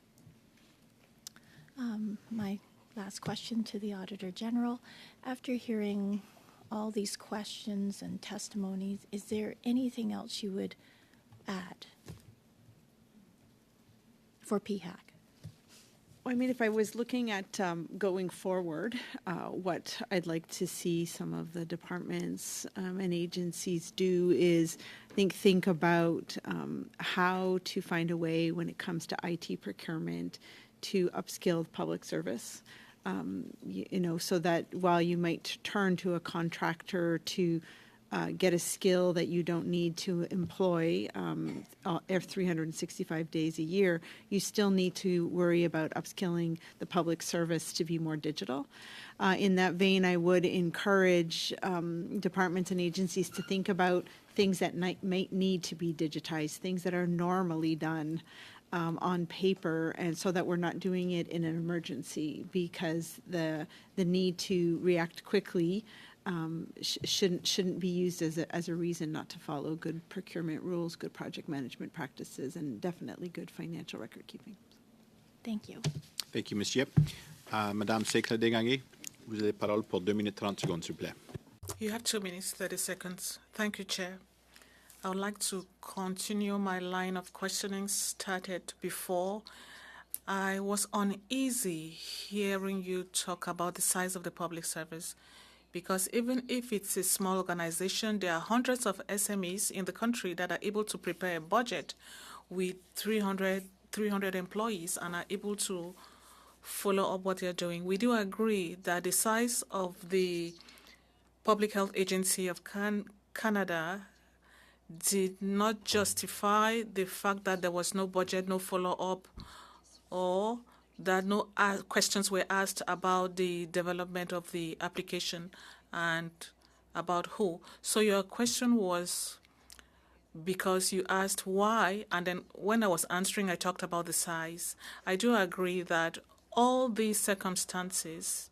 My last question to the Auditor General. After hearing all these questions and testimonies, is there anything else you would add for PHAC? I mean, if I was looking at going forward, what I'd like to see some of the departments and agencies do is think about how to find a way when it comes to IT procurement to upskill public service. So that while you might turn to a contractor to get a skill that you don't need to employ 365 days a year, you still need to worry about upskilling the public service to be more digital. In that vein, I would encourage departments and agencies to think about things that might need to be digitized, things that are normally done on paper, and so that we're not doing it in an emergency, because the need to react quickly shouldn't be used as a reason not to follow good procurement rules, good project management practices, and definitely good financial record keeping. Thank you. Thank you, Ms. Yep. Madame Sekla Degangi, vous avez la parole pour 2 minutes 30 secondes, s'il vous plaît. You have 2 minutes, 30 seconds. Thank you, Chair. I would like to continue my line of questioning started before. I was uneasy hearing you talk about the size of the public service, because even if it's a small organization, there are hundreds of SMEs in the country that are able to prepare a budget with 300 employees and are able to follow up what they're doing. We do agree that the size of the Public Health Agency of Canada did not justify the fact that there was no budget, no follow-up, or that no questions were asked about the development of the application and about who. So your question was because you asked why, and then when I was answering, I talked about the size. I do agree that all these circumstances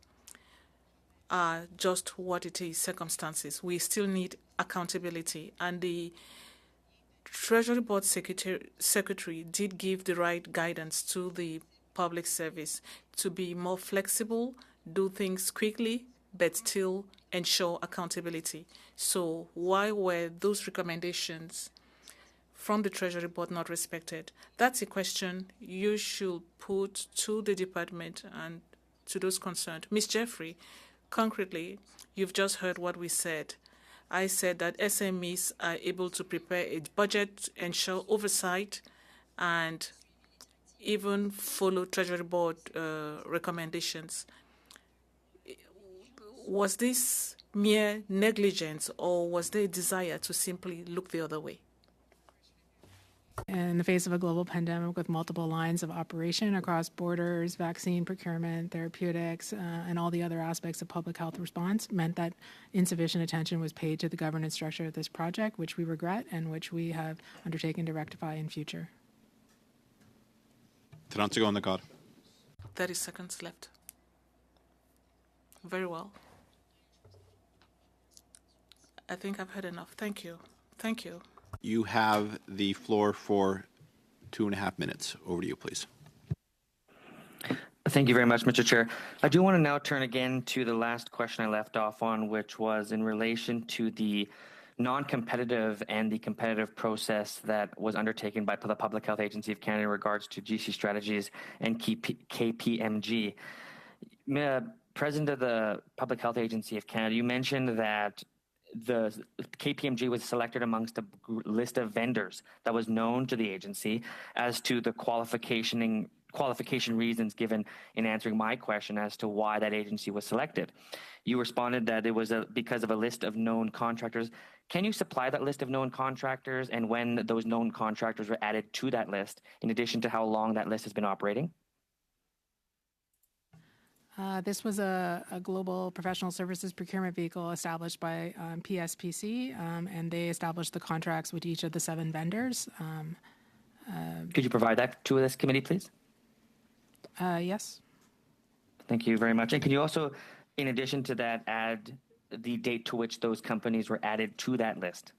are just what it is, circumstances. We still need accountability, and the Treasury Board Secretary did give the right guidance to the public service to be more flexible, do things quickly, but still ensure accountability. So why were those recommendations from the Treasury Board not respected? That's a question you should put to the department and to those concerned. Ms. Jeffrey, concretely, you've just heard what we said. I said that SMEs are able to prepare a budget, ensure oversight, and even follow Treasury Board recommendations. Was this mere negligence, or was there a desire to simply look the other way? In the face of a global pandemic with multiple lines of operation across borders, vaccine procurement, therapeutics, and all the other aspects of public health response, meant that insufficient attention was paid to the governance structure of this project, which we regret and which we have undertaken to rectify in future. 30 sekunder kvar. 30 seconds left. Very well. I think I've heard enough. Thank you. Thank you. You have the floor for 2.5 minutes. Over to you, please. Thank you very much, Mr. Chair. I do want to now turn again to the last question I left off on, which was in relation to the non-competitive and the competitive process that was undertaken by the Public Health Agency of Canada in regards to GC strategies and KPMG. President of the Public Health Agency of Canada, you mentioned that the KPMG was selected amongst a list of vendors that was known to the agency as to the qualification reasons given in answering my question as to why that agency was selected. You responded that it was because of a list of known contractors. Can you supply that list of known contractors and when those known contractors were added to that list, in addition to how long that list has been operating? This was a global professional services procurement vehicle established by PSPC, and they established the contracts with each of the 7 vendors. Could you provide that to this committee, please? Yes. Thank you very much. And can you also, in addition to that, add the date to which those companies were added to that list?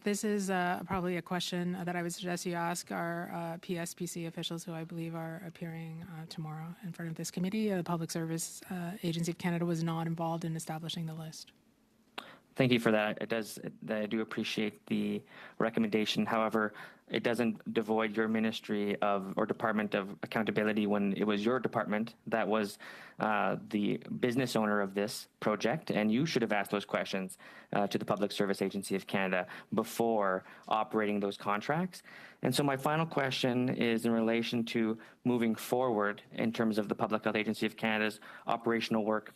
This is probably a question that I would suggest you ask our PSPC officials, who I believe are appearing tomorrow in front of this committee. The Public Service Agency of Canada was not involved in establishing the list. Thank you for that. I do appreciate the recommendation. However, it doesn't devoid your ministry or Department of Accountability when it was your department that was the business owner of this project, and you should have asked those questions to the Public Service Agency of Canada before operating those contracts. And so my final question is in relation to moving forward in terms of the Public Health Agency of Canada's operational work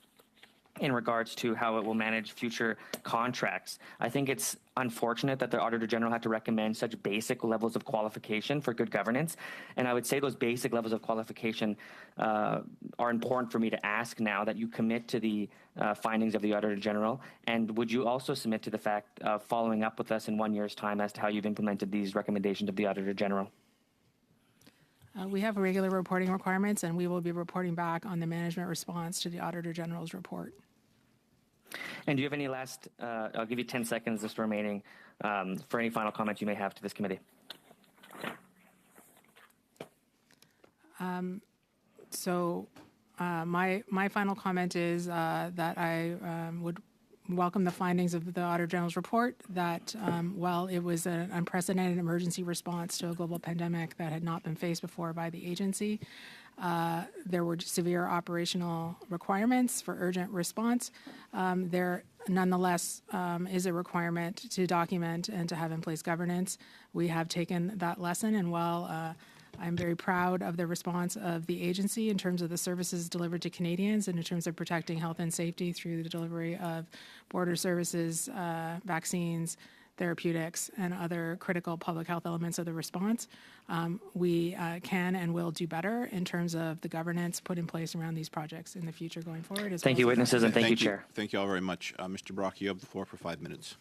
in regards to how it will manage future contracts. I think it's unfortunate that the Auditor General had to recommend such basic levels of qualification for good governance. And I would say those basic levels of qualification are important for me to ask now that you commit to the findings of the Auditor General. And would you also submit to the fact of following up with us in 1 year's time as to how you've implemented these recommendations of the Auditor General? We have regular reporting requirements, and we will be reporting back on the management response to the Auditor General's report. And do you have any last, I'll give you 10 seconds just remaining for any final comments you may have to this committee. My final comment is that I would welcome the findings of the Auditor General's report that while it was an unprecedented emergency response to a global pandemic that had not been faced before by the agency, there were severe operational requirements for urgent response. There nonetheless is a requirement to document and to have in place governance. We have taken that lesson, and while I'm very proud of the response of the agency in terms of the services delivered to Canadians and in terms of protecting health and safety through the delivery of border services, vaccines, therapeutics, and other critical public health elements of the response. We can and will do better in terms of the governance put in place around these projects in the future going forward. Thank you, witnesses, and thank you, Chair. Thank you all very much. Mr. Brock, you have the floor for 5 minutes.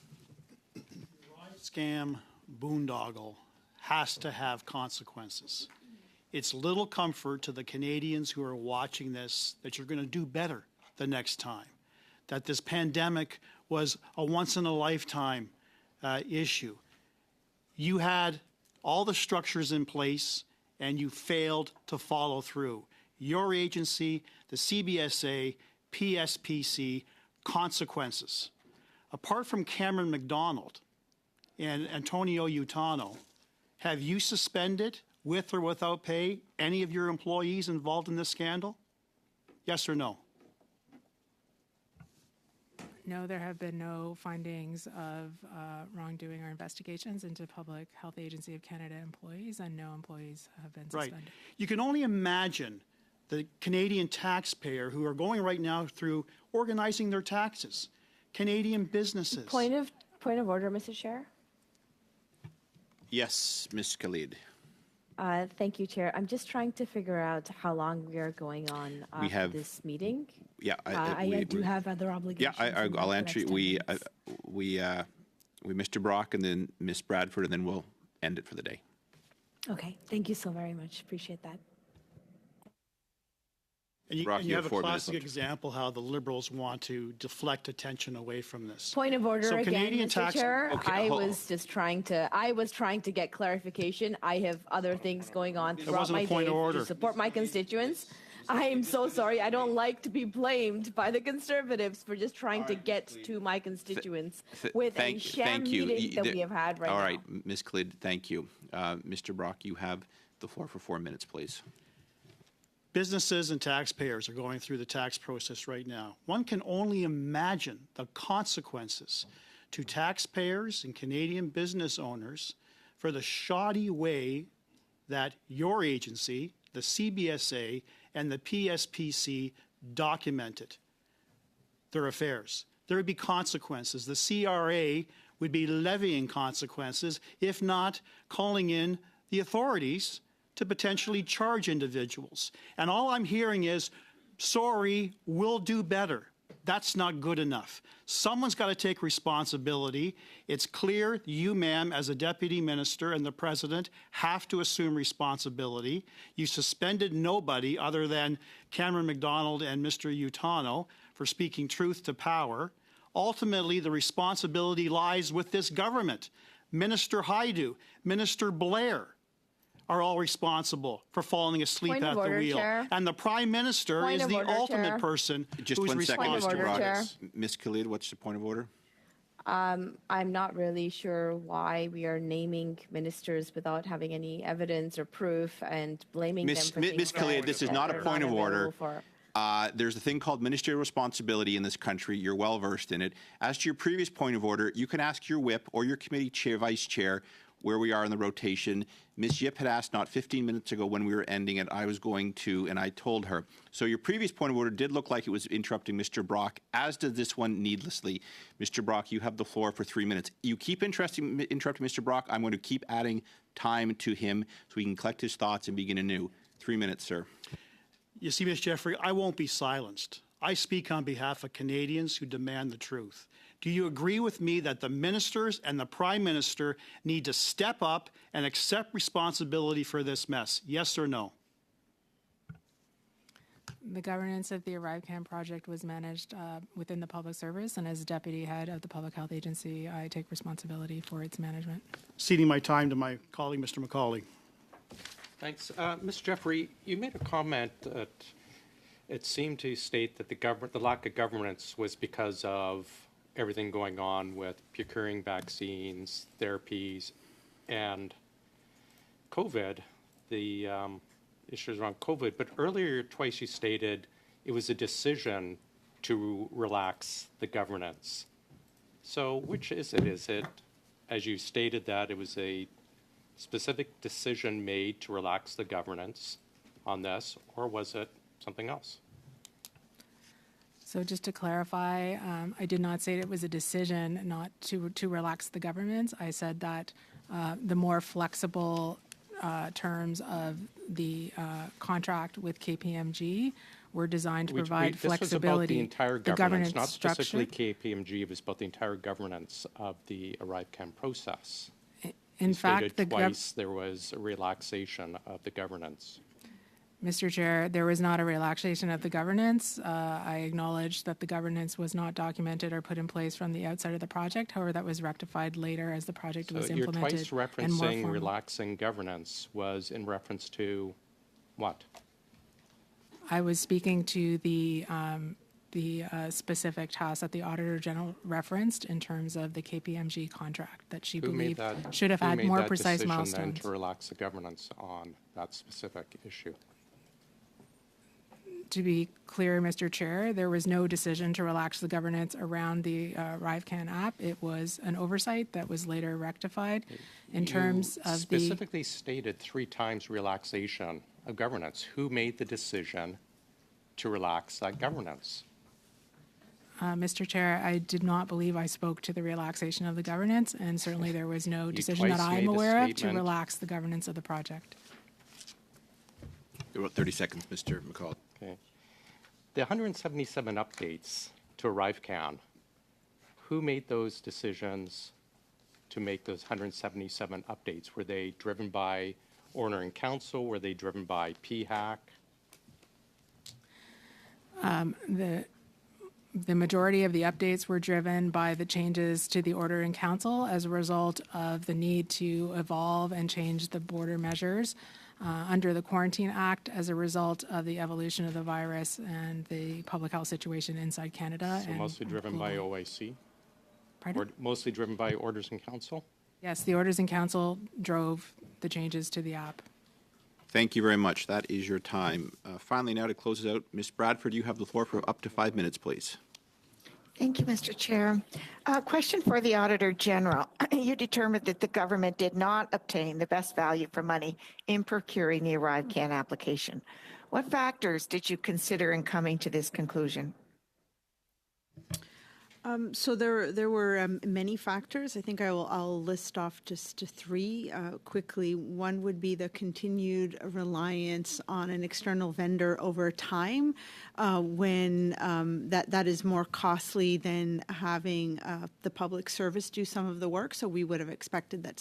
Scam boondoggle has to have consequences. It's little comfort to the Canadians who are watching this that you're going to do better the next time, that this pandemic was a once-in-a-lifetime issue. You had all the structures in place and you failed to follow through. Your agency, the CBSA, PSPC, consequences. Apart from Cameron McDonald and Antonio Utano, have you suspended, with or without pay, any of your employees involved in this scandal? Yes or no? No, there have been no findings of wrongdoing or investigations into Public Health Agency of Canada employees, and no employees have been suspended. Right. You can only imagine the Canadian taxpayer who are going right now through organizing their taxes, Canadian businesses. Point of order, Mr. Chair. Yes, Ms. Khalid. Thank you, Chair. I'm just trying to figure out how long we are going on this meeting. Yeah, I do have other obligations. Yeah, I'll answer you. We Mr. Brock and then Ms. Bradford, and then we'll end it for the day. Okay, thank you so very much. Appreciate that. And you have a classic example how the Liberals want to deflect attention away from this. Point of order again, Mr. Chair. Okay, I was trying to get clarification. I have other things going on throughout my day to support my constituents. I am so sorry. I don't like to be blamed by the Conservatives for just trying to get to my constituents with a sham meeting that we have had right now. All right, Ms. Khalid, thank you. Mr. Brock, you have the floor for 4 minutes, please. Businesses and taxpayers are going through the tax process right now. One can only imagine the consequences to taxpayers and Canadian business owners for the shoddy way that your agency, the CBSA, and the PSPC documented their affairs. There would be consequences. The CRA would be levying consequences, if not calling in the authorities to potentially charge individuals. And all I'm hearing is, sorry, we'll do better. That's not good enough. Someone's got to take responsibility. It's clear you, ma'am, as a deputy minister and the president have to assume responsibility. You suspended nobody other than Cameron McDonald and Mr. Utano for speaking truth to power. Ultimately, the responsibility lies with this government. Minister Haidu, Minister Blair, are all responsible for falling asleep at the wheel. Chair. And the Prime Minister is the ultimate person who's responsible for this. Ms. Khalid, what's the point of order? I'm not really sure why we are naming ministers without having any evidence or proof and blaming them for things. Ms. Khalid, this is not a point of order. There's a thing called ministerial responsibility in this country. You're well versed in it. As to your previous point of order, you can ask your whip or your committee chair, vice chair, where we are in the rotation. Ms. Yip had asked not 15 minutes ago when we were ending it. I was going to, and I told her. So your previous point of order did look like it was interrupting Mr. Brock, as did this one needlessly. Mr. Brock, you have the floor for 3 minutes. You keep interrupting Mr. Brock. I'm going to keep adding time to him so he can collect his thoughts and begin anew. 3 minutes, sir. You see, Ms. Jeffrey, I won't be silenced. I speak on behalf of Canadians who demand the truth. Do you agree with me that the ministers and the Prime Minister need to step up and accept responsibility for this mess? Yes or no? The governance of the ArriveCan project was managed within the public service, and as deputy head of the Public Health Agency, I take responsibility for its management. Ceding my time to my colleague, Mr. McCauley. Thanks. Mr. Jeffrey, you made a comment that it seemed to state that the lack of governance was because of everything going on with procuring vaccines, therapies, and COVID, the issues around COVID. But earlier twice you stated it was a decision to relax the governance. So which is it? Is it, as you stated, that it was a specific decision made to relax the governance on this, or was it something else? So just to clarify, I did not say it was a decision not to relax the governance. I said that the more flexible terms of the contract with KPMG were designed to provide flexibility. This was about the entire governance, not structure. specifically KPMG. It was about the entire governance of the ArriveCan process. In fact, twice there was a relaxation of the governance. Mr. Chair, there was not a relaxation of the governance. I acknowledge that the governance was not documented or put in place from the outset of the project. However, that was rectified later as the project was implemented. So your twice referencing relaxing governance was in reference to what? I was speaking to the specific task that the Auditor General referenced in terms of the KPMG contract that she believed should have had more precise milestones. Then to relax the governance on that specific issue? To be clear, Mr. Chair, there was no decision to relax the governance around the ArriveCan app. It was an oversight that was later rectified in terms of specifically stated 3 times relaxation of governance. Who made the decision to relax that governance? Mr. Chair, I did not believe I spoke to the relaxation of the governance, and certainly there was no decision that I'm aware of to relax the governance of the project. About 30 seconds, Mr. McCall. Okay. The 177 updates to ArriveCan, who made those decisions to make those 177 updates? Were they driven by Order and Council? Were they driven by PACP? The majority of the updates were driven by the changes to the Order in Council as a result of the need to evolve and change the border measures under the Quarantine Act as a result of the evolution of the virus and the public health situation inside Canada. So mostly driven by OIC? Pardon? Or mostly driven by Orders in Council? Yes, the Orders in Council drove the changes to the app. Thank you very much. That is your time. Finally, now to close it out, Ms. Bradford, you have the floor for up to 5 minutes, please. Thank you, Mr. Chair. Question for the Auditor General. You determined that the government did not obtain the best value for money in procuring the ArriveCan application. What factors did you consider in coming to this conclusion? So there were many factors. I think I'll list off just 3 quickly. One would be the continued reliance on an external vendor over time, when that is more costly than having the public service do some of the work. So we would have expected that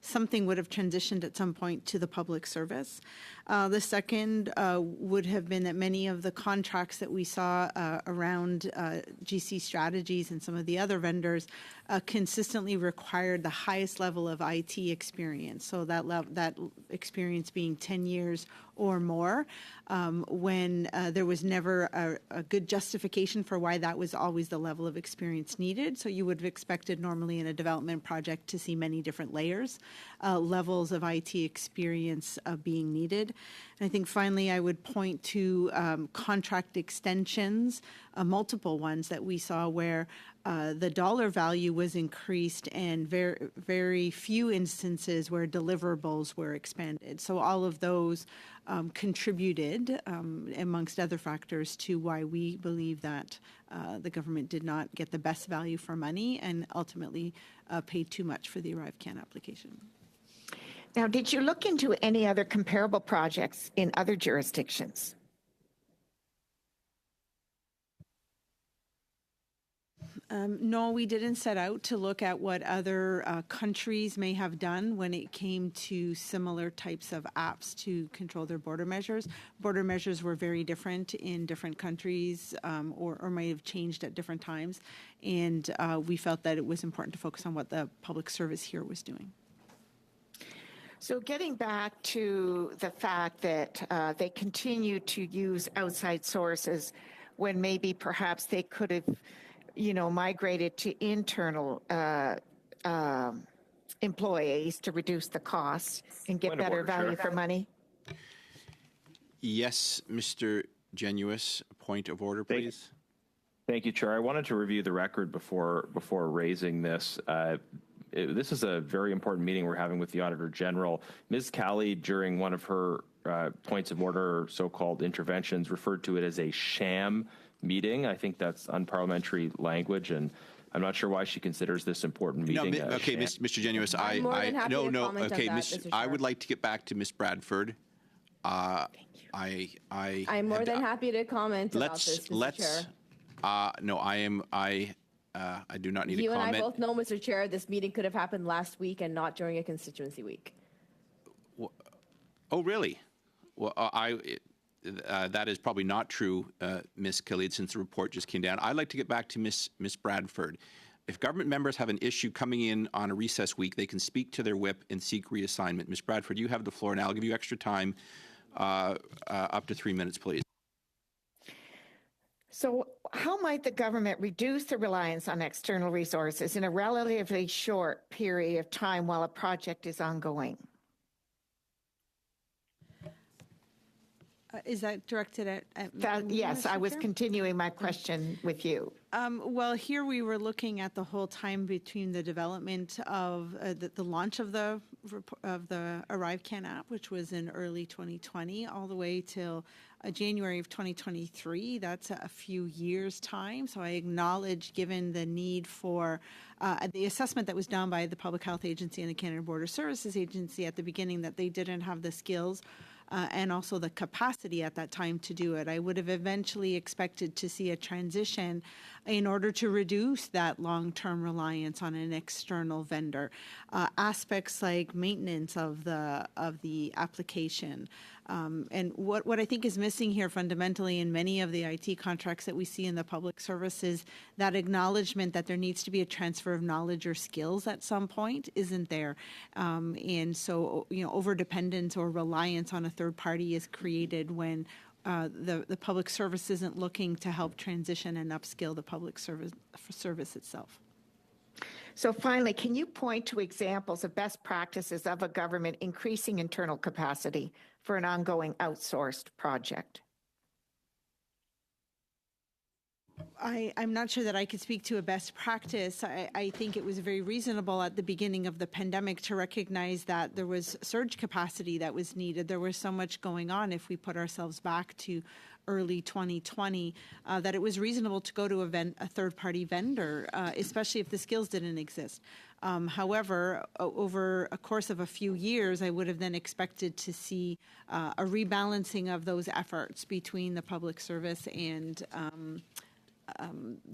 something would have transitioned at some point to the public service. The second would have been that many of the contracts that we saw around GC Strategies and some of the other vendors consistently required the highest level of IT experience. So that experience being 10 years or more, when there was never a good justification for why that was always the level of experience needed. So you would have expected normally in a development project to see many different layers, levels of IT experience being needed. And I think finally I would point to contract extensions, multiple ones that we saw where the dollar value was increased and very, very few instances where deliverables were expanded. So all of those contributed, amongst other factors, to why we believe that the government did not get the best value for money and ultimately paid too much for the ArriveCAN application. Now, did you look into any other comparable projects in other jurisdictions? No, we didn't set out to look at what other countries may have done when it came to similar types of apps to control their border measures. Border measures were very different in different countries or may have changed at different times. And we felt that it was important to focus on what the public service here was doing. So getting back to the fact that they continue to use outside sources when maybe perhaps they could have migrated to internal employees to reduce the costs and get better value for money? Yes, Mr. Genuis, point of order, please. Thank you, Chair. I wanted to review the record before raising this. This is a very important meeting we're having with the Auditor General. Ms. Calley, during one of her points of order, so-called interventions, referred to it as a sham meeting. I think that's unparliamentary language, and I'm not sure why she considers this important meeting. No, okay, Mr. Genuis, I would like to get back to Ms. Bradford. I'm more than happy to comment about this, Mr. Chair. No, I do not need a comment. You and I both know, Mr. Chair, this meeting could have happened last week and not during a constituency week. Oh, really? Well, that is probably not true, Ms. Khalid, since the report just came down. I'd like to get back to Ms. Bradford. If government members have an issue coming in on a recess week, they can speak to their whip and seek reassignment. Ms. Bradford, you have the floor, and I'll give you extra time, up to 3 minutes, please. So how might the government reduce the reliance on external resources in a relatively short period of time while a project is ongoing? Is that directed at yes, I was continuing my question with you. Well, here we were looking at the whole time between the development of the launch of the ArriveCAN app, which was in early 2020, all the way till January of 2023. That's a few years' time. So I acknowledge, given the need for the assessment that was done by the Public Health Agency and the Canada Border Services Agency at the beginning, that they didn't have the skills and also the capacity at that time to do it. I would have eventually expected to see a transition in order to reduce that long-term reliance on an external vendor. Aspects like maintenance of the application. And what I think is missing here fundamentally in many of the IT contracts that we see in the public service is that acknowledgement that there needs to be a transfer of knowledge or skills at some point isn't there. And so, overdependence or reliance on a third party is created when the public service isn't looking to help transition and upskill the public service itself. So finally, can you point to examples of best practices of a government increasing internal capacity for an ongoing outsourced project? I'm not sure that I could speak to a best practice. I think it was very reasonable at the beginning of the pandemic to recognize that there was surge capacity that was needed. There was so much going on if we put ourselves back to early 2020, that it was reasonable to go to a third-party vendor, especially if the skills didn't exist. However, over a course of a few years, I would have then expected to see a rebalancing of those efforts between the public service and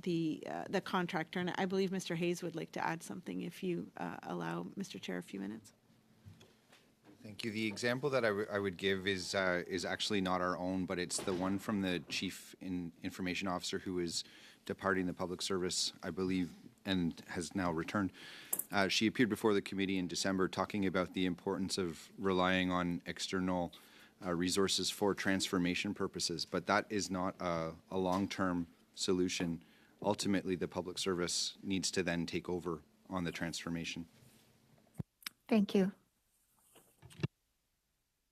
the contractor. And I believe Mr. Hayes would like to add something if you allow Mr. Chair a few minutes. Thank you. The example that I would give is actually not our own, but it's the one from the Chief Information Officer who is departing the public service, I believe, and has now returned. She appeared before the committee in December talking about the importance of relying on external resources for transformation purposes, but that is not a long-term solution. Ultimately, the public service needs to then take over on the transformation. Thank you.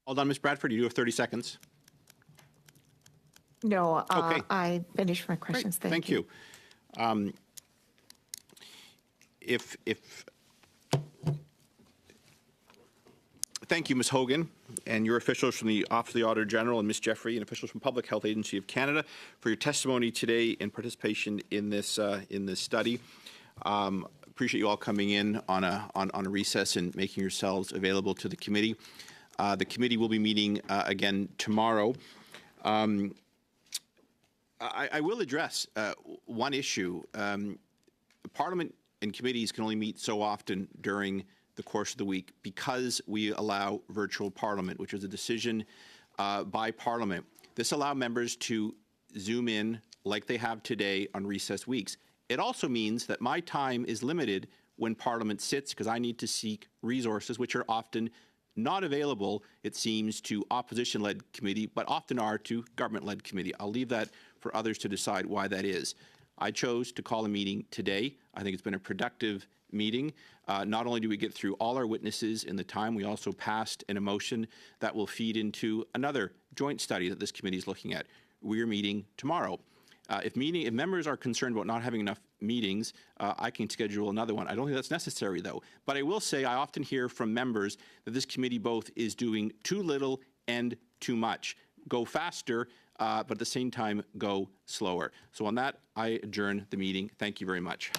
Hold on, Ms. Bradford, you do have 30 seconds. No, okay. I finished my questions. Great. Thank you. Thank you, Ms. Hogan, and your officials from the Office of the Auditor General, and Ms. Jeffrey, and officials from Public Health Agency of Canada for your testimony today and participation in this study. Appreciate you all coming in on a recess and making yourselves available to the committee. The committee will be meeting again tomorrow. I will address one issue. Parliament and committees can only meet so often during the course of the week because we allow virtual Parliament, which was a decision by Parliament. This allowed members to Zoom in like they have today on recess weeks. It also means that my time is limited when Parliament sits because I need to seek resources which are often not available, it seems, to opposition-led committee, but often are to government-led committee. I'll leave that for others to decide why that is. I chose to call a meeting today. I think it's been a productive meeting. Not only do we get through all our witnesses in the time, we also passed an motion that will feed into another joint study that this committee is looking at. We are meeting tomorrow. If members are concerned about not having enough meetings, I can schedule another one. I don't think that's necessary, though. But I will say I often hear from members that this committee both is doing too little and too much. Go faster, but at the same time, go slower. So on that, I adjourn the meeting. Thank you very much.